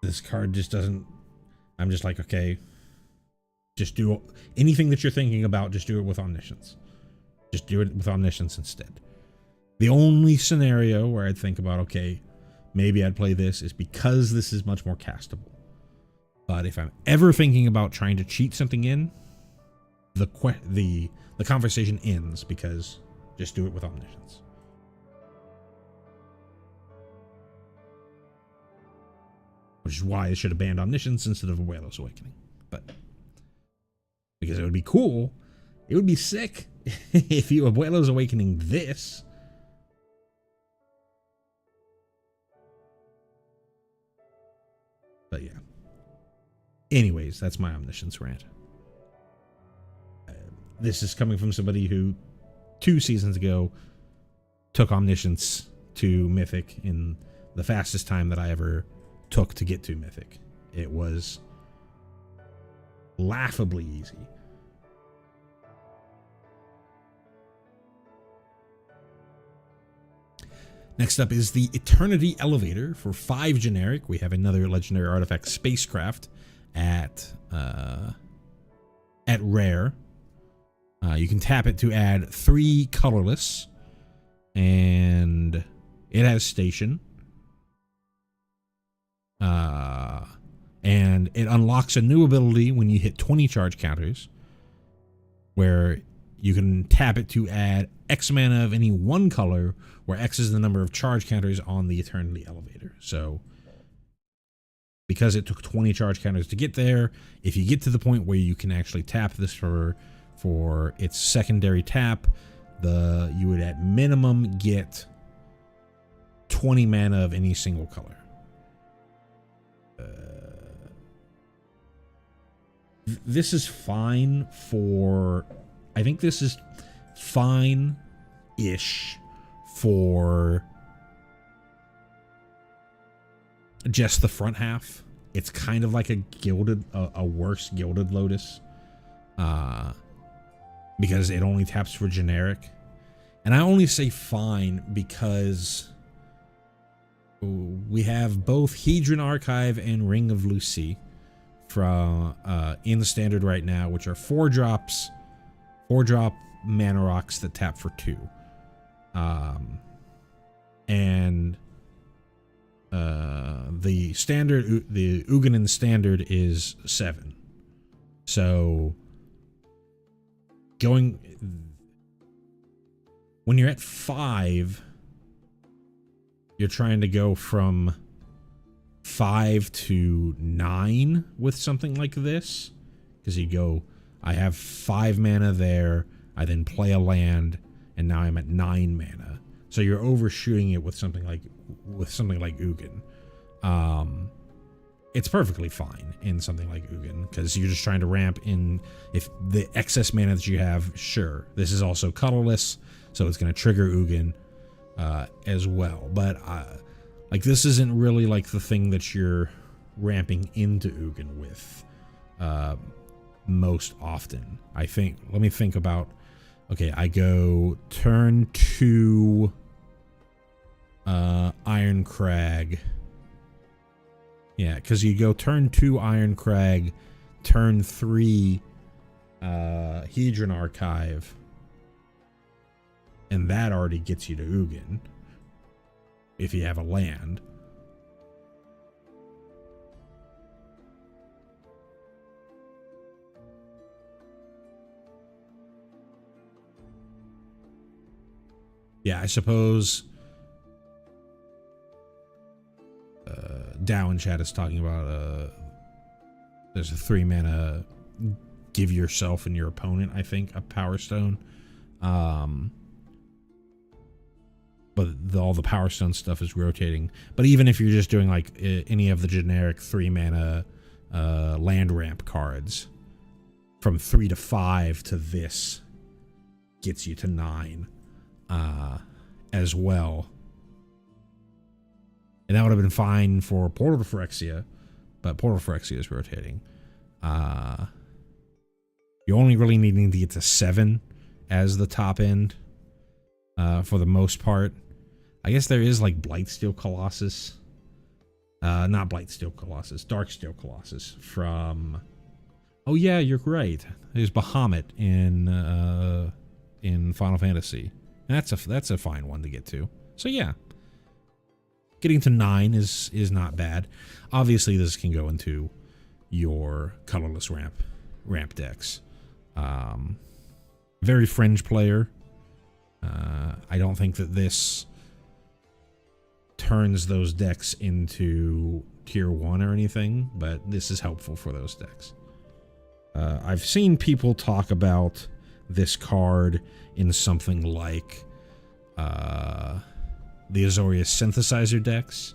Speaker 1: just doesn't, I'm just like, okay, just do anything that you're thinking about, just do it with Omniscience. Just do it with Omniscience instead. The only scenario where I'd think about, okay, maybe I'd play this is because this is much more castable. But if I'm ever thinking about trying to cheat something in, the conversation ends, because just do it with Omniscience. Which is why I should have banned Omniscience instead of Abuelo's Awakening. But because it would be cool, it would be sick if you Abuelo's Awakening this. But yeah. Anyways, that's my Omniscience rant. This is coming from somebody who 2 seasons ago took Omniscience to Mythic in the fastest time that I ever took to get to Mythic. It was laughably easy. Next up is the Eternity Elevator. For 5 generic, we have another legendary artifact, Spacecraft, at at rare. You can tap it to add 3 colorless, and it has station. And it unlocks a new ability when you hit 20 charge counters, where you can tap it to add X mana of any one color, where X is the number of charge counters on the Eternity Elevator. So, because it took 20 charge counters to get there, if you get to the point where you can actually tap this for its secondary tap, you would at minimum get 20 mana of any single color. This is fine for... I think this is fine-ish for just the front half. It's kind of like a worse Gilded Lotus. Because it only taps for generic. And I only say fine because we have both Hedron Archive and Ring of Lucy from in the standard right now, which are 4-drop mana rocks that tap for 2. And the standard, the Ugin standard is 7. So when you're at 5, you're trying to go from 5 to 9 with something like this, because you go, I have 5 mana there, I then play a land, and now I'm at 9 mana. So you're overshooting it with something like Ugin. It's perfectly fine in something like Ugin, because you're just trying to ramp in. If the excess mana that you have, sure. This is also colorless, so it's going to trigger Ugin as well. But like, this isn't really like the thing that you're ramping into Ugin with most often. I think, let me think about, okay, I go turn 2 Iron Crag. Yeah, because you go turn 2 Iron Crag, turn 3 Hedron Archive, and that already gets you to Ugin if you have a land. Yeah, I suppose Dow in chat is talking about there's a 3 mana give yourself and your opponent, I think, a Power Stone. But all the Power Stone stuff is rotating. But even if you're just doing like any of the generic 3 mana land ramp cards, from 3 to 5 to this gets you to 9 as well. And that would have been fine for Portal to Phyrexia, but Portal to Phyrexia is rotating. You're only really needing to get to 7 as the top end for the most part. I guess there is like Blightsteel Colossus. Not Blightsteel Colossus, Darksteel Colossus from... Oh yeah, you're right. There's Bahamut in Final Fantasy. And that's a fine one to get to. So yeah. Getting to 9 is not bad. Obviously, this can go into your colorless ramp decks. Very fringe player. I don't think that this turns those decks into tier 1 or anything, but this is helpful for those decks. I've seen people talk about this card in something like the Azorius synthesizer decks,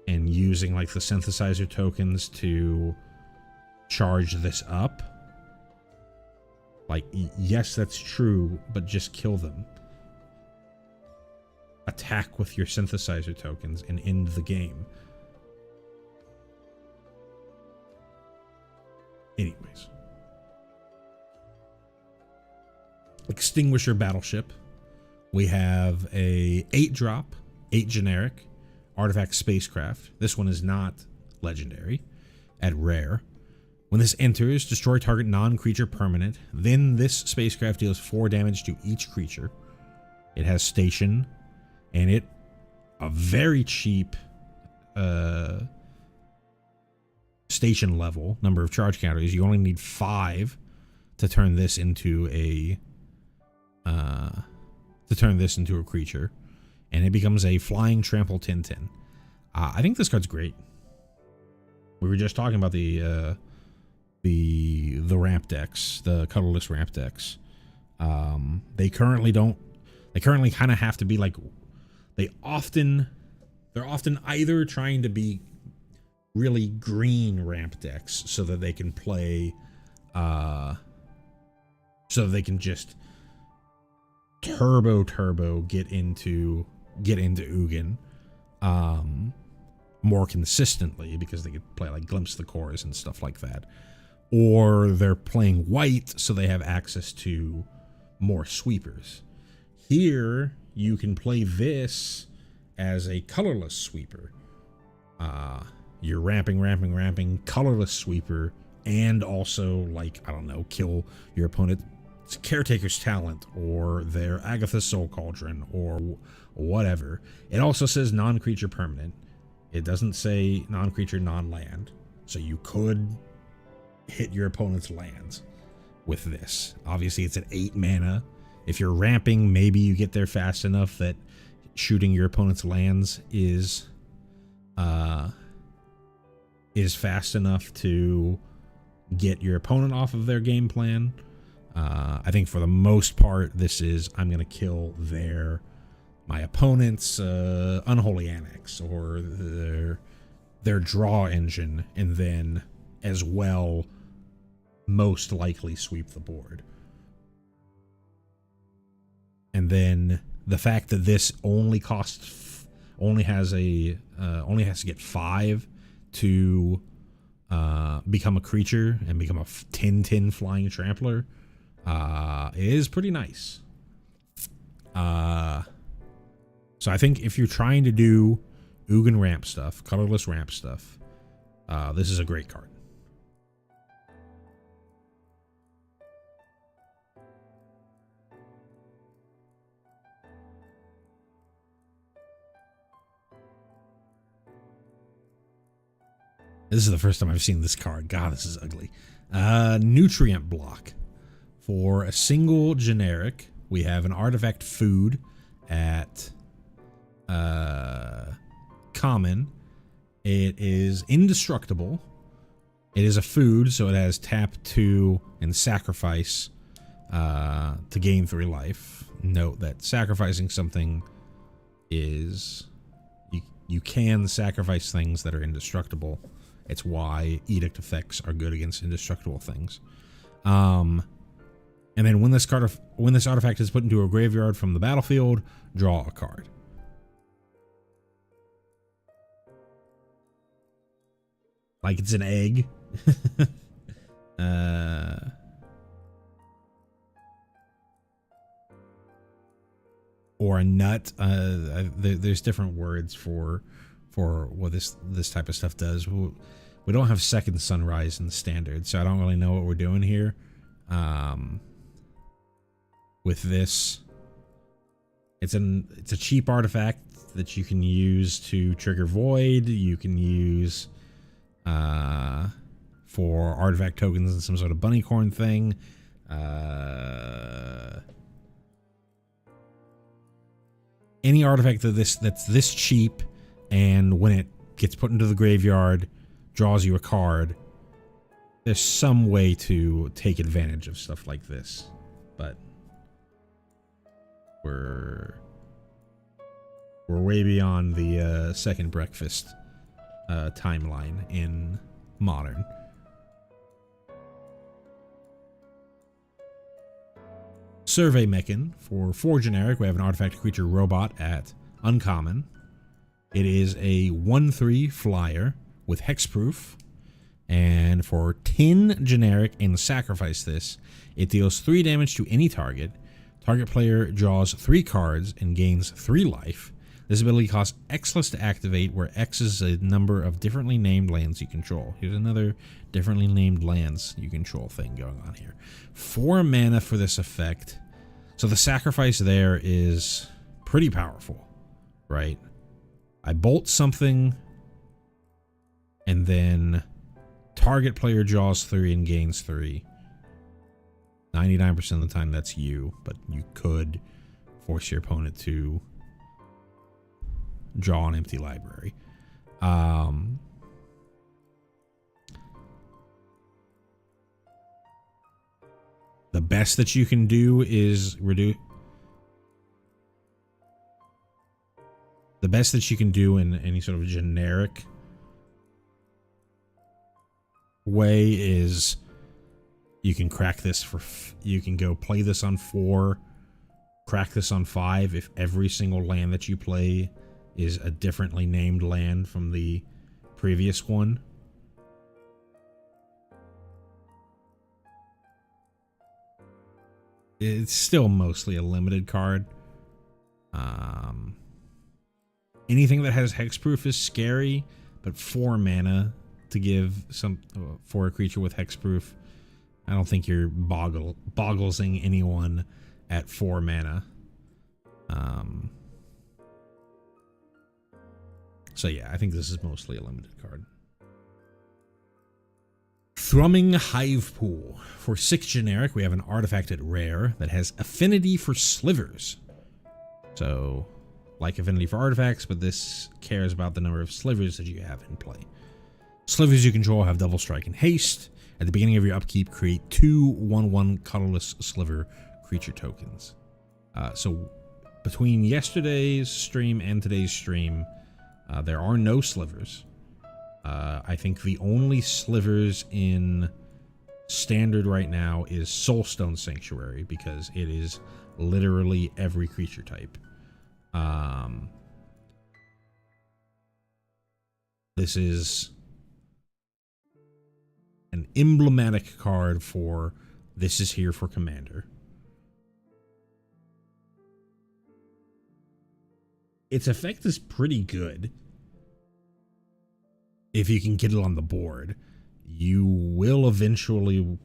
Speaker 1: and using like the synthesizer tokens to charge this up. Like, yes, that's true, but just kill them. Attack with your synthesizer tokens and end the game. Anyways. Extinguisher Battleship. We have a 8-drop, 8 generic, Artifact Spacecraft. This one is not legendary at rare. When this enters, destroy target non-creature permanent. Then this spacecraft deals 4 damage to each creature. It has station, and a very cheap station level number of charge counters. You only need 5 to turn this into a creature, and it becomes a flying trample 10/10. I think this card's great. We were just talking about the ramp decks, the colorless ramp decks. They currently kind of have to be like, they're often either trying to be really green ramp decks so that they can play, so that they can just turbo get into Ugin more consistently, because they could play like Glimpse the Cores and stuff like that. Or they're playing white so they have access to more sweepers. Here, you can play this as a colorless sweeper. You're ramping, colorless sweeper, and also, like, I don't know, kill your opponent's Caretaker's Talent, or their Agatha's Soul Cauldron, or whatever. It also says non-creature permanent. It doesn't say non-creature, non-land. So you could hit your opponent's lands with this. Obviously, it's at 8 mana. If you're ramping, maybe you get there fast enough that shooting your opponent's lands is fast enough to get your opponent off of their game plan. I think for the most part, this is, I'm going to kill my opponent's Unholy Annex, or their draw engine, and then as well most likely sweep the board. And then the fact that this only has to get 5 to become a creature and become a 10/10 flying trampler is pretty nice. So I think if you're trying to do Ugin ramp stuff, colorless ramp stuff, this is a great card. This is the first time I've seen this card. God, this is ugly. Nutrient block. For a single generic, we have an artifact food at common. It is indestructible. It is a food, so it has tap 2 and sacrifice to gain 3 life. Note that sacrificing something is... You can sacrifice things that are indestructible. It's why edict effects are good against indestructible things. And then when this artifact is put into a graveyard from the battlefield, draw a card. Like it's an egg. Or a nut. There's different words for what this type of stuff does. We don't have second sunrise in the standard, so I don't really know what we're doing here. With this, it's a cheap artifact that you can use to trigger void. You can use for artifact tokens and some sort of bunnycorn thing. Any artifact that's this cheap, and when it gets put into the graveyard, draws you a card. There's some way to take advantage of stuff like this, but we're way beyond the second breakfast timeline in Modern. Survey Mechan. For 4 generic, we have an artifact creature robot at uncommon. It is a 1/3 flyer with hexproof. And for 10 generic and sacrifice this, it deals 3 damage to any target. Target player draws 3 cards and gains 3 life. This ability costs X-less to activate, where X is a number of differently named lands you control. Here's another differently named lands you control thing going on here. 4 mana for this effect. So the sacrifice there is pretty powerful, right? I bolt something, and then target player draws 3 and gains 3. 99% of the time that's you, but you could force your opponent to draw an empty library. The best that you can do is reduce. The best that you can do in any sort of generic way is you can crack this for. You can go play this on 4, crack this on 5 if every single land that you play is a differently named land from the previous one. It's still mostly a limited card. Anything that has hexproof is scary, but 4 mana to give some for a creature with hexproof, I don't think you're bogglesing anyone at 4 mana. So yeah, I think this is mostly a limited card. Thrumming Hive Pool. For 6 generic, we have an artifact at rare that has affinity for slivers. So, like affinity for artifacts, but this cares about the number of slivers that you have in play. Slivers you control have double strike and haste. At the beginning of your upkeep, create 2 1/1 colorless sliver creature tokens. So, between yesterday's stream and today's stream, there are no slivers. I think the only slivers in standard right now is Soulstone Sanctuary, because it is literally every creature type. This is an emblematic card for this is here for Commander. Its effect is pretty good. If you can get it on the board, you will eventually,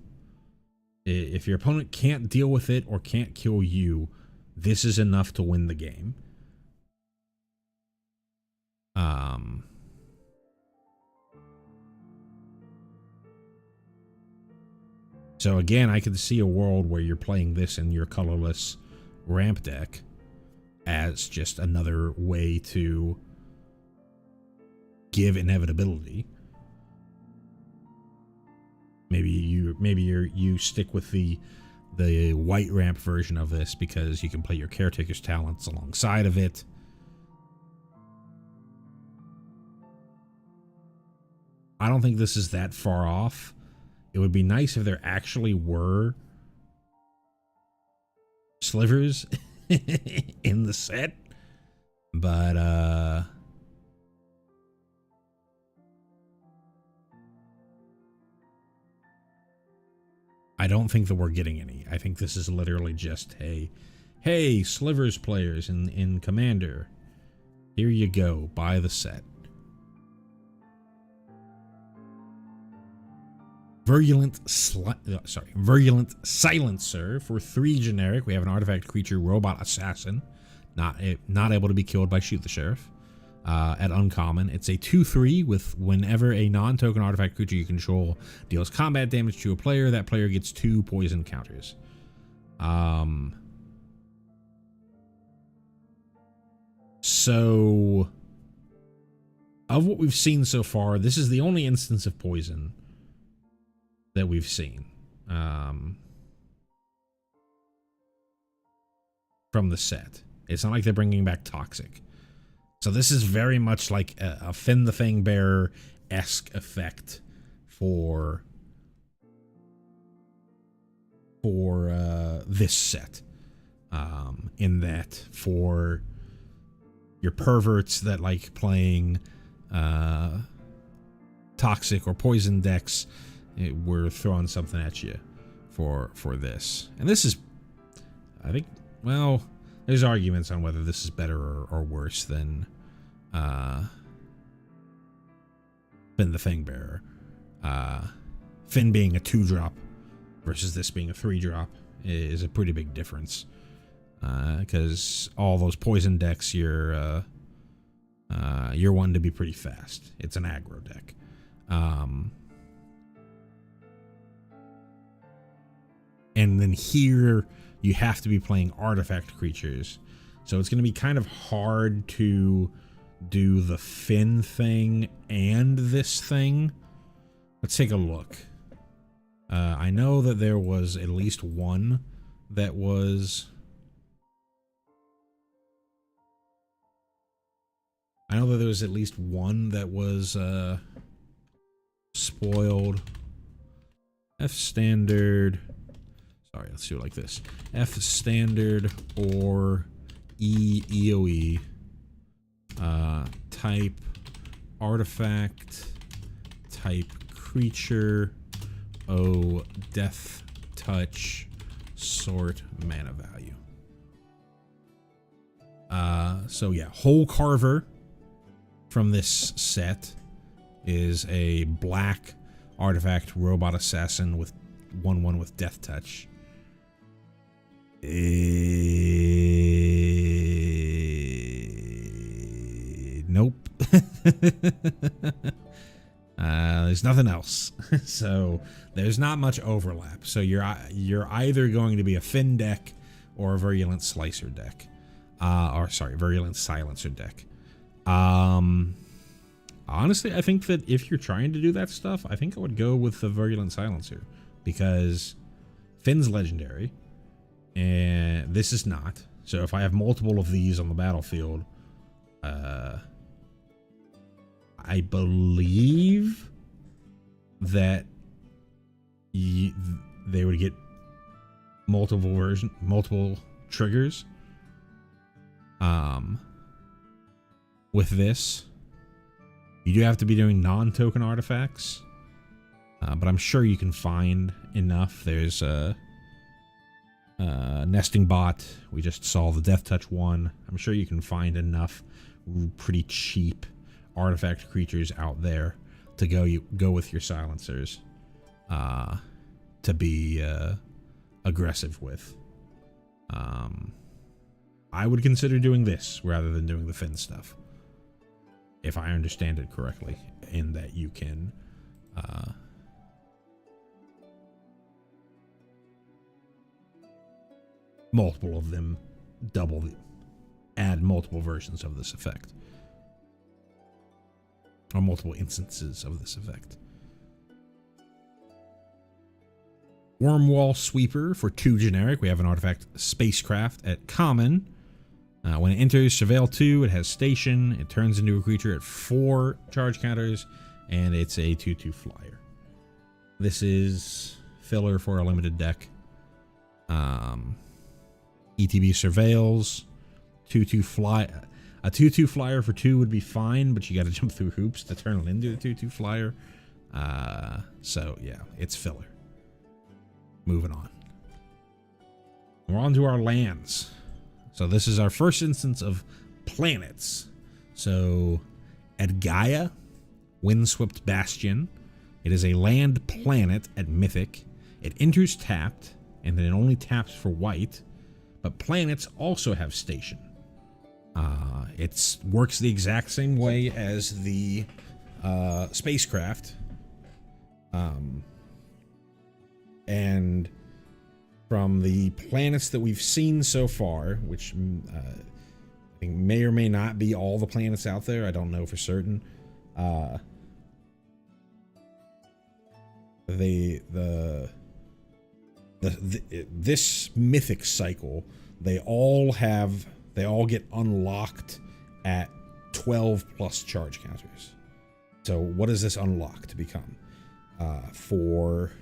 Speaker 1: if your opponent can't deal with it or can't kill you, this is enough to win the game. So again, I could see a world where you're playing this in your colorless ramp deck as just another way to give inevitability. Maybe you stick with the white ramp version of this because you can play your Caretaker's Talents alongside of it. I don't think this is that far off. It would be nice if there actually were slivers in the set, but I don't think that we're getting any. I think this is literally just, hey, slivers players in Commander, here you go, buy the set. Virulent Silencer. For 3 generic, we have an artifact creature, Robot Assassin, not able to be killed by Shoot the Sheriff. At uncommon, it's a 2/3 with whenever a non-token artifact creature you control deals combat damage to a player, that player gets 2 poison counters. So, of what we've seen so far, this is the only instance of poison that we've seen from the set. It's not like they're bringing back Toxic. So this is very much like a Finn the Fangbearer-esque effect for this set. In that, for your perverts that like playing Toxic or Poison decks, we're throwing something at you for this. And this is, I think, well, there's arguments on whether this is better or worse than the Thing Bearer. Finn being a 2-drop versus this being a 3-drop is a pretty big difference. Because all those poison decks, you're one to be pretty fast. It's an aggro deck. And then here, you have to be playing artifact creatures. So it's going to be kind of hard to do the Finn thing and this thing. Let's take a look. I know that there was at least one that was... spoiled. F standard. Sorry, let's do it like this. F standard or E EOE. Type artifact. Type creature. O death touch. Sort mana value. So yeah, Hole Carver from this set is a black artifact robot assassin with 1/1 with death touch. Nope. There's nothing else. So there's not much overlap. So you're either going to be a Finn deck or a Virulent Slicer deck. Virulent Silencer deck. Honestly, I think that if you're trying to do that stuff, I think I would go with the Virulent Silencer, because Finn's legendary and this is not. So if I have multiple of these on the battlefield, I believe that they would get multiple triggers. With this, you do have to be doing non-token artifacts, but I'm sure you can find enough. There's a Nesting Bot. We just saw the Death Touch one. I'm sure you can find enough pretty cheap artifact creatures out there to go with your silencers to be aggressive with. I would consider doing this rather than doing the Finn stuff, if I understand it correctly, in that you can multiple of them add multiple versions of this effect, or multiple instances of this effect. Wormwall Sweeper for 2 generic. We have an artifact Spacecraft at common. When it enters Surveil 2, it has Station. It turns into a creature at 4 charge counters, and it's a 2/2 flyer. This is filler for a limited deck. ETB Surveils, 2/2 fly. A 2/2 flyer for 2 would be fine, but you got to jump through hoops to turn it into a 2/2 flyer. So yeah, it's filler. Moving on. We're on to our lands. So this is our first instance of planets. So Edgaia, Windswept Bastion. It is a land planet at Mythic. It enters tapped, and then it only taps for white. But planets also have Station. It works the exact same way as the Spacecraft. And from the planets that we've seen so far, which I think may or may not be all the planets out there, I don't know for certain. This Mythic cycle, they all get unlocked at 12 plus charge counters. So what does this unlock to become? For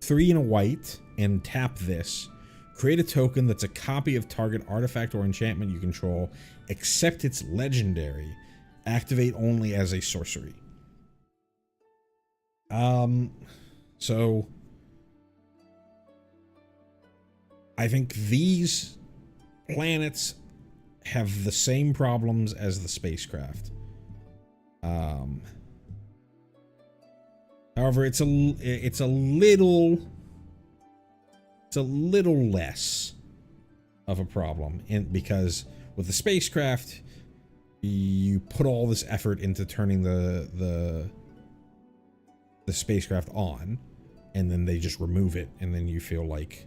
Speaker 1: 3 and a white, and tap this. Create a token that's a copy of target artifact or enchantment you control, except it's legendary. Activate only as a sorcery. So I think these planets have the same problems as the spacecraft. However, it's a little less of a problem, because with the spacecraft, you put all this effort into turning the spacecraft on, and then they just remove it, and then you feel like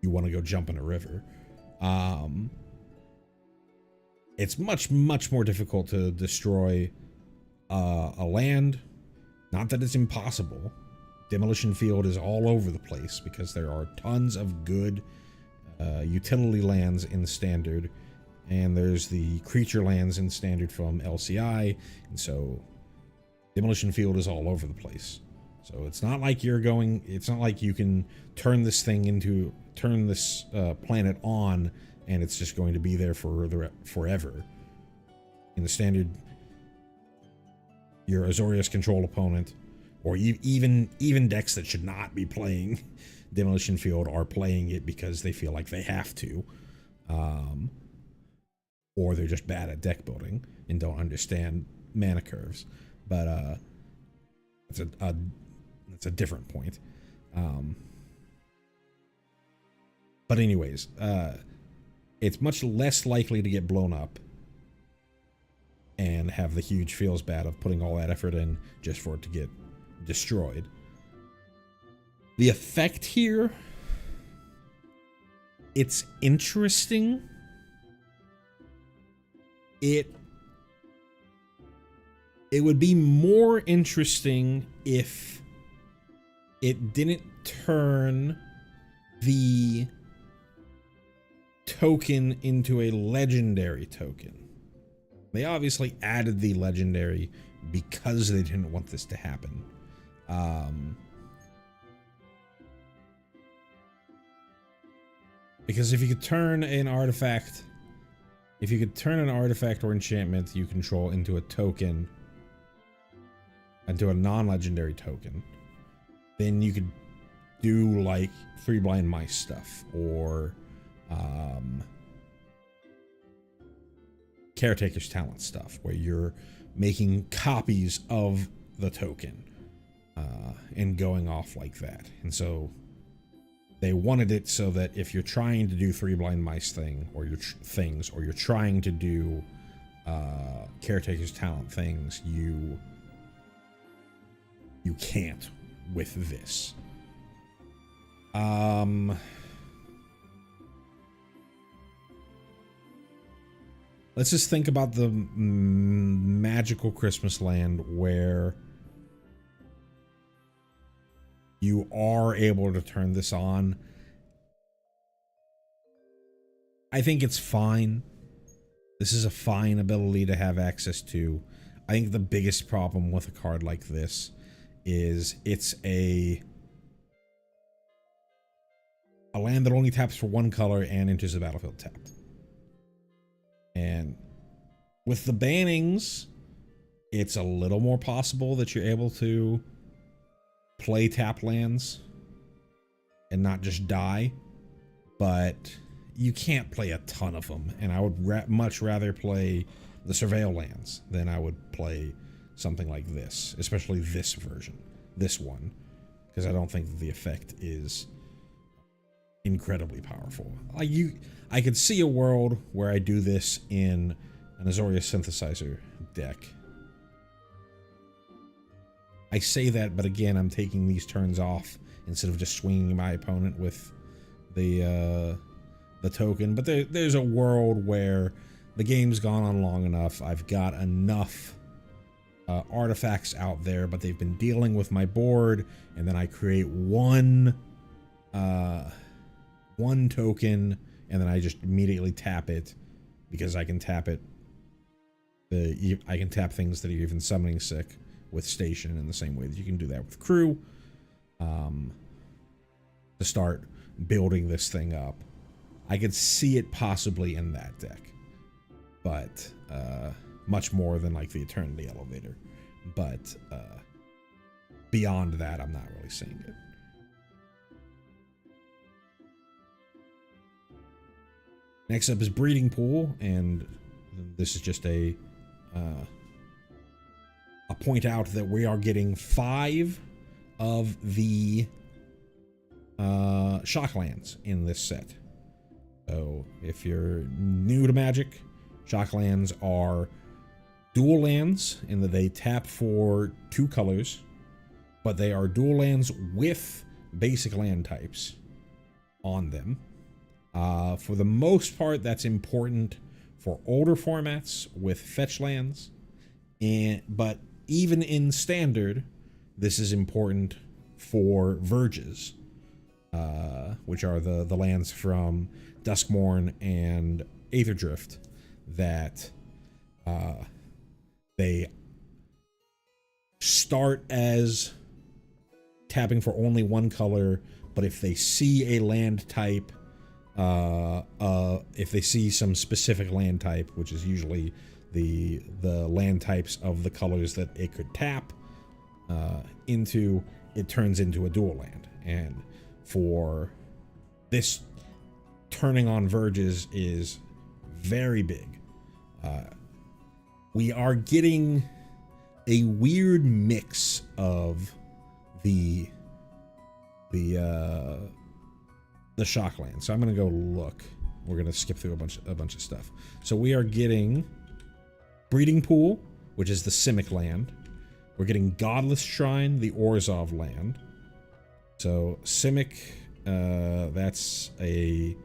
Speaker 1: you want to go jump in a river. It's much more difficult to destroy a land. Not that it's impossible. Demolition field is all over the place because there are tons of good utility lands in standard, and there's the creature lands in standard from LCI, and so demolition field is all over the place. So it's not like you can turn this planet on and it's just going to be there for forever. In the standard, your Azorius control opponent, or even decks that should not be playing demolition field are playing it because they feel like they have to, or they're just bad at deck building and don't understand mana curves. But it's a different point. But anyways, it's much less likely to get blown up and have the huge feels bad of putting all that effort in just for it to get destroyed. The effect here, it's interesting. It would be more interesting if it didn't turn the token into a legendary token. They obviously added the legendary because they didn't want this to happen. Because if you could turn an artifact or enchantment you control into a token, into a non-legendary token, then you could do like 3 blind mice stuff, or caretaker's talent stuff, where you're making copies of the token and going off like that. And so they wanted it so that if you're trying to do 3 blind mice thing, or you're trying to do caretaker's talent things, you can't with this. Let's just think about the magical Christmas land where you are able to turn this on. I think it's fine. This is a fine ability to have access to. I think the biggest problem with a card like this is it's a land that only taps for 1 color and enters the battlefield tapped. And with the bannings, it's a little more possible that you're able to play tap lands and not just die, but you can't play a ton of them, and I would much rather play the surveil lands than I would play something like this, especially this version, this one, because I don't think that the effect is incredibly powerful. I could see a world where I do this in an Azorius synthesizer deck. I say that, but again, I'm taking these turns off instead of just swinging my opponent with the token. But there's a world where the game's gone on long enough. I've got enough artifacts out there, but they've been dealing with my board, and then I create one token, and then I just immediately tap it because I can tap it. I can tap things that are even summoning sick with station in the same way that you can do that with crew, to start building this thing up. I could see it possibly in that deck, but much more than like the Eternity Elevator. But beyond that, I'm not really seeing it. Next up is breeding pool, and this is just a point out that we are getting 5 of the Shocklands in this set. So if you're new to Magic, Shocklands are dual lands in that they tap for 2 colors, but they are dual lands with basic land types on them. For the most part, that's important for older formats with fetch lands, but even in standard, this is important for Verges, which are the lands from Duskmourn and Aetherdrift that they start as tapping for only 1 color, but if they see a land type, if they see some specific land type, which is usually the land types of the colors that it could tap into, it turns into a dual land. And for this, turning on Verges is very big. We are getting a weird mix of the Shockland. So I'm gonna go look. We're gonna skip through a bunch of stuff. So we are getting Breeding Pool, which is the Simic land. We're getting Godless Shrine, the Orzhov land. So Simic, that's a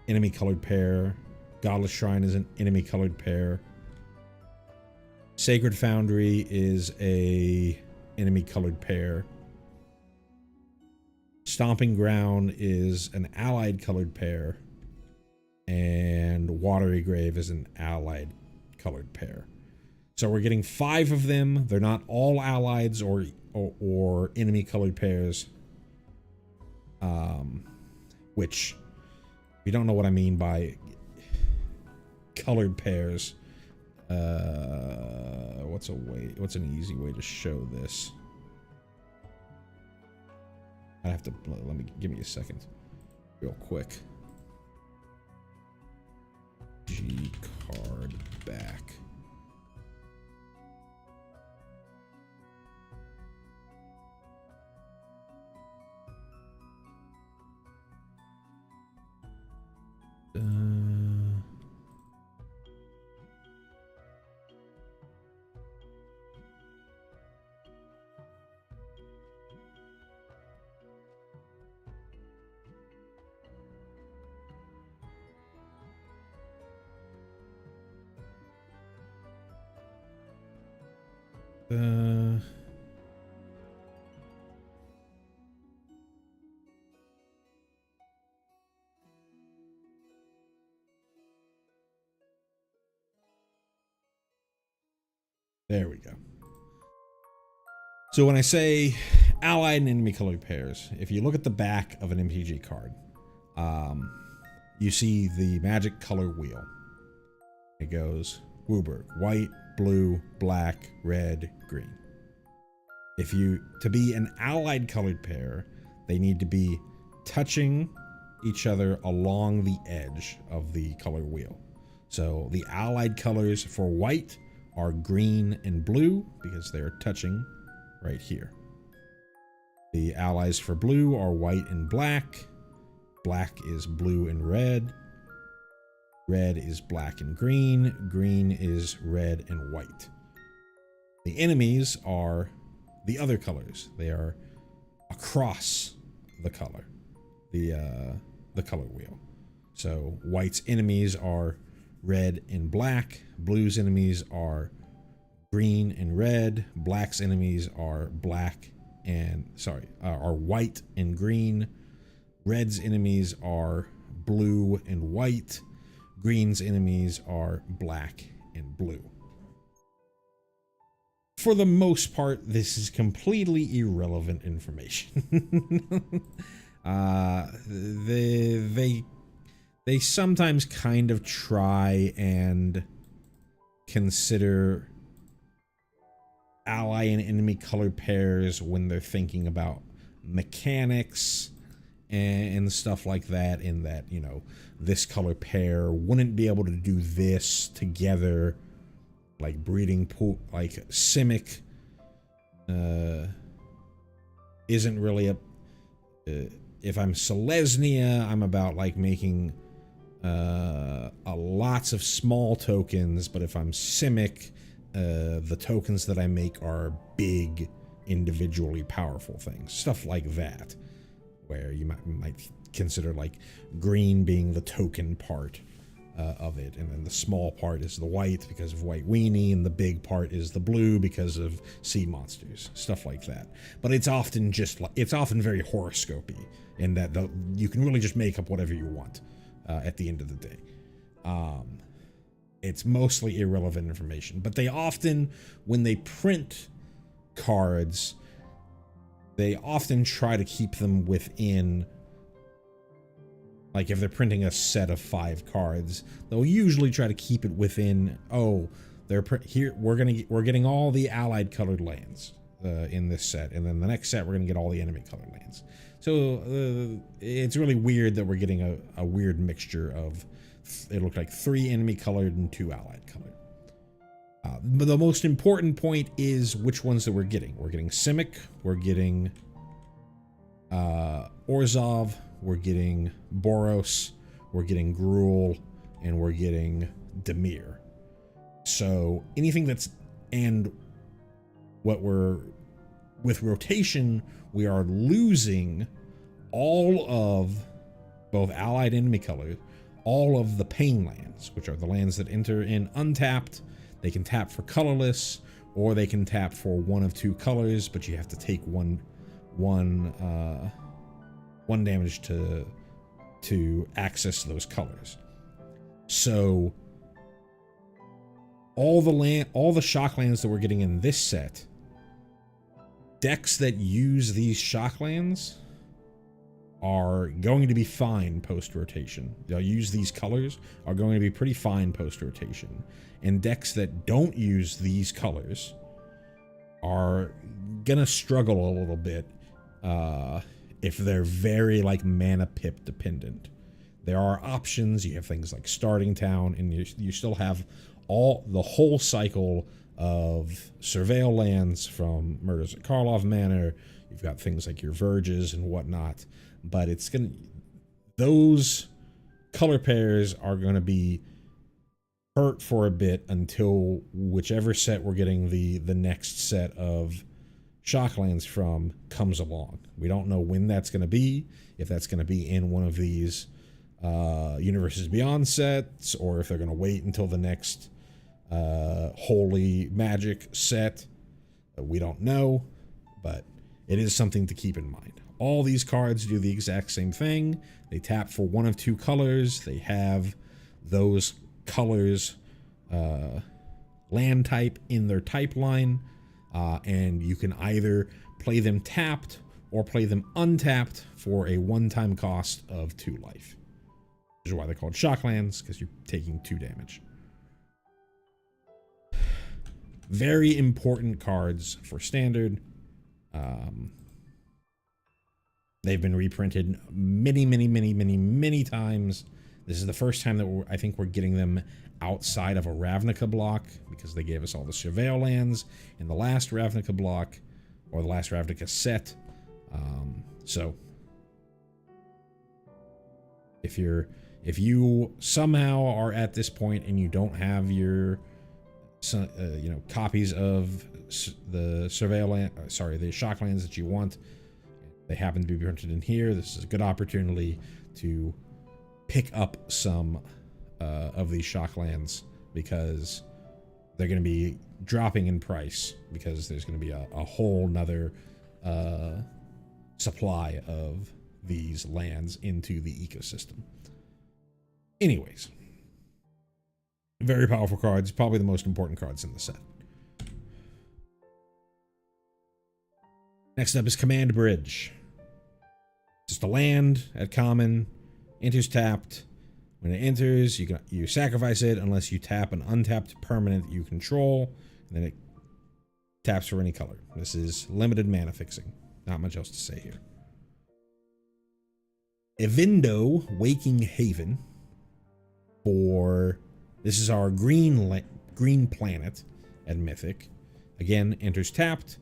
Speaker 1: enemy colored pair. Godless Shrine is an enemy colored pair. Sacred Foundry is a enemy colored pair. Stomping Ground is an allied colored pair, and Watery Grave is an allied colored pair. So we're getting 5 of them. They're not all allieds or enemy colored pairs. Which, if you don't know what I mean by colored pairs, what's an easy way to show this? I have to give me a second, real quick. G card back. There we go. So when I say allied and enemy colored pairs, if you look at the back of an MTG card, you see the magic color wheel. It goes WUBRG, white, blue, black, red, green. To be an allied colored pair, they need to be touching each other along the edge of the color wheel. So the allied colors for white are green and blue because they're touching right here. The allies for blue are white and black. Black is blue and red. Red is black and green. Green is red and white. The enemies are the other colors. They are across the color, the color wheel. So white's enemies are red and black. Blue's enemies are green and red. Black's enemies are are white and green. Red's enemies are blue and white. Green's enemies are black and blue. For the most part, this is completely irrelevant information. They sometimes kind of try and consider ally and enemy color pairs when they're thinking about mechanics and stuff like that, in that, you know, this color pair wouldn't be able to do this together, like breeding pool, like Simic isn't really a if I'm Selesnya, I'm about like making lots of small tokens, but if I'm Simic, the tokens that I make are big, individually powerful things, stuff like that, where you might consider like green being the token part of it, and then the small part is the white because of White Weenie, and the big part is the blue because of sea monsters, stuff like that. But it's often just like, it's often very horoscopy in that you can really just make up whatever you want at the end of the day. It's mostly irrelevant information, but they often, when they print cards, they often try to keep them within, like if they're printing a set of 5 cards, they'll usually try to keep it within, oh, they're here, we're getting all the allied colored lands in this set, and then the next set we're gonna get all the enemy colored lands. So it's really weird that we're getting a weird mixture of, it looked like 3 enemy colored and 2 allied colored. But the most important point is which ones that we're getting. We're getting Simic, we're getting Orzhov, we're getting Boros, we're getting Gruul, and we're getting Dimir. So anything that's, and what we're, with rotation, we are losing all of both allied enemy colors, all of the pain lands, which are the lands that enter in untapped. They can tap for colorless, or they can tap for 1 of 2 colors, but you have to take one damage to access those colors. So all the shock lands that we're getting in this set, decks that use these shock lands are going to be fine post-rotation. They'll use these colors, are going to be pretty fine post-rotation. And decks that don't use these colors are gonna struggle a little bit if they're very like mana pip dependent. There are options. You have things like Starting Town, and you still have the whole cycle of Surveil lands from Murders at Karlov Manor. You've got things like your Verges and whatnot, but it's gonna, those color pairs are gonna be hurt for a bit until whichever set we're getting the next set of Shocklands from comes along. We don't know when that's going to be, if that's going to be in one of these Universes Beyond sets, or if they're going to wait until the next Holy Magic set. We don't know, but it is something to keep in mind. All these cards do the exact same thing. They tap for 1 of 2 colors. They have those colors land type in their type line, and you can either play them tapped or play them untapped for a one-time cost of 2 life. Which is why they're called Shocklands, because you're taking 2 damage. Very important cards for Standard. They've been reprinted many times. This is the first time that I think we're getting them outside of a Ravnica block, because they gave us all the Surveil lands in the last Ravnica block, or the last Ravnica set. So if you somehow are at this point and you don't have your copies of the Surveil land, the Shocklands that you want, they happen to be printed in here, this is a good opportunity to pick up some of these Shocklands, because they're going to be dropping in price, because there's going to be a whole nother supply of these lands into the ecosystem. Anyways, very powerful cards, probably the most important cards in the set. Next up is Command Bridge. Just a land at common, enters tapped. When it enters, you sacrifice it unless you tap an untapped permanent you control, and then it taps for any color. This is limited mana fixing. Not much else to say here. Evindo Waking Haven for, this is our green planet at Mythic. Again, enters tapped,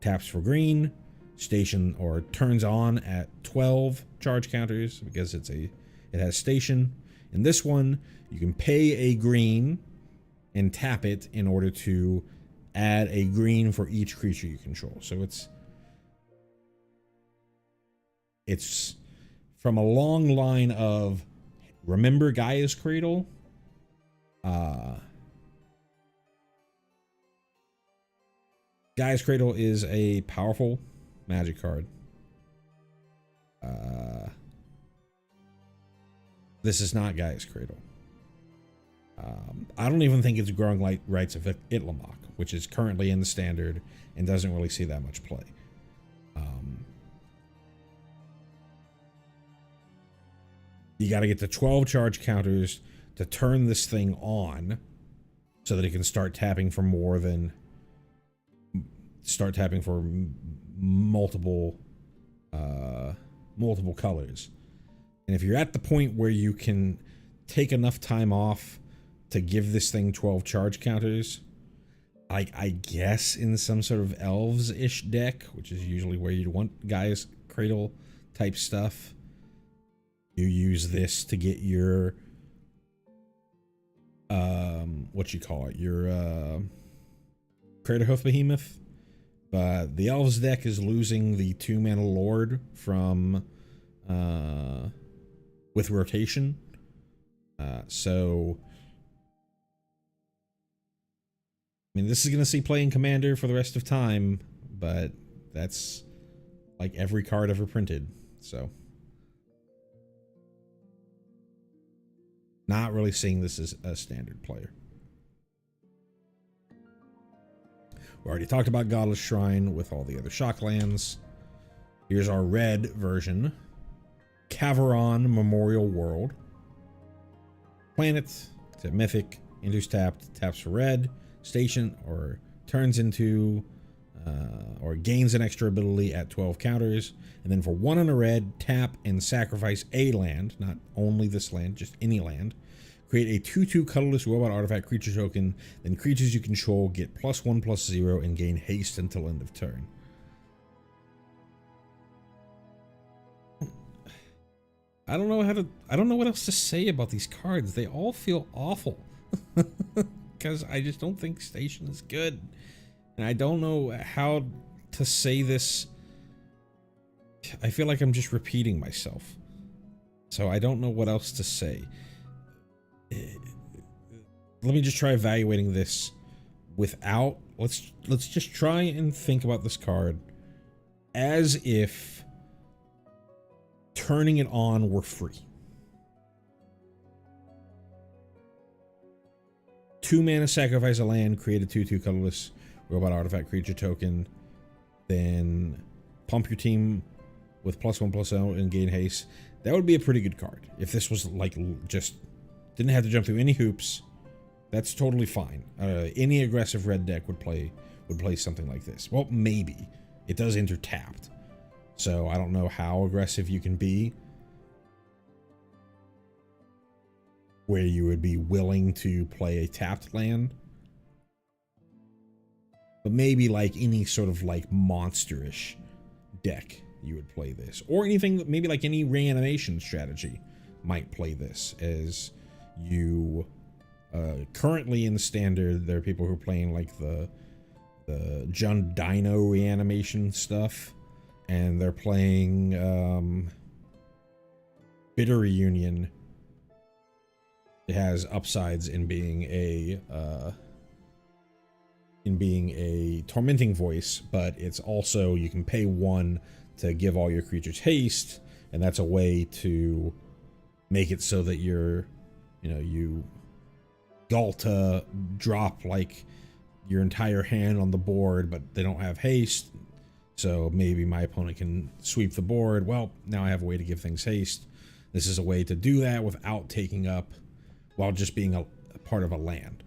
Speaker 1: taps for green, station or turns on at 12 charge counters because it has station. In this one, you can pay a green and tap it in order to add a green for each creature you control. So it's from a long line of, remember Gaia's Cradle? Gaia's Cradle is a powerful magic card. This is not Gaia's Cradle. I don't even think it's Growing Rights of Itlamok, which is currently in the standard and doesn't really see that much play. You got to get the 12 charge counters to turn this thing on so that it can start tapping for multiple colors. And if you're at the point where you can take enough time off to give this thing 12 charge counters, I guess in some sort of elves-ish deck, which is usually where you'd want Gaia's Cradle type stuff, you use this to get your your Craterhoof Behemoth. But the elves deck is losing the 2-mana Lord from with rotation. So I mean, this is going to see play in Commander for the rest of time, but that's like every card ever printed. So not really seeing this as a standard player. We already talked about Godless Shrine with all the other shock lands. Here's our red version. Caveron Memorial World. Planet, it's at Mythic, enters tapped, taps for red, station, or turns into, or gains an extra ability at 12 counters. And then for 1 on a red, tap and sacrifice a land, not only this land, just any land. Create a 2/2 colorless robot artifact creature token. Then creatures you control get +1/+0 and gain haste until end of turn. I don't know what else to say about these cards. They all feel awful. Because I just don't think Station is good. And I don't know how to say this. I feel like I'm just repeating myself. So I don't know what else to say. Let me just try evaluating this without, let's just try and think about this card as if turning it on were free. 2 mana, sacrifice a land, create a 2/2 colorless robot artifact creature token, then pump your team with +1/+0 and gain haste. That would be a pretty good card if this was like just didn't have to jump through any hoops. That's totally fine. Any aggressive red deck would play something like this. Well, maybe it does enter tapped, so I don't know how aggressive you can be, where you would be willing to play a tapped land. But maybe like any sort of like monsterish deck, you would play this, or anything. Maybe like any reanimation strategy might play this as you. Currently in the standard, there are people who are playing like the Jund Dino reanimation stuff, and they're playing Bitter Reunion. It has upsides in being a tormenting voice, but it's also, you can pay 1 to give all your creatures haste, and that's a way to make it so that you Galta drop like your entire hand on the board, but they don't have haste, so maybe my opponent can sweep the board. Well, now I have a way to give things haste. This is a way to do that without taking up, while just being a part of a land.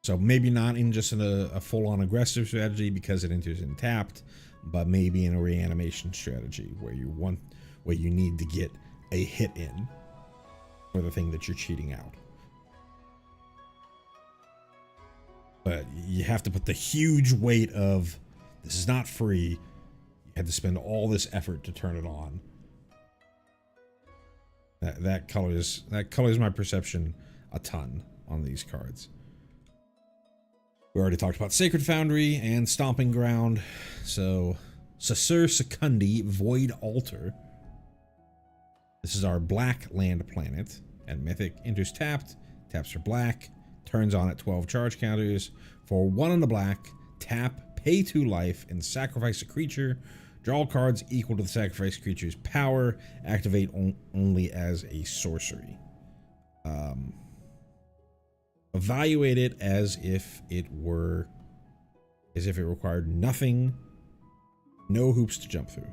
Speaker 1: So maybe not in just a full-on aggressive strategy because it enters in tapped, but maybe in a reanimation strategy where you need to get a hit in for the thing that you're cheating out. But you have to put the huge weight of, this is not free. You had to spend all this effort to turn it on. That colors my perception a ton on these cards. We already talked about Sacred Foundry and Stomping Ground. So, Sasur Secundi, Void Altar. This is our black land planet. And Mythic enters tapped, taps for black, turns on at 12 charge counters. For 1 in the black, tap, pay 2 life, and sacrifice a creature. Draw cards equal to the sacrificed creature's power. Activate only as a sorcery. Evaluate it as if it required nothing, no hoops to jump through.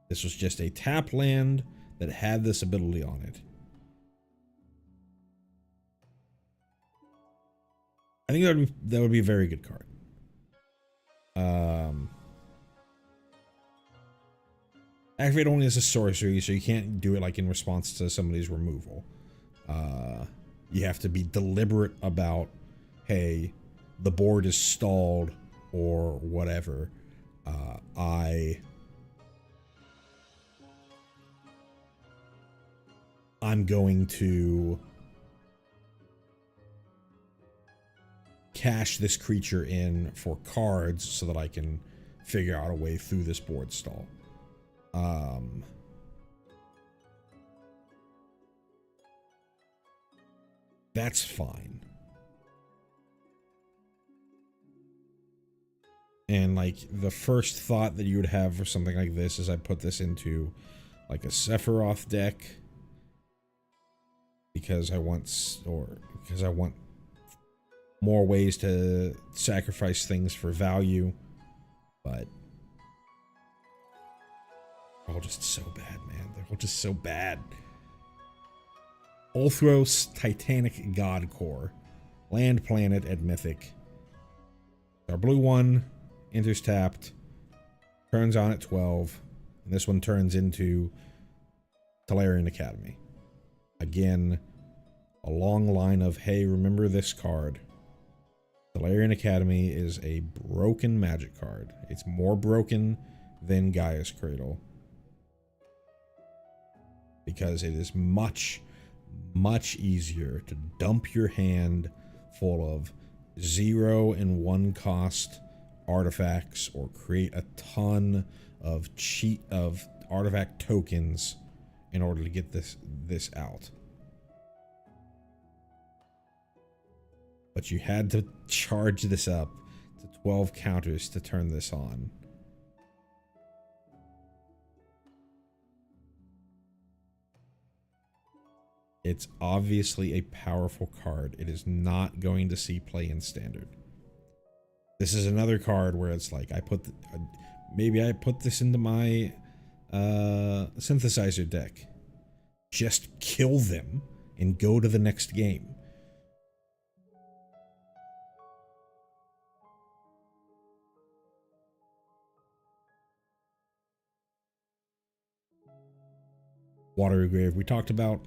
Speaker 1: This was just a tap land that had this ability on it. I think that would be a very good card. Activate only as a sorcery, so you can't do it like in response to somebody's removal. You have to be deliberate about, hey, the board is stalled or whatever. I'm going to cash this creature in for cards so that I can figure out a way through this board stall. That's fine. And like the first thought that you would have for something like this is I put this into like a Sephiroth deck because I want more ways to sacrifice things for value, but they're all just so bad, man. They're all just so bad. Ulthros Titanic God Core. Land planet at Mythic. Our blue one enters tapped. Turns on at 12. And this one turns into Tolarian Academy. Again, a long line of, hey, remember this card. Tolarian Academy is a broken magic card. It's more broken than Gaia's Cradle. Because it is much easier to dump your hand full of 0 and 1 cost artifacts or create a ton of artifact tokens in order to get this out. But you had to charge this up to 12 counters to turn this on. It's obviously a powerful card. It is not going to see play in standard. This is another card where it's like maybe I put this into my synthesizer deck. Just kill them and go to the next game. Watery Grave we talked about.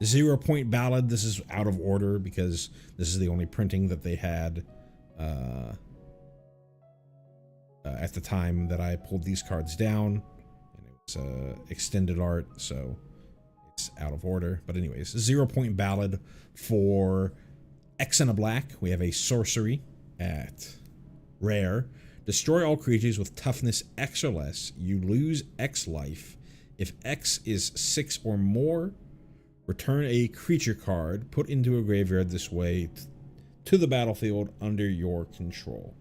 Speaker 1: 0 Point Ballad. This is out of order because this is the only printing that they had at the time that I pulled these cards down, and it was extended art, so it's out of order. But anyways, 0 Point Ballad for X and a black. We have a sorcery at rare. Destroy all creatures with toughness X or less. You lose X life. If X is 6 or more, return a creature card put into a graveyard this way to the battlefield under your control.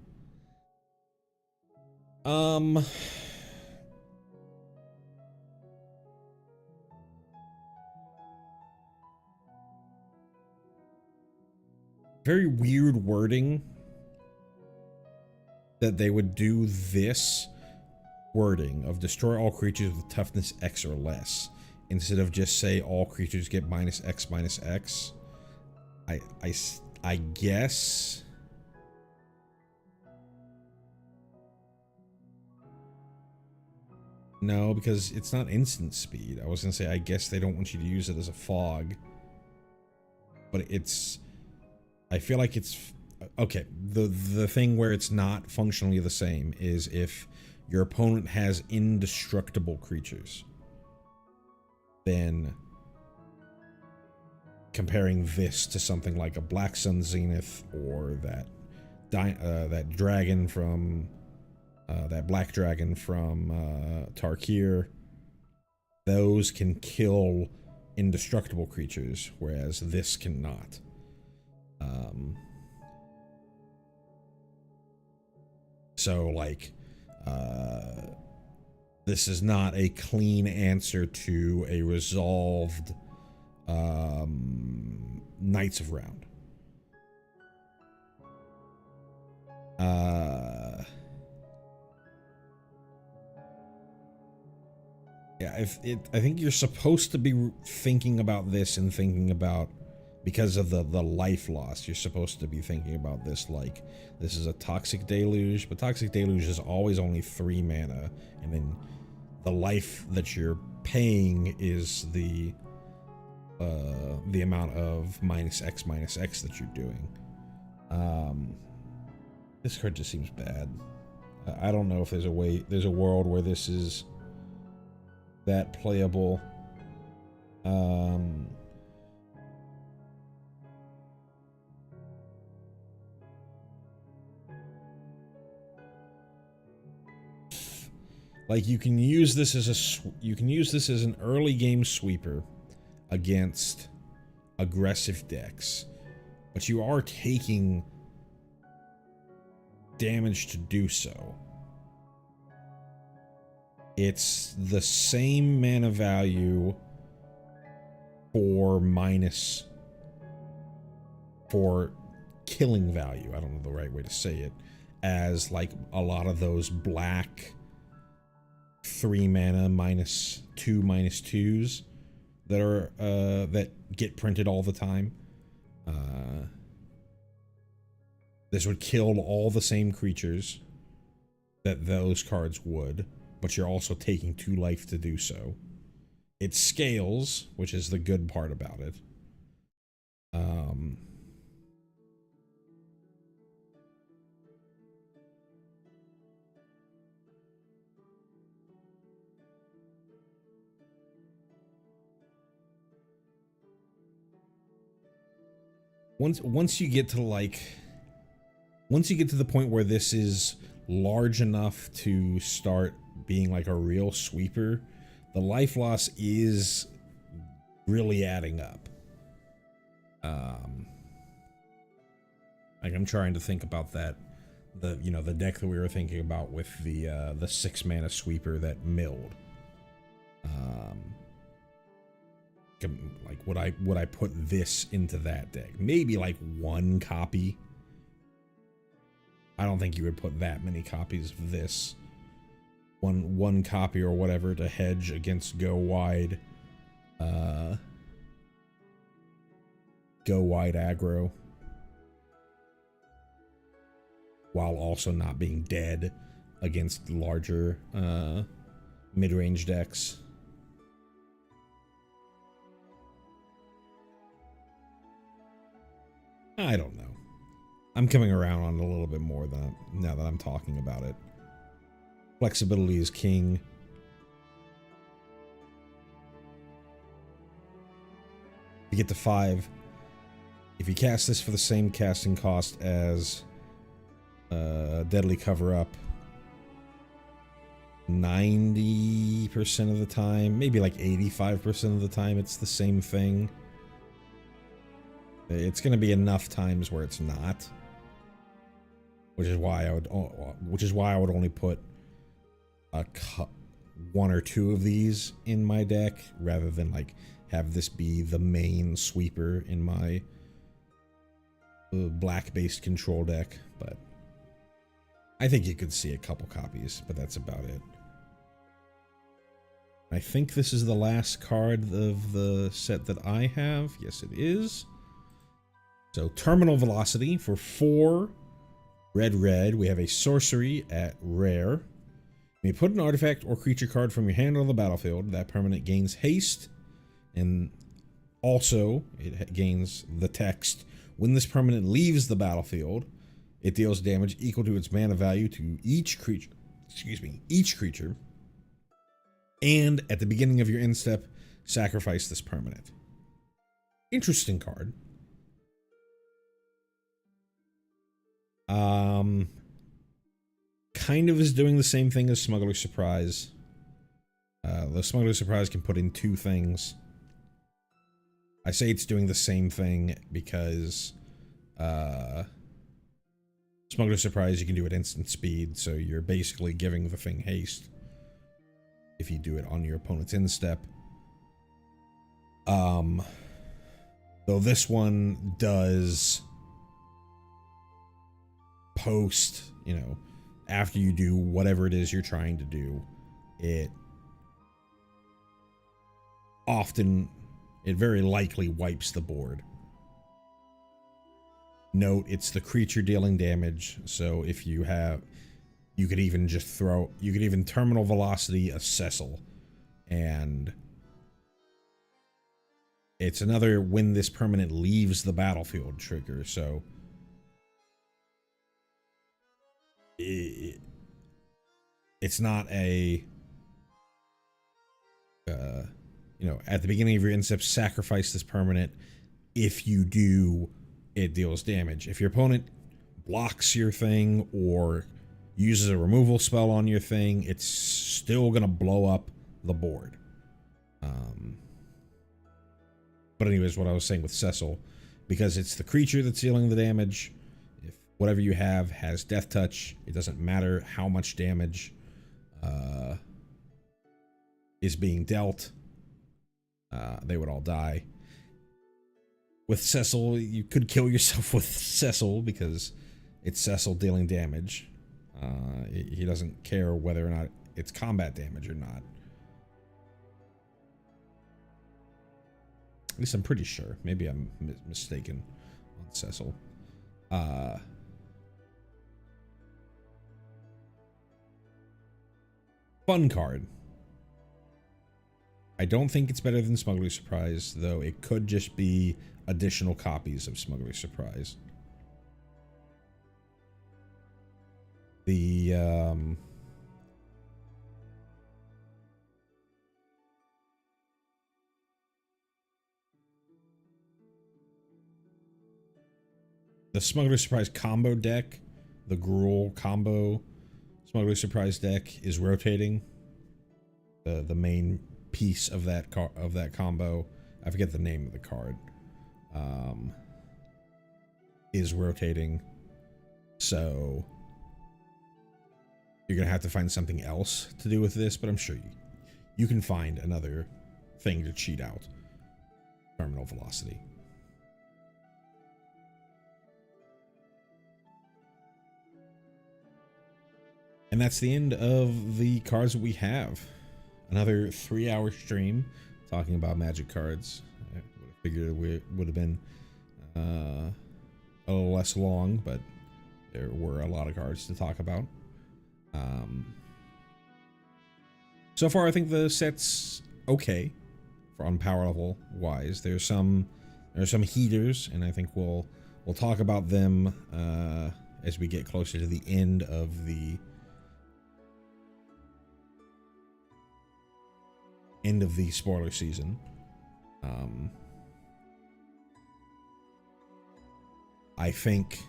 Speaker 1: Very weird wording that they would do this wording of destroy all creatures with toughness X or less instead of just say all creatures get -X, I guess. No, because it's not instant speed. I was gonna say, I guess they don't want you to use it as a fog. But it's... I feel like it's... Okay, the thing where it's not functionally the same is if your opponent has indestructible creatures. Then comparing this to something like a Black Sun Zenith or that dragon from... that black dragon from Tarkir, those can kill indestructible creatures, whereas this cannot. So, like, this is not a clean answer to a resolved Knights of Round. Yeah, I think you're supposed to be thinking about this and thinking about, because of the life loss, you're supposed to be thinking about this like this is a Toxic Deluge, but Toxic Deluge is always only 3 mana, and then the life that you're paying is the amount of -X that you're doing. This card just seems bad. I don't know if there's a world where this is that playable. Like, you can use this as an early game sweeper against aggressive decks, but you are taking damage to do so. It's the same mana value for killing value, I don't know the right way to say it, as like a lot of those black 3 mana -2/-2s that are that get printed all the time. This would kill all the same creatures that those cards would, but you're also taking 2 life to do so. It scales, which is the good part about it. Once you get to the point where this is large enough to start being like a real sweeper, the life loss is really adding up. Like, I'm trying to think about that, the deck that we were thinking about with the 6 mana sweeper that milled. Like, would I put this into that deck? Maybe like 1 copy. I don't think you would put that many copies of this. One copy or whatever to hedge against go wide aggro, while also not being dead against larger mid-range decks. I don't know. I'm coming around on it a little bit more now that I'm talking about it. Flexibility is king. You get to 5. If you cast this for the same casting cost as Deadly Cover-Up, 90% of the time, maybe like 85% of the time, it's the same thing. It's going to be enough times where it's not, which is why I would only put 1 or 2 of these in my deck rather than like have this be the main sweeper in my black-based control deck. But I think you could see a couple copies, but that's about it. I think this is the last card of the set that I have. Yes, it is. So Terminal Velocity for 4 red. We have a sorcery at rare. When you put an artifact or creature card from your hand on the battlefield, that permanent gains haste, and also it gains the text. When this permanent leaves the battlefield, it deals damage equal to its mana value to each creature. Each creature. And at the beginning of your end step, sacrifice this permanent. Interesting card. Kind of is doing the same thing as Smuggler's Surprise. The Smuggler's Surprise can put in 2 things. I say it's doing the same thing because Smuggler's Surprise, you can do it instant speed, so you're basically giving the thing haste if you do it on your opponent's end step. Though this one does post, you know, after you do whatever it is you're trying to do, it very likely wipes the board. Note, it's the creature dealing damage, so if you could even Terminal Velocity a Cecil, and it's another when this permanent leaves the battlefield trigger, so it's not a at the beginning of your end step, sacrifice this permanent. If you do, it deals damage. If your opponent blocks your thing or uses a removal spell on your thing, it's still gonna blow up the board. But anyways, what I was saying with Cecil, because it's the creature that's dealing the damage, if whatever you have has Death Touch, it doesn't matter how much damage is being dealt, they would all die. With Cecil, you could kill yourself with Cecil because it's Cecil dealing damage. He doesn't care whether or not it's combat damage or not. At least I'm pretty sure. Maybe I'm mistaken on Cecil. Fun card. I don't think it's better than Smuggler's Surprise, though it could just be additional copies of Smuggler's Surprise. The Smuggler's Surprise combo deck, the Gruul combo Smuggler's Surprise deck, is rotating. The main piece of that combo, I forget the name of the card, is rotating. So you're gonna have to find something else to do with this, but I'm sure you can find another thing to cheat out Terminal Velocity. And that's the end of the cards that we have. Another 3-hour stream talking about Magic cards. I figured it would have been a little less long, but there were a lot of cards to talk about. So far, I think the set's okay for on power level wise. There's some heaters, and I think we'll talk about them as we get closer to the end of the spoiler season. I think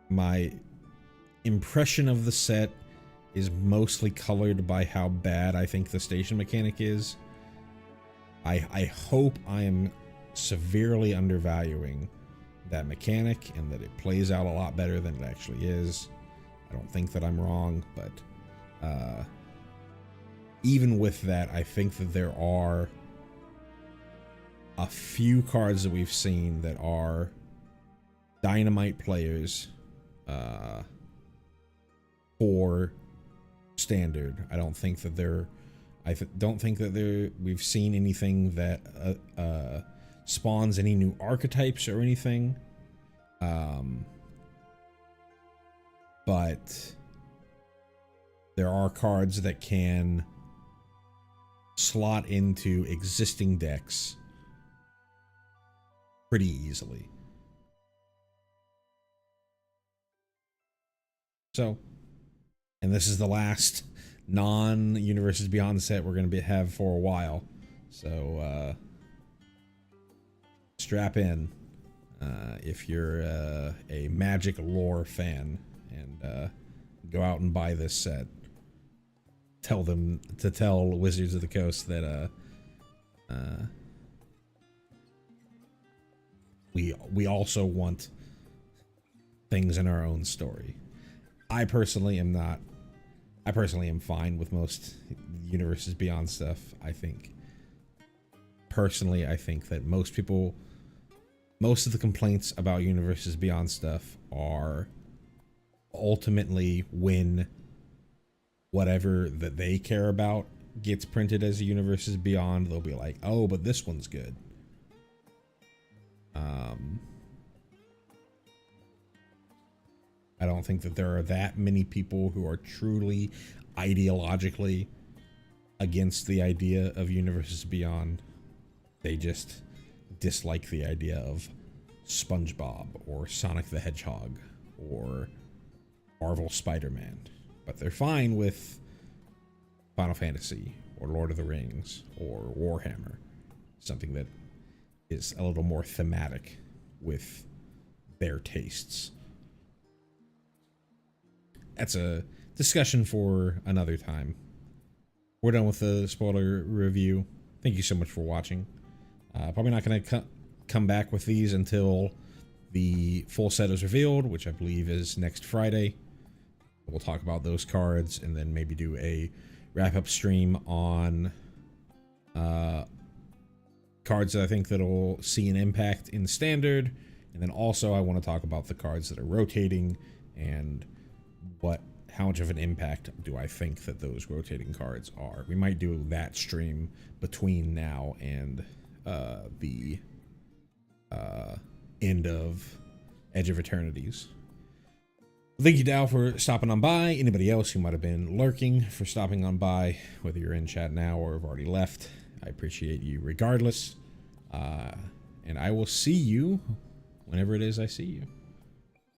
Speaker 1: my impression of the set is mostly colored by how bad I think the station mechanic is. I hope I am severely undervaluing that mechanic and that it plays out a lot better than it actually is. I don't think that I'm wrong, but even with that, I think that there are a few cards that we've seen that are dynamite players for standard. I don't think that they're I don't think that we've seen anything that spawns any new archetypes or anything. But there are cards that can slot into existing decks pretty easily. So, and this is the last non-Universes Beyond set we're going to have for a while. So, strap in if you're a Magic lore fan, and go out and buy this set. Tell Wizards of the Coast that we also want things in our own story. I personally am fine with most Universes Beyond stuff. I think that most of the complaints about Universes Beyond stuff are ultimately when whatever that they care about gets printed as a Universes Beyond, they'll be like, oh, but this one's good. I don't think that there are that many people who are truly ideologically against the idea of Universes Beyond. They just dislike the idea of SpongeBob or Sonic the Hedgehog or Marvel Spider-Man. But they're fine with Final Fantasy or Lord of the Rings or Warhammer. Something that is a little more thematic with their tastes. That's a discussion for another time. We're done with the spoiler review. Thank you so much for watching. Probably not going to come back with these until the full set is revealed, which I believe is next Friday. We'll talk about those cards and then maybe do a wrap-up stream on cards that I think that'll see an impact in Standard. And then also I want to talk about the cards that are rotating and how much of an impact do I think that those rotating cards are. We might do that stream between now and the end of Edge of Eternities. Thank you, Dow, for stopping on by. Anybody else who might have been lurking for stopping on by, whether you're in chat now or have already left, I appreciate you regardless. And I will see you whenever it is I see you.